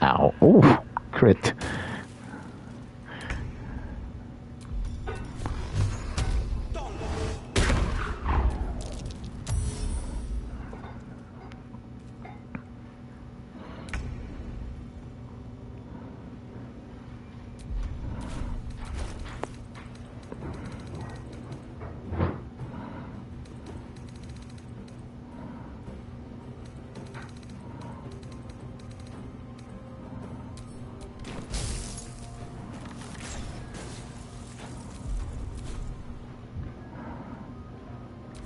Ow. Oh, crit.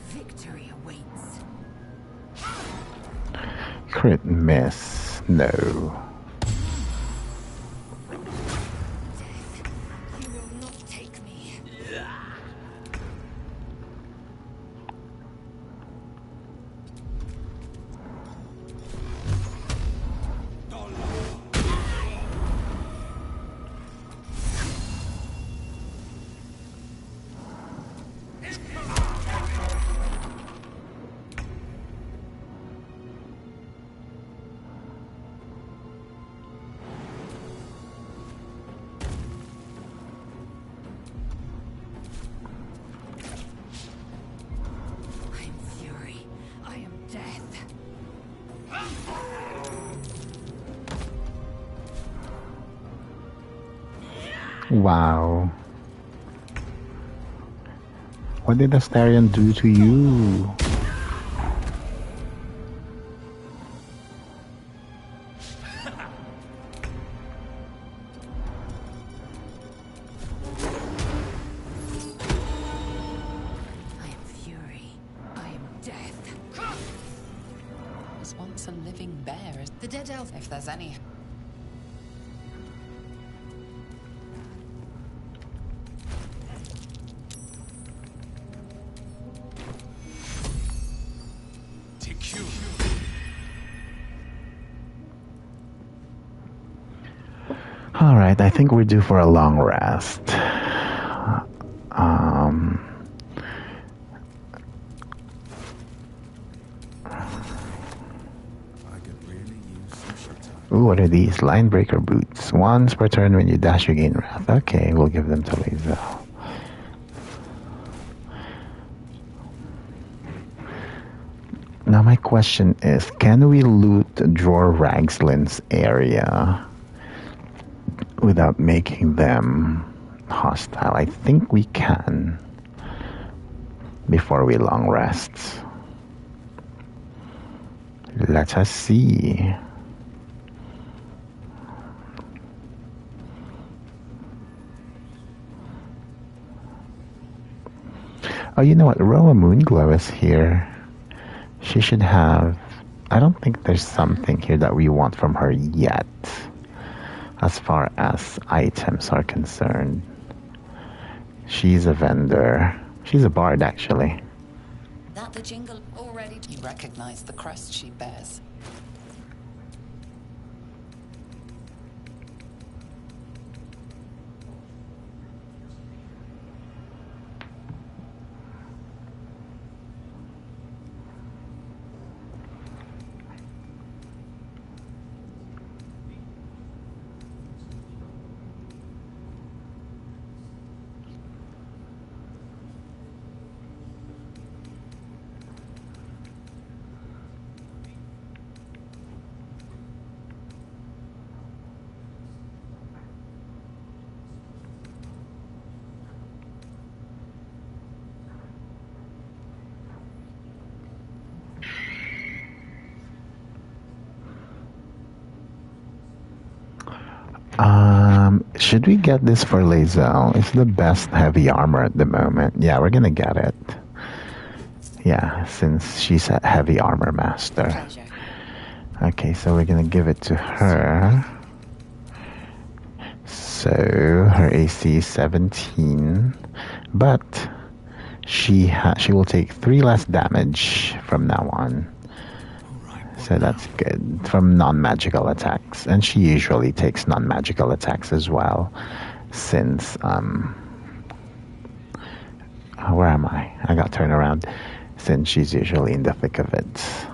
Victory awaits. Crit miss. No. You will not take me. Wow. What did Astarion do to you? I am fury. I am death. Was once a living bear. The dead elf, if there's any. Alright, I think we're due for a long rest. Ooh, what are these? Linebreaker boots. Once per turn when you dash, you gain wrath. Okay, we'll give them to Lae'zel. Now my question is, can we loot Dror Ragslin's area without making them hostile? I think we can before we long rest. Let us see. Oh, you know what? Roa Moonglow is here. She should have... I don't think there's something here that we want from her yet, as far as items are concerned. She's a vendor. She's a bard, actually. That the jingle already. You recognize the crest she bears. Should we get this for Lae'zel? It's the best heavy armor at the moment. Yeah, we're gonna get it. Yeah, since she's a heavy armor master. Pleasure. Okay, so we're gonna give it to her. So her AC is 17, but she will take 3 less damage from now on. So that's good from non-magical attacks, and she usually takes non-magical attacks as well. Since where am I? I got turned around. Since she's usually in the thick of it.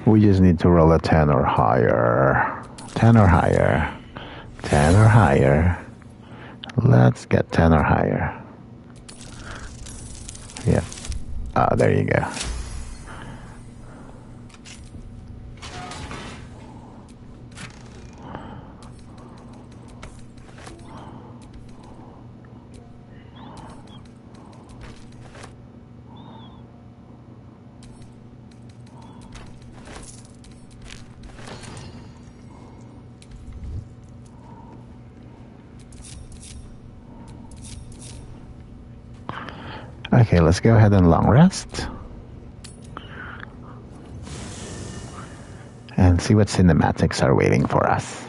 We just need to roll a 10 or higher. 10 or higher. 10 or higher. Let's get 10 or higher. Yeah. Ah, there you go. Okay, let's go ahead and long rest. And see what cinematics are waiting for us.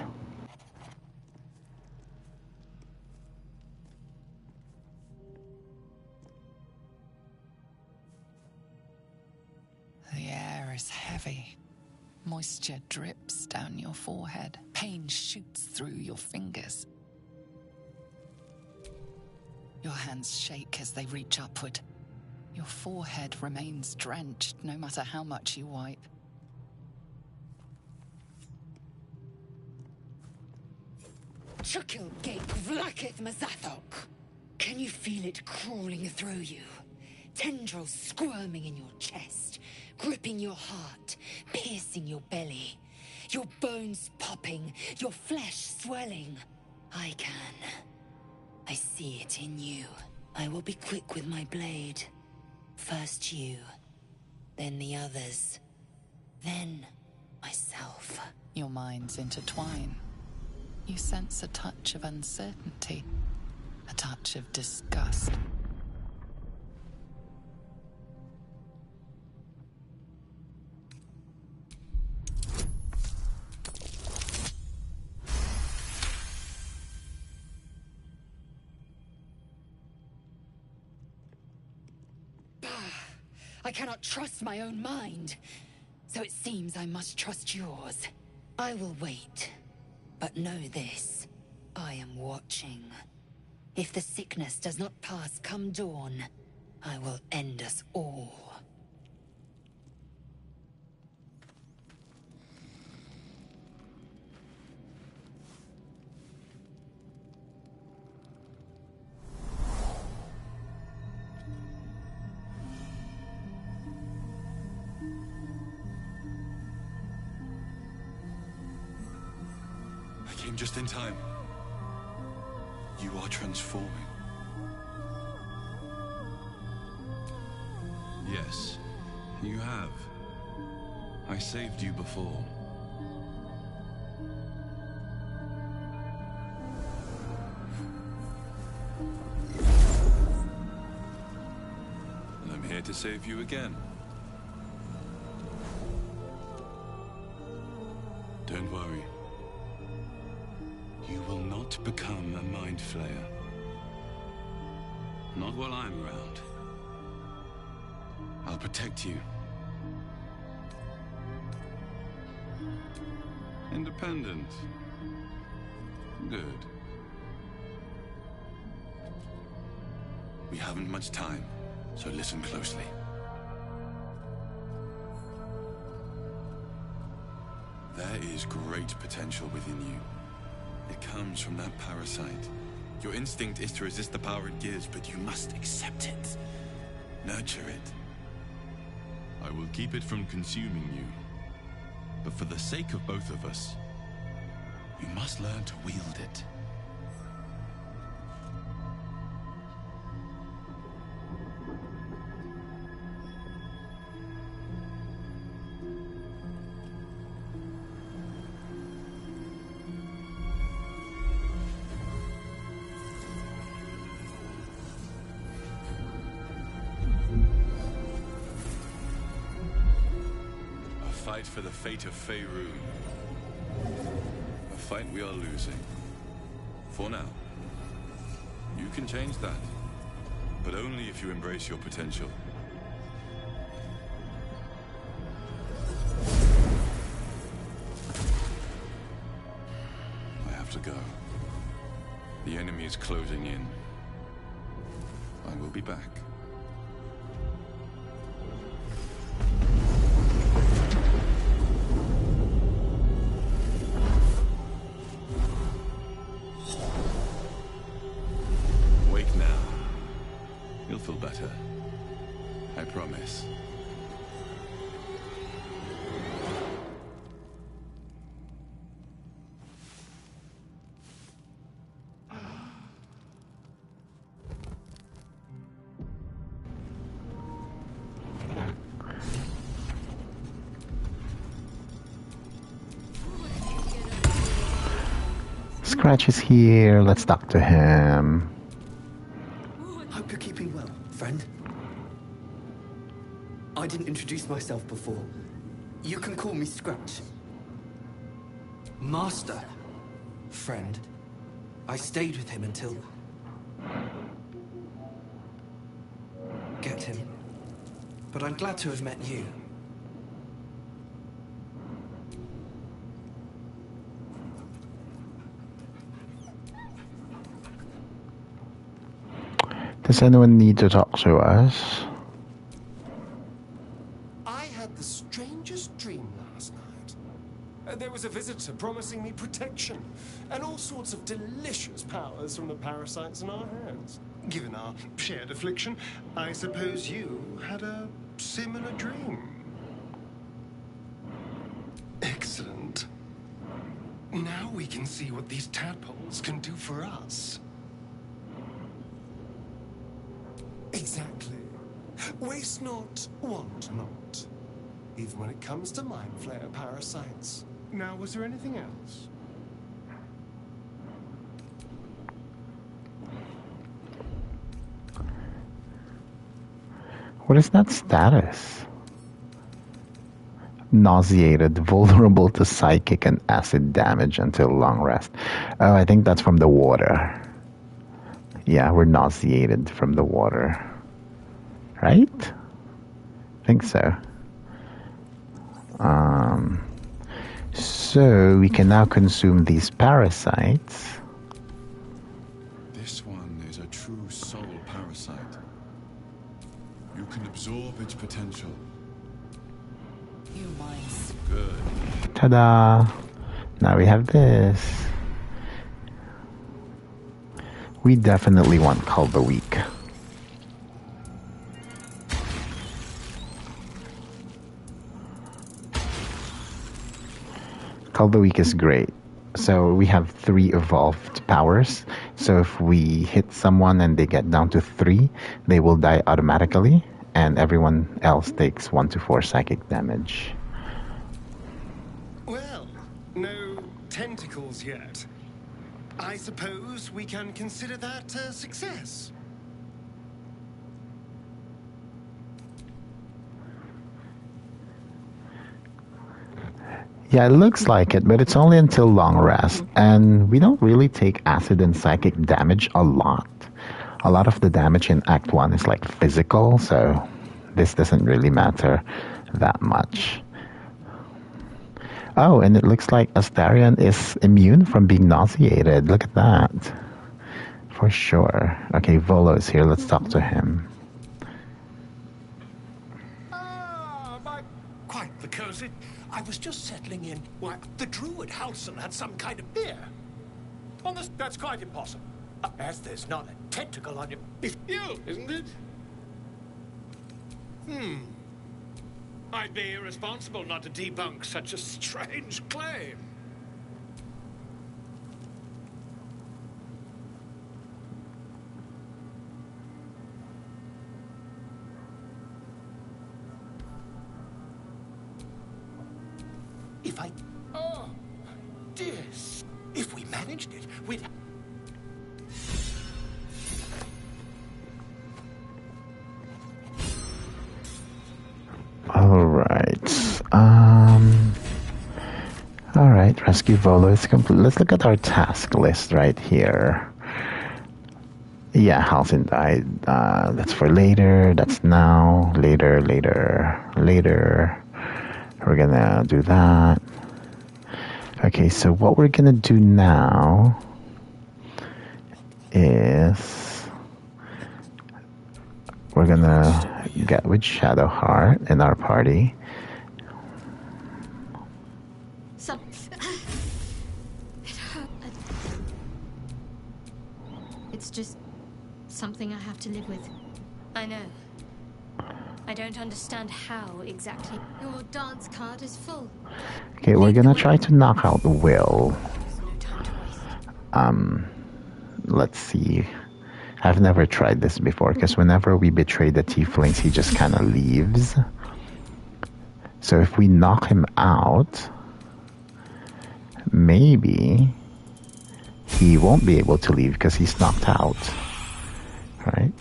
The air is heavy. Moisture drips down your forehead. Pain shoots through your fingers. Your hands shake as they reach upward. Your forehead remains drenched no matter how much you wipe. Chukil gate vlaketh mazathok. Can you feel it crawling through you? Tendrils squirming in your chest, gripping your heart, piercing your belly. Your bones popping, your flesh swelling. I can. I see it in you. I will be quick with my blade. First you, then the others, then myself. Your minds intertwine. You sense a touch of uncertainty, a touch of disgust. I cannot trust my own mind, so it seems I must trust yours. I will wait, but know this. I am watching. If the sickness does not pass come dawn, I will end us all. I came just in time. You are transforming. Yes, you have. I saved you before. And I'm here to save you again. Don't worry. You will not become a mind flayer. Not while I'm around. I'll protect you. Independent. Good. We haven't much time, so listen closely. There is great potential within you. It comes from that parasite. Your instinct is to resist the power it gives, but you must accept it. Nurture it. I will keep it from consuming you. But for the sake of both of us, you must learn to wield it. Fight for the fate of Faerun. A fight we are losing. For now. You can change that. But only if you embrace your potential. I have to go. The enemy is closing in. I will be back. Better. I promise. Scratch is here. Let's talk to him. Hope you're keeping well, friend. I didn't introduce myself before. You can call me Scratch. Master. Friend. I stayed with him until... Get him. But I'm glad to have met you. Does anyone need to talk to us? I had the strangest dream last night. There was a visitor promising me protection and all sorts of delicious powers from the parasites in our hands. Given our shared affliction, I suppose you had a similar dream. Excellent. Now we can see what these tadpoles can do for us. Exactly. Waste not, want not. Even when it comes to mind flayer parasites. Now, was there anything else? What is that status? Nauseated, vulnerable to psychic and acid damage until long rest. Oh, I think that's from the water. Yeah, we're nauseated from the water. Right? I think so. So we can now consume these parasites. This one is a true soul parasite. You can absorb its potential. You mice. Good. Ta-da! Now we have this. We definitely want Cull the Weak. Cull the Weak is great. So we have 3 evolved powers. So if we hit someone and they get down to 3, they will die automatically, and everyone else takes 1 to 4 psychic damage. Well, no tentacles yet. I suppose we can consider that a success. Yeah, it looks like it, but it's only until long rest, and we don't really take acid and psychic damage a lot. A lot of the damage in Act 1 is like physical, so this doesn't really matter that much. Oh, and it looks like Astarion is immune from being nauseated. Look at that. For sure. Okay, Volo is here. Let's talk to him. Quite the cozy. I was just settling in. Why, the Druid Halsin had some kind of beer. On this, that's quite impossible. As there's not a tentacle on you. If you, isn't it? I'd be irresponsible not to debunk such a strange claim. If I... Oh, dear. If we managed it, we'd... Alright, rescue Volo is complete. Let's look at our task list right here. Yeah, Halsin died. That's for later. That's now. Later. We're gonna do that. Okay, so what we're gonna do now is we're gonna get with Shadowheart in our party. It hurt. It's just something I have to live with. I know. I don't understand how exactly. Your dance card is full. Okay, we're gonna try to knock out Will. Let's see. I've never tried this before, because whenever we betray the Tieflings, he just kind of leaves. So if we knock him out, maybe he won't be able to leave because he's knocked out. Right?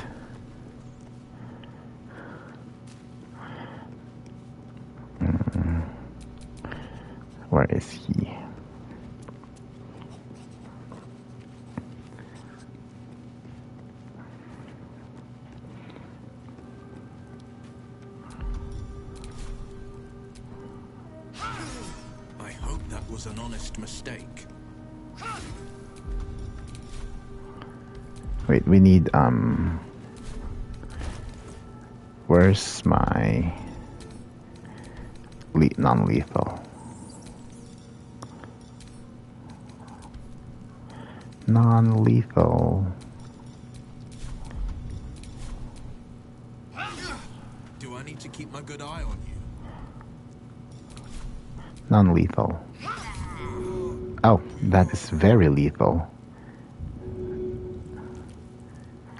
Where is he? I hope that was an honest mistake. Wait, we need, where's my non-lethal? Non-lethal. Do I need to keep my good eye on you? Non-lethal. Oh, that is very lethal.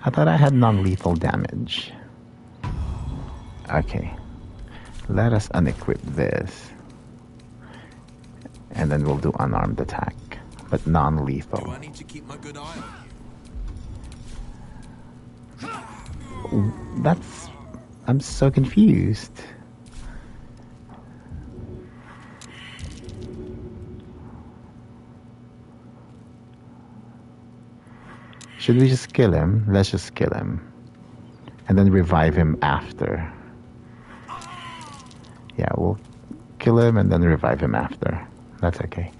I thought I had non-lethal damage. Okay. Let us unequip this. And then we'll do unarmed attack. But non-lethal. Do I need to keep my good eye on you? That's... I'm so confused. Should we just kill him? Let's just kill him. And then revive him after. Yeah, we'll kill him and then revive him after. That's okay.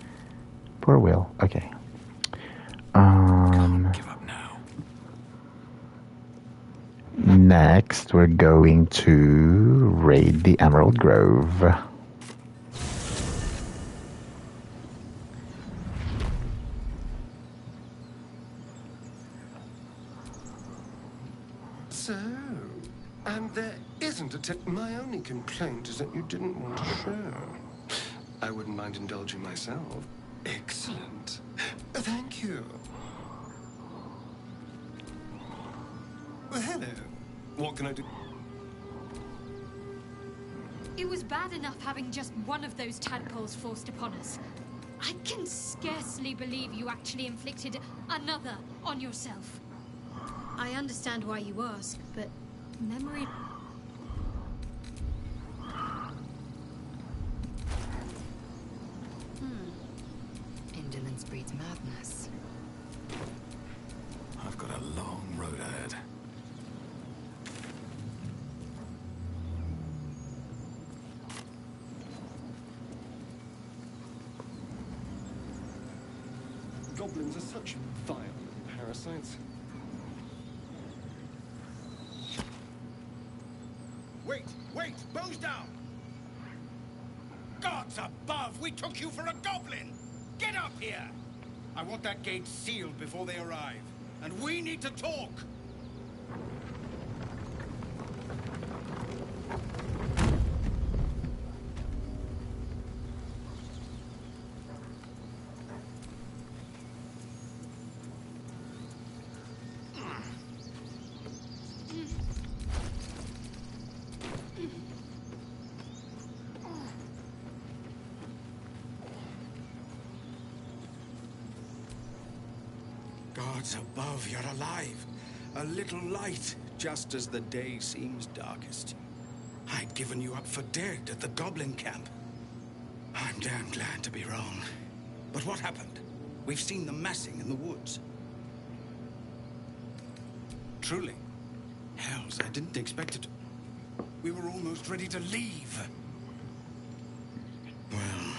Poor Will. Okay. Give up now. Next, we're going to raid the Emerald Grove. So, and there isn't a tip. My only complaint is that you didn't want to share. I wouldn't mind indulging myself. Excellent. Thank you. Well, hello. What can I do? It was bad enough having just one of those tadpoles forced upon us. I can scarcely believe you actually inflicted another on yourself. I understand why you ask, but memory... Indolence breeds madness. I've got a long road ahead. Goblins are such vile parasites. Wait! Bows down! Gods above! We took you for a goblin! Get up here! I want that gate sealed before they arrive. And we need to talk! Gods above, you're alive. A little light, just as the day seems darkest. I'd given you up for dead at the Goblin camp. I'm damn glad to be wrong. But what happened? We've seen them massing in the woods. Truly. Hells, I didn't expect it. We were almost ready to leave. Well,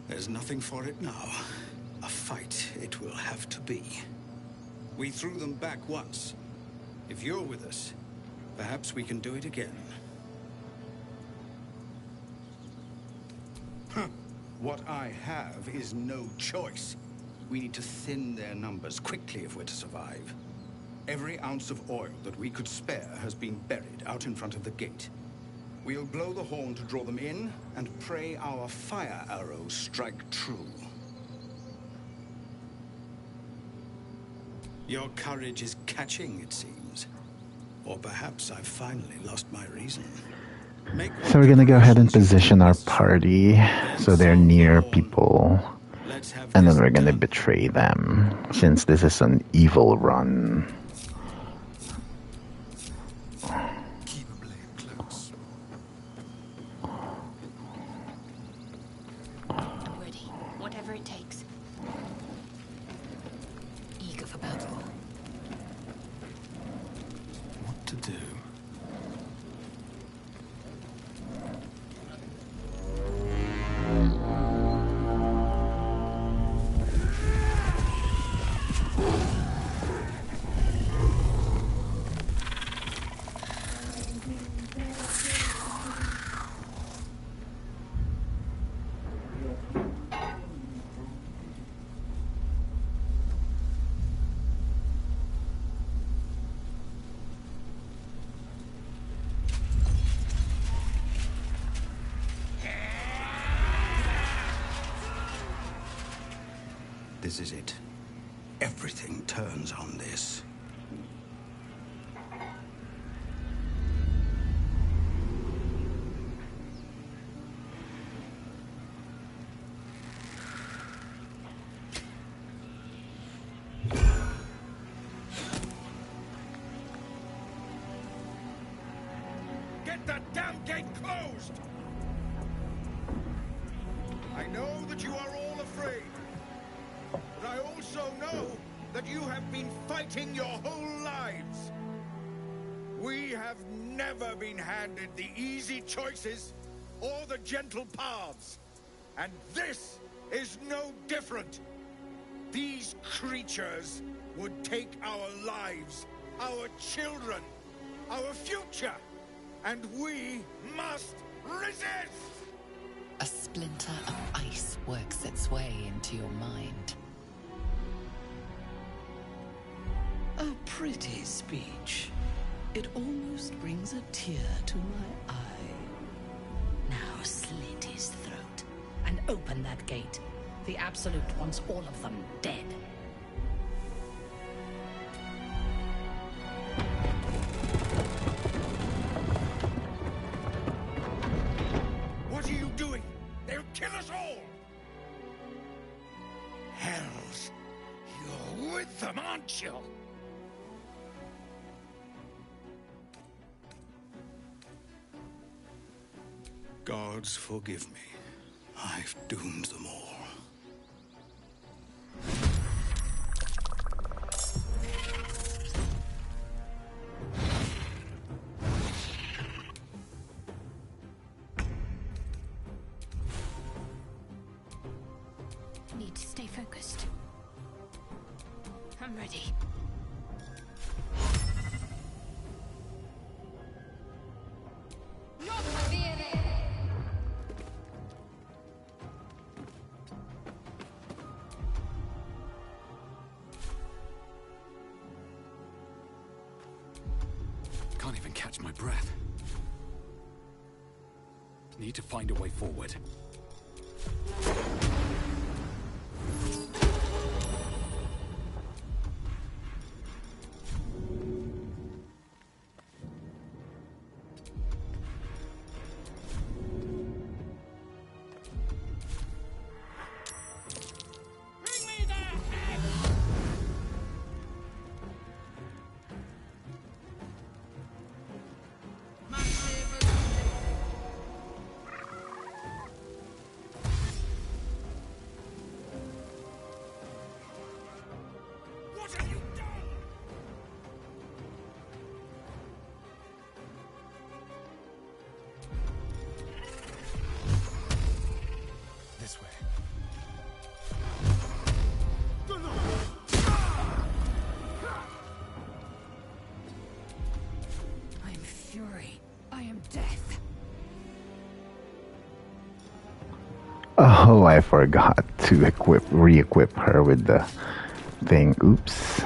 there's nothing for it now. A fight it will have to be. We threw them back once. If you're with us, perhaps we can do it again. Huh. What I have is no choice. We need to thin their numbers quickly if we're to survive. Every ounce of oil that we could spare has been buried out in front of the gate. We'll blow the horn to draw them in, and pray our fire arrows strike true. Your courage is catching, it seems. Or perhaps I've finally lost my reason. So we're gonna go ahead and position our party so they're near people. And then we're gonna betray them, since this is an evil run. This is it. Everything turns on this. Get that damn gate closed! I know that you are all afraid. But I also know that you have been fighting your whole lives. We have never been handed the easy choices or the gentle paths. And this is no different. These creatures would take our lives, our children, our future, and we must resist! A splinter of ice works its way into your mind. A pretty speech. It almost brings a tear to my eye. Now slit his throat and open that gate. The Absolute wants all of them dead. What are you doing? They'll kill us all! Hells, you're with them, aren't you? Gods forgive me. I've doomed them all. Need to stay focused. I'm ready. Can't even catch my breath. Need to find a way forward. This way. I am fury. I am death. Oh, I forgot to re-equip her with the thing. Oops.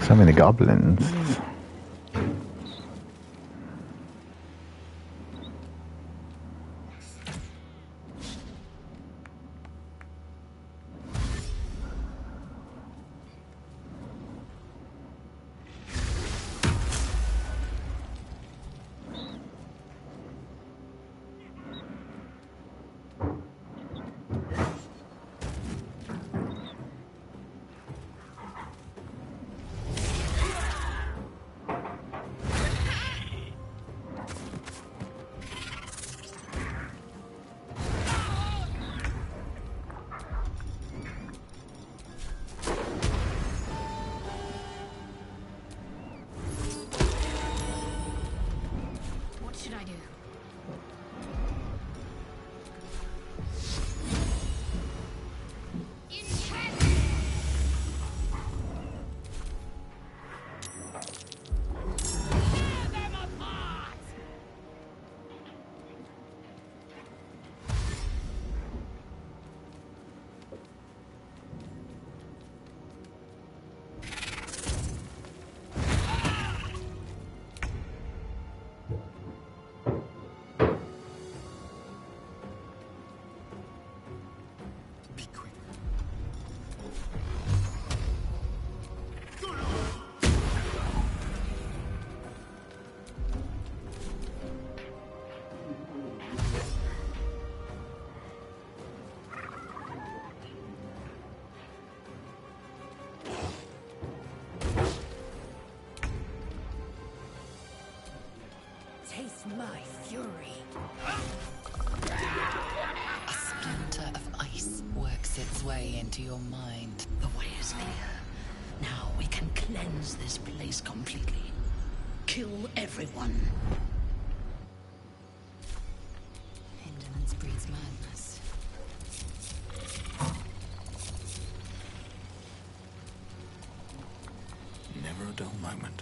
So many goblins. What should I do? Taste my fury. A splinter of ice works its way into your mind. The way is clear. Now we can cleanse this place completely. Kill everyone. Indolence breeds madness. Never a dull moment.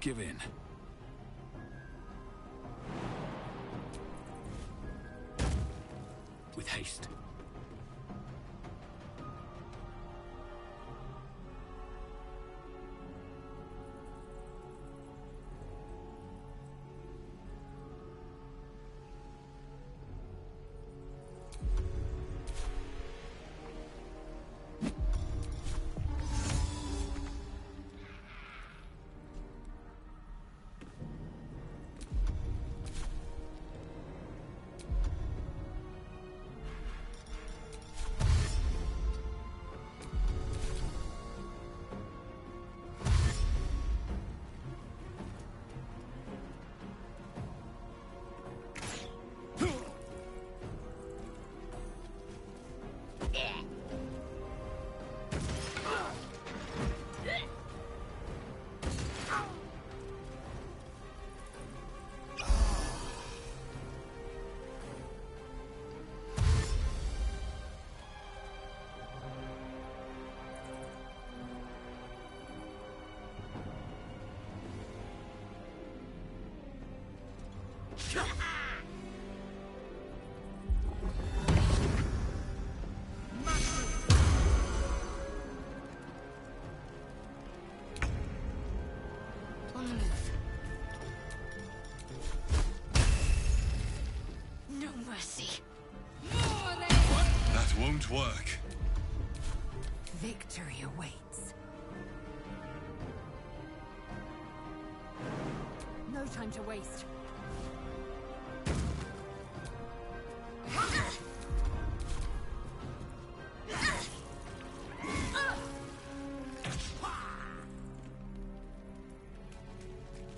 give in. With haste. No mercy. That won't work. Victory awaits. No time to waste.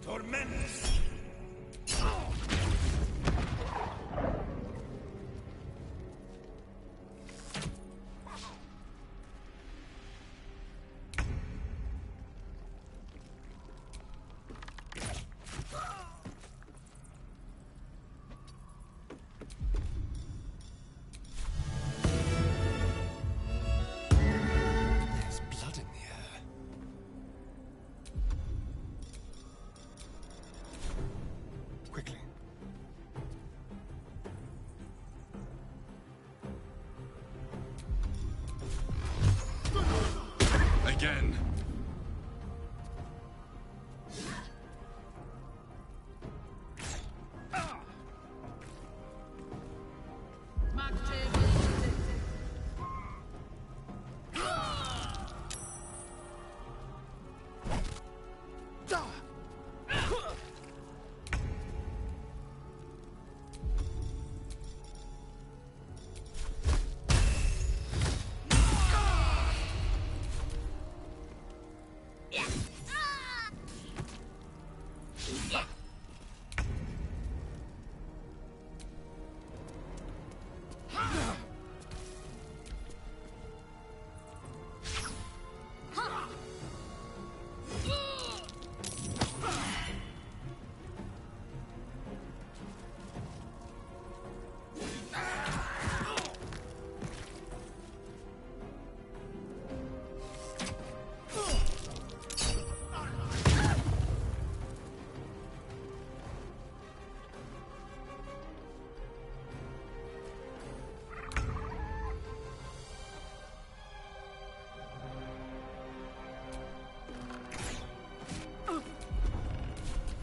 Tormentus! There's blood in the air. Quickly. Again.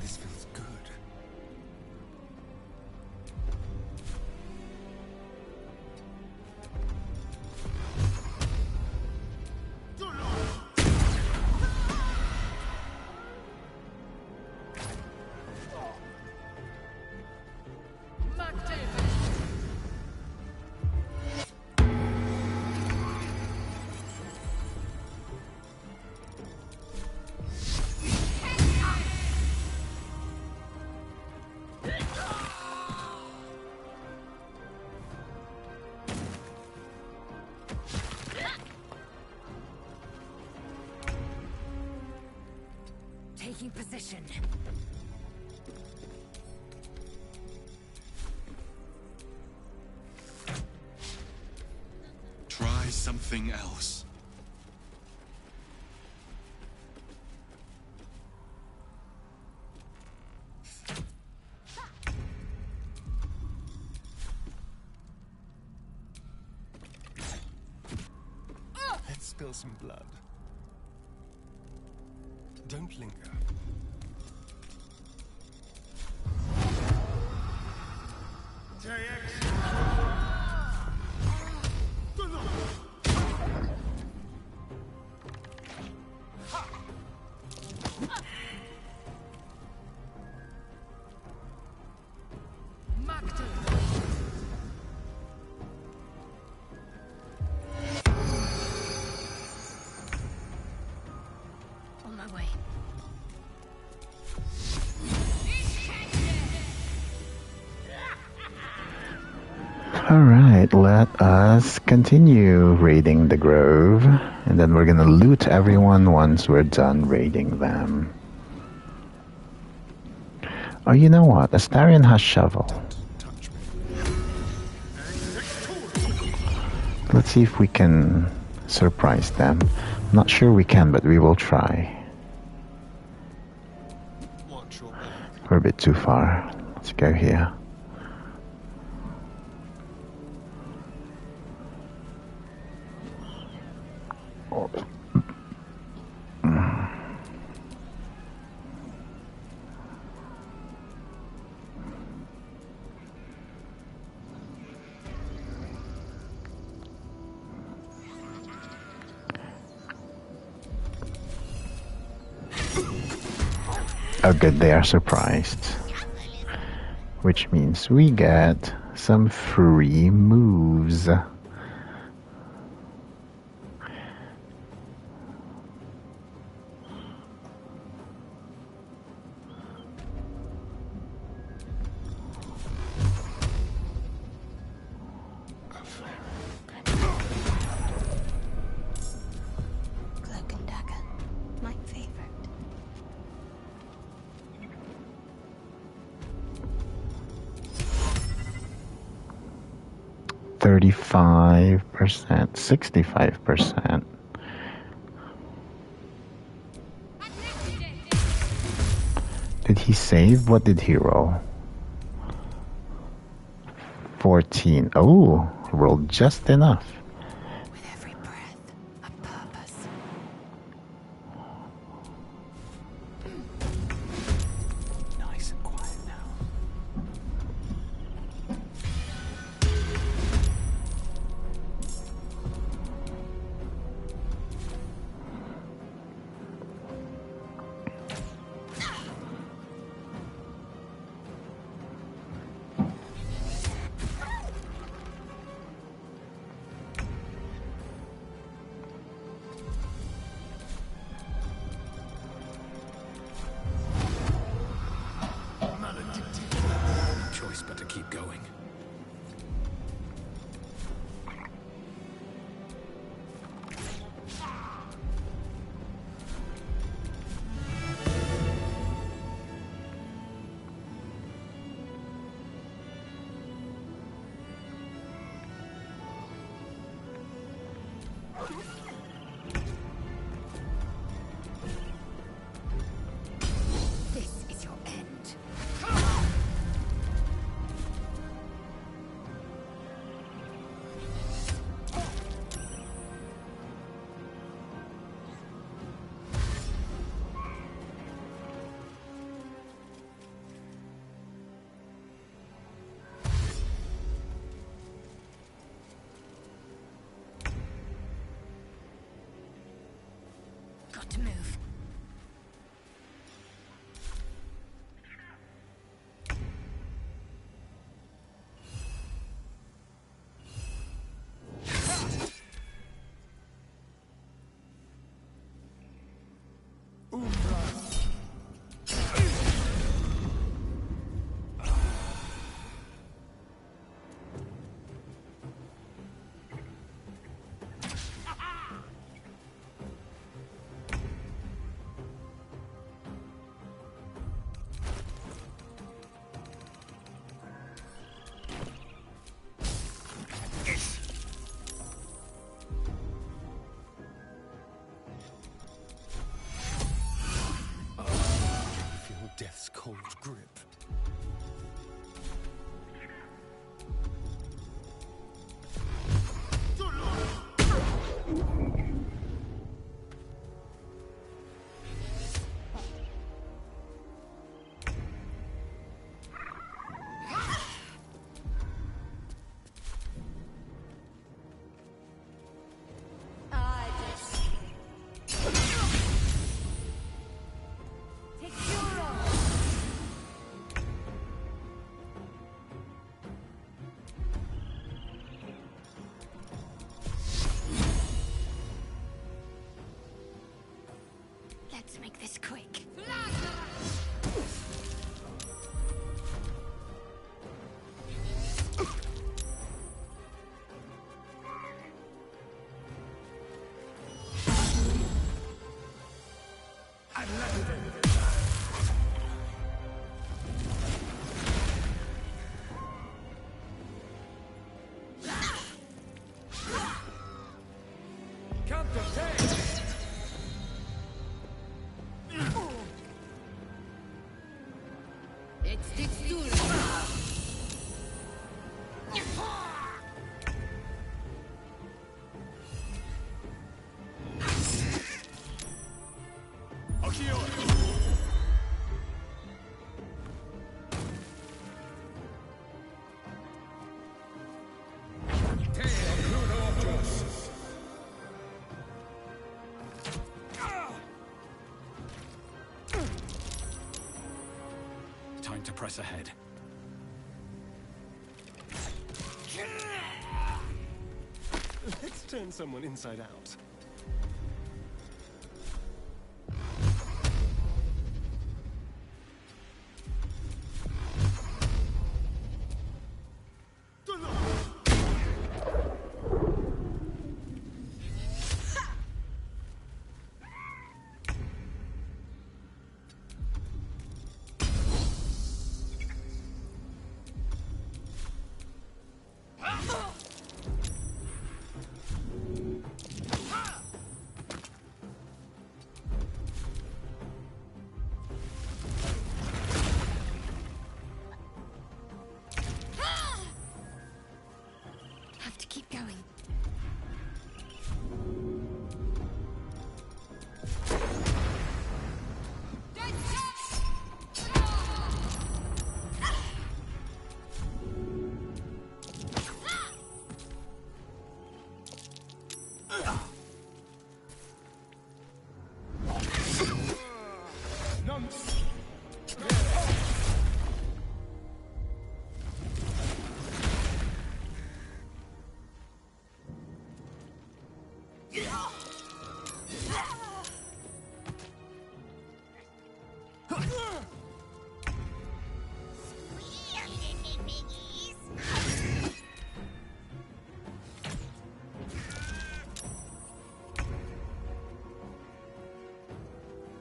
This feels good. Taking position. Try something else. spill some blood. Don't linger. On my way. Alright, let us continue raiding the grove, and then we're gonna loot everyone once we're done raiding them. Oh, you know what? Astarion has shovel. Let's see if we can surprise them. I'm not sure we can, but we will try. We're a bit too far. Let's go here. Oh good, they are surprised. Which means we get some free moves. Cloak and dagger. My favorite. 35%, 65%. Did he save? What did he roll? 14. Oh, rolled just enough. Nice and quiet now. Choice but to keep going. This is your end. to make this quick. Time to press ahead. Let's turn someone inside out.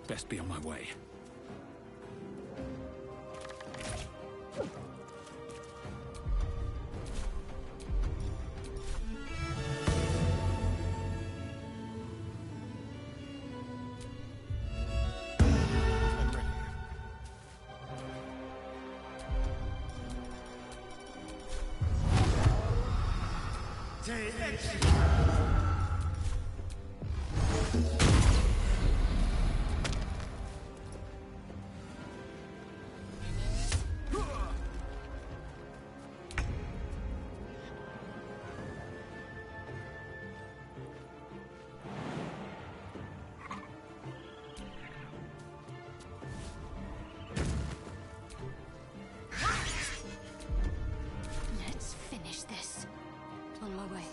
Best be on my way. Let's finish this. On my way.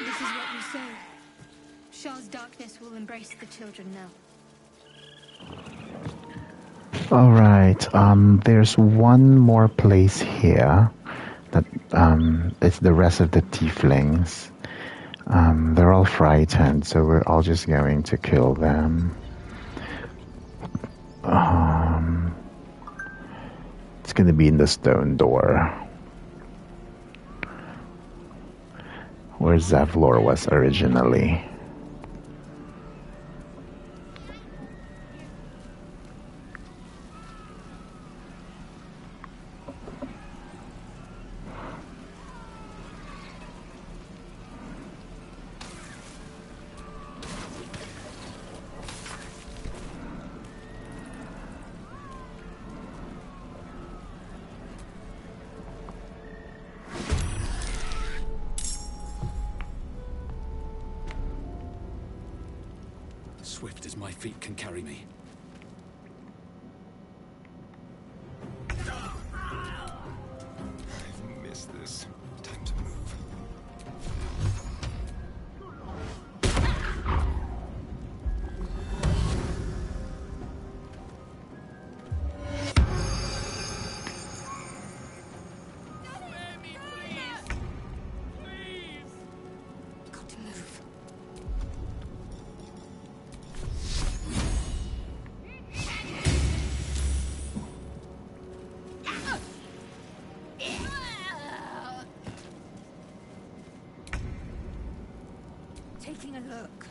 This is what you say. Shah's darkness will embrace the children now. All right. There's one more place here that it's the rest of the Tieflings. They're all frightened, so we're all just going to kill them. It's gonna be in the stone door, where Zavlor was originally. Swift as my feet can carry me. I've missed this. Time to move. Taking a look.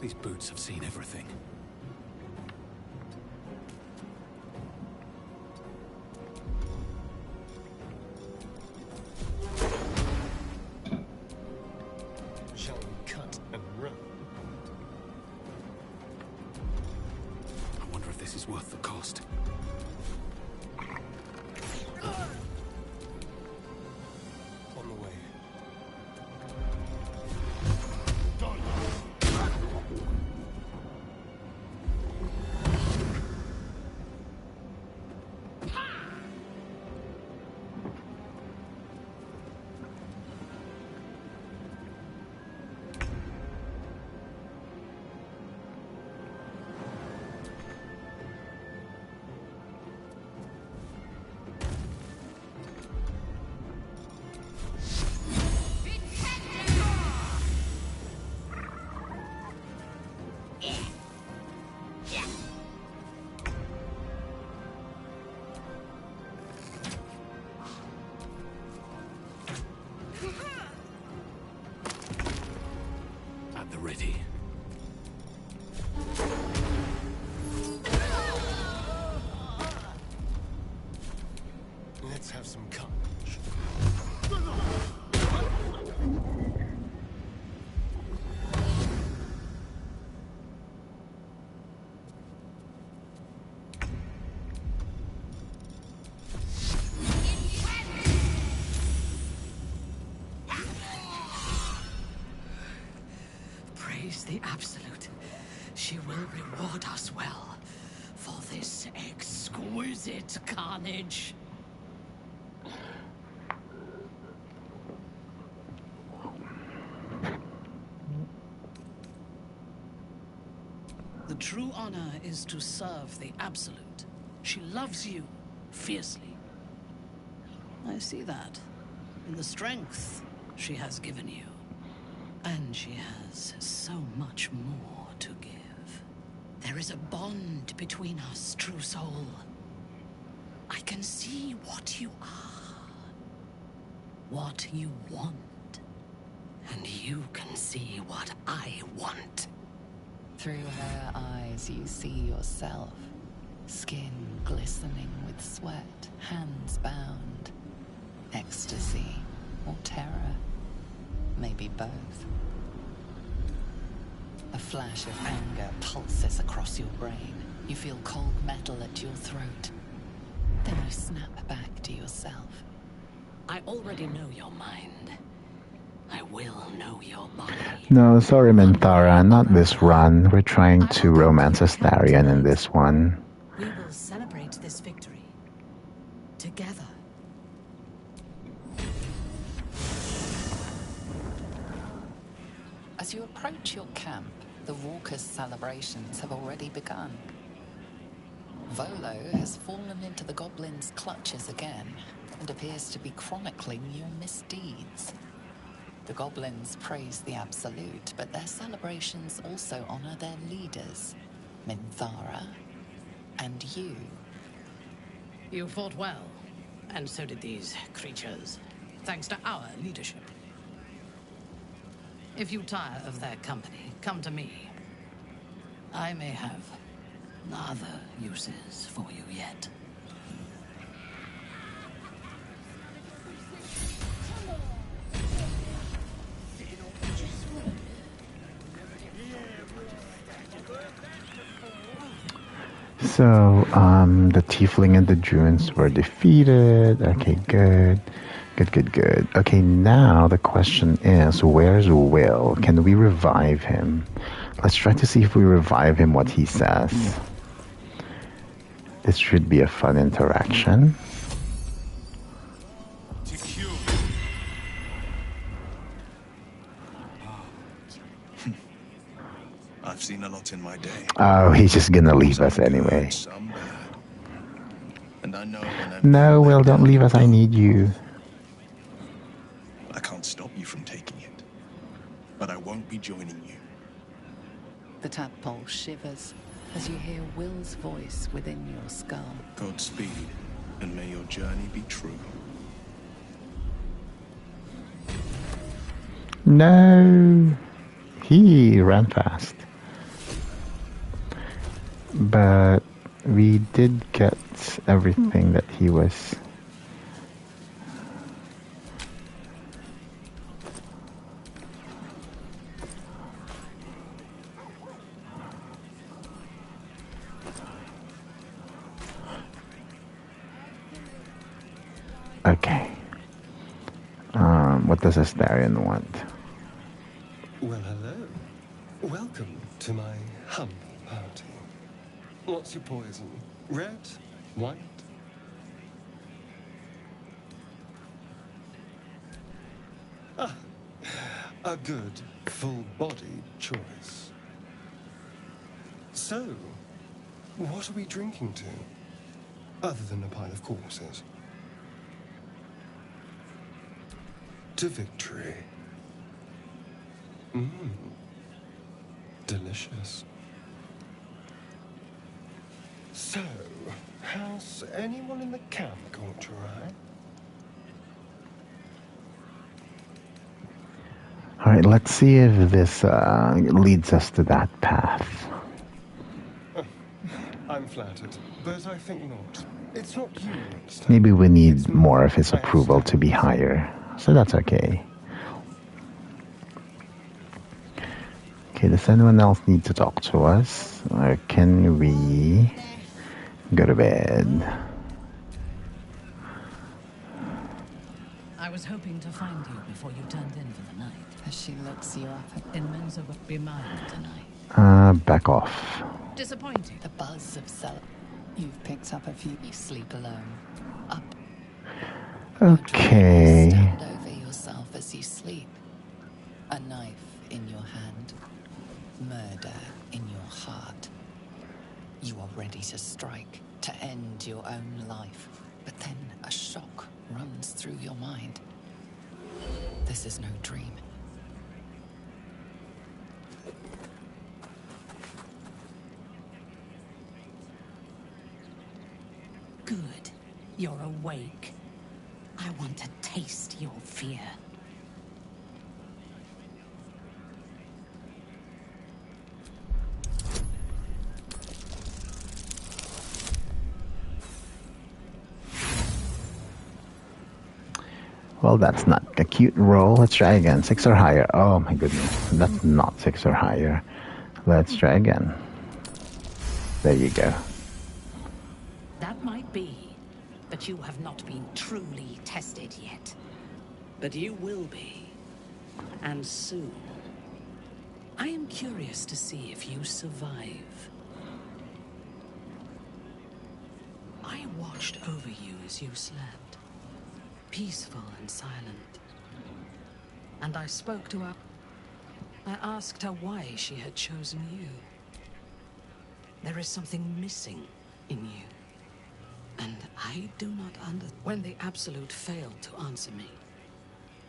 These boots have seen everything. Shall we cut and run? I wonder if this is worth the cost. On the way. At the ready. Let's have some carnage. Praise the Absolute. She will reward us well for this exquisite carnage. The true honor is to serve the Absolute. She loves you fiercely. I see that in the strength she has given you. And she has so much more to give. There is a bond between us, true soul. I can see what you are, what you want, and you can see what I want. Through her eyes you see yourself, skin glistening with sweat, hands bound. Ecstasy or terror, maybe both. A flash of anger pulses across your brain. You feel cold metal at your throat. Then you snap back to yourself. I already know your mind. I will know your body. No, sorry, Minthara, not this run. We're trying to romance Astarion in this one. We will celebrate this victory together. As you approach your camp, the raucous celebrations have already begun. Volo has fallen into the Goblin's clutches again and appears to be chronicling your misdeeds. The Goblins praise the Absolute, but their celebrations also honor their leaders, Minthara and you. You fought well, and so did these creatures, thanks to our leadership. If you tire of their company, come to me. I may have other uses for you yet. So, the Tiefling and the Druids were defeated. Okay, good. Good. Okay, now the question is, where's Will? Can we revive him? Let's try to see if we revive him what he says. This should be a fun interaction. I've seen a lot in my day. Oh, he's just gonna leave us anyway. Some bad. And I know whenever No, Will, don't leave us. I need you. I can't stop you from taking it. But I won't be joining you. The tadpole shivers as you hear Will's voice within your skull. Godspeed, and may your journey be true. No, he ran fast. But we did get everything that he was. Okay. What does Astarion want? Well, hello. Welcome to my humble party. What's your poison? Red? White? Ah, a good, full-bodied choice. So, what are we drinking to? Other than a pile of corpses. To victory. Delicious. So, has anyone in the camp caught your eye? Alright, let's see if this leads us to that path. I'm flattered, but I think not. It's not you, understand. Maybe we need more of his approval to be higher, so that's okay. Okay, does anyone else need to talk to us? Or can we go to bed? I was hoping to find you before you turned in for the night. As she looks you up. In Mensa, be mine tonight. Back off. Disappointing. The buzz of cell. You've picked up a few. You sleep alone. Up. Okay. Stand over yourself as you sleep. A knife in your hand. Murder in your heart. You are ready to strike, to end your own life. But then a shock runs through your mind. This is no dream. Good. You're awake. I want to taste your fear. Well, that's not a cute roll. Let's try again. 6 or higher. Oh my goodness. That's not 6 or higher. Let's try again. There you go. That might be, but you have not been truly tested yet. But you will be. And soon. I am curious to see if you survive. I watched over you as you slept. Peaceful and silent. And I spoke to her. I asked her why she had chosen you. There is something missing in you. And I do not understand. When the Absolute failed to answer me,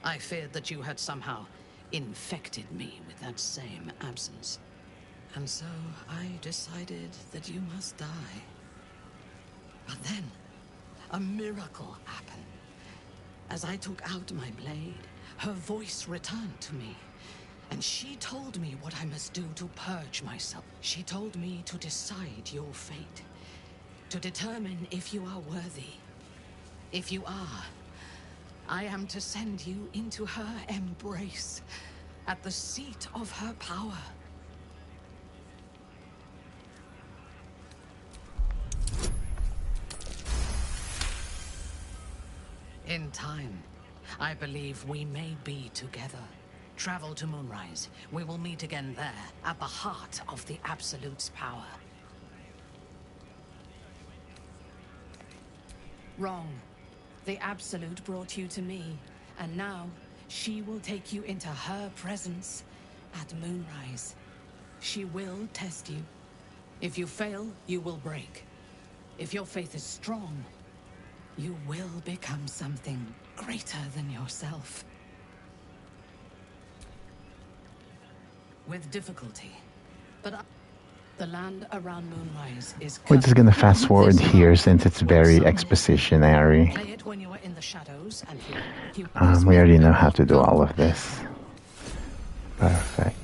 I feared that you had somehow infected me with that same absence. And so I decided that you must die. But then, a miracle happened. As I took out my blade, her voice returned to me. And she told me what I must do to purge myself. She told me to decide your fate. To determine if you are worthy. If you are, I am to send you into her embrace, at the seat of her power. In time, I believe we may be together. Travel to Moonrise. We will meet again there, at the heart of the Absolute's power. Wrong. The Absolute brought you to me, and now she will take you into her presence at Moonrise. She will test you. If you fail, you will break. If your faith is strong, you will become something greater than yourself. With difficulty, but the land around Moonrise is We're just gonna fast forward here since it's very expositionary. Play it when you are in the shadows, and We already know how to do all of this. Perfect.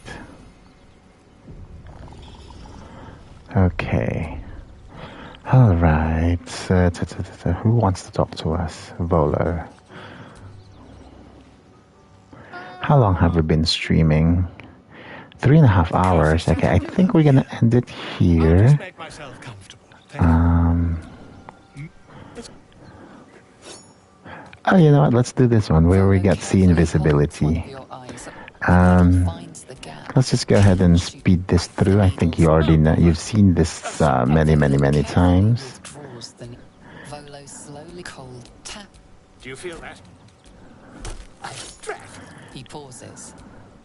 Okay. Alright. Who wants to talk to us? Volo. How long have we been streaming? 3.5 hours. Okay, I think we're gonna end it here. Oh, you know what? Let's do this one where we get see invisibility. Let's just go ahead and speed this through. I think you already know. You've seen this many times. Volo slowly cold tap. Do you feel that? He pauses.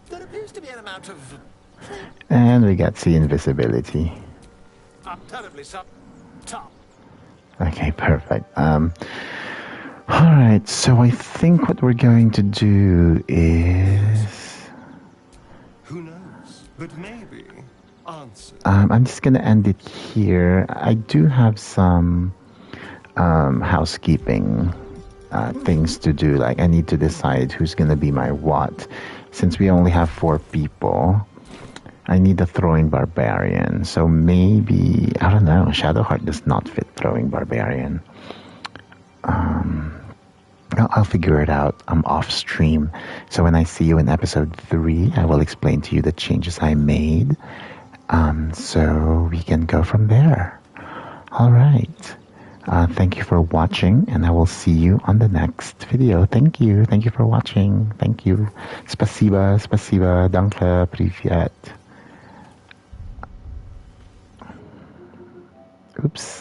There appears to be an amount of... And we got see invisibility. terribly top. Okay, perfect. Alright, so I think what we're going to do is... Who knows? But maybe answer. I'm just gonna end it here. I do have some housekeeping things to do. Like, I need to decide who's gonna be my what. Since we only have 4 people, I need a throwing barbarian. So maybe, I don't know, Shadowheart does not fit throwing barbarian. I'll figure it out. I'm off stream. So when I see you in episode 3, I will explain to you the changes I made. So we can go from there. Alright. Thank you for watching, and I will see you on the next video. Thank you. Thank you for watching. Thank you. Spasiba, spasiba, danke, privyet. Oops.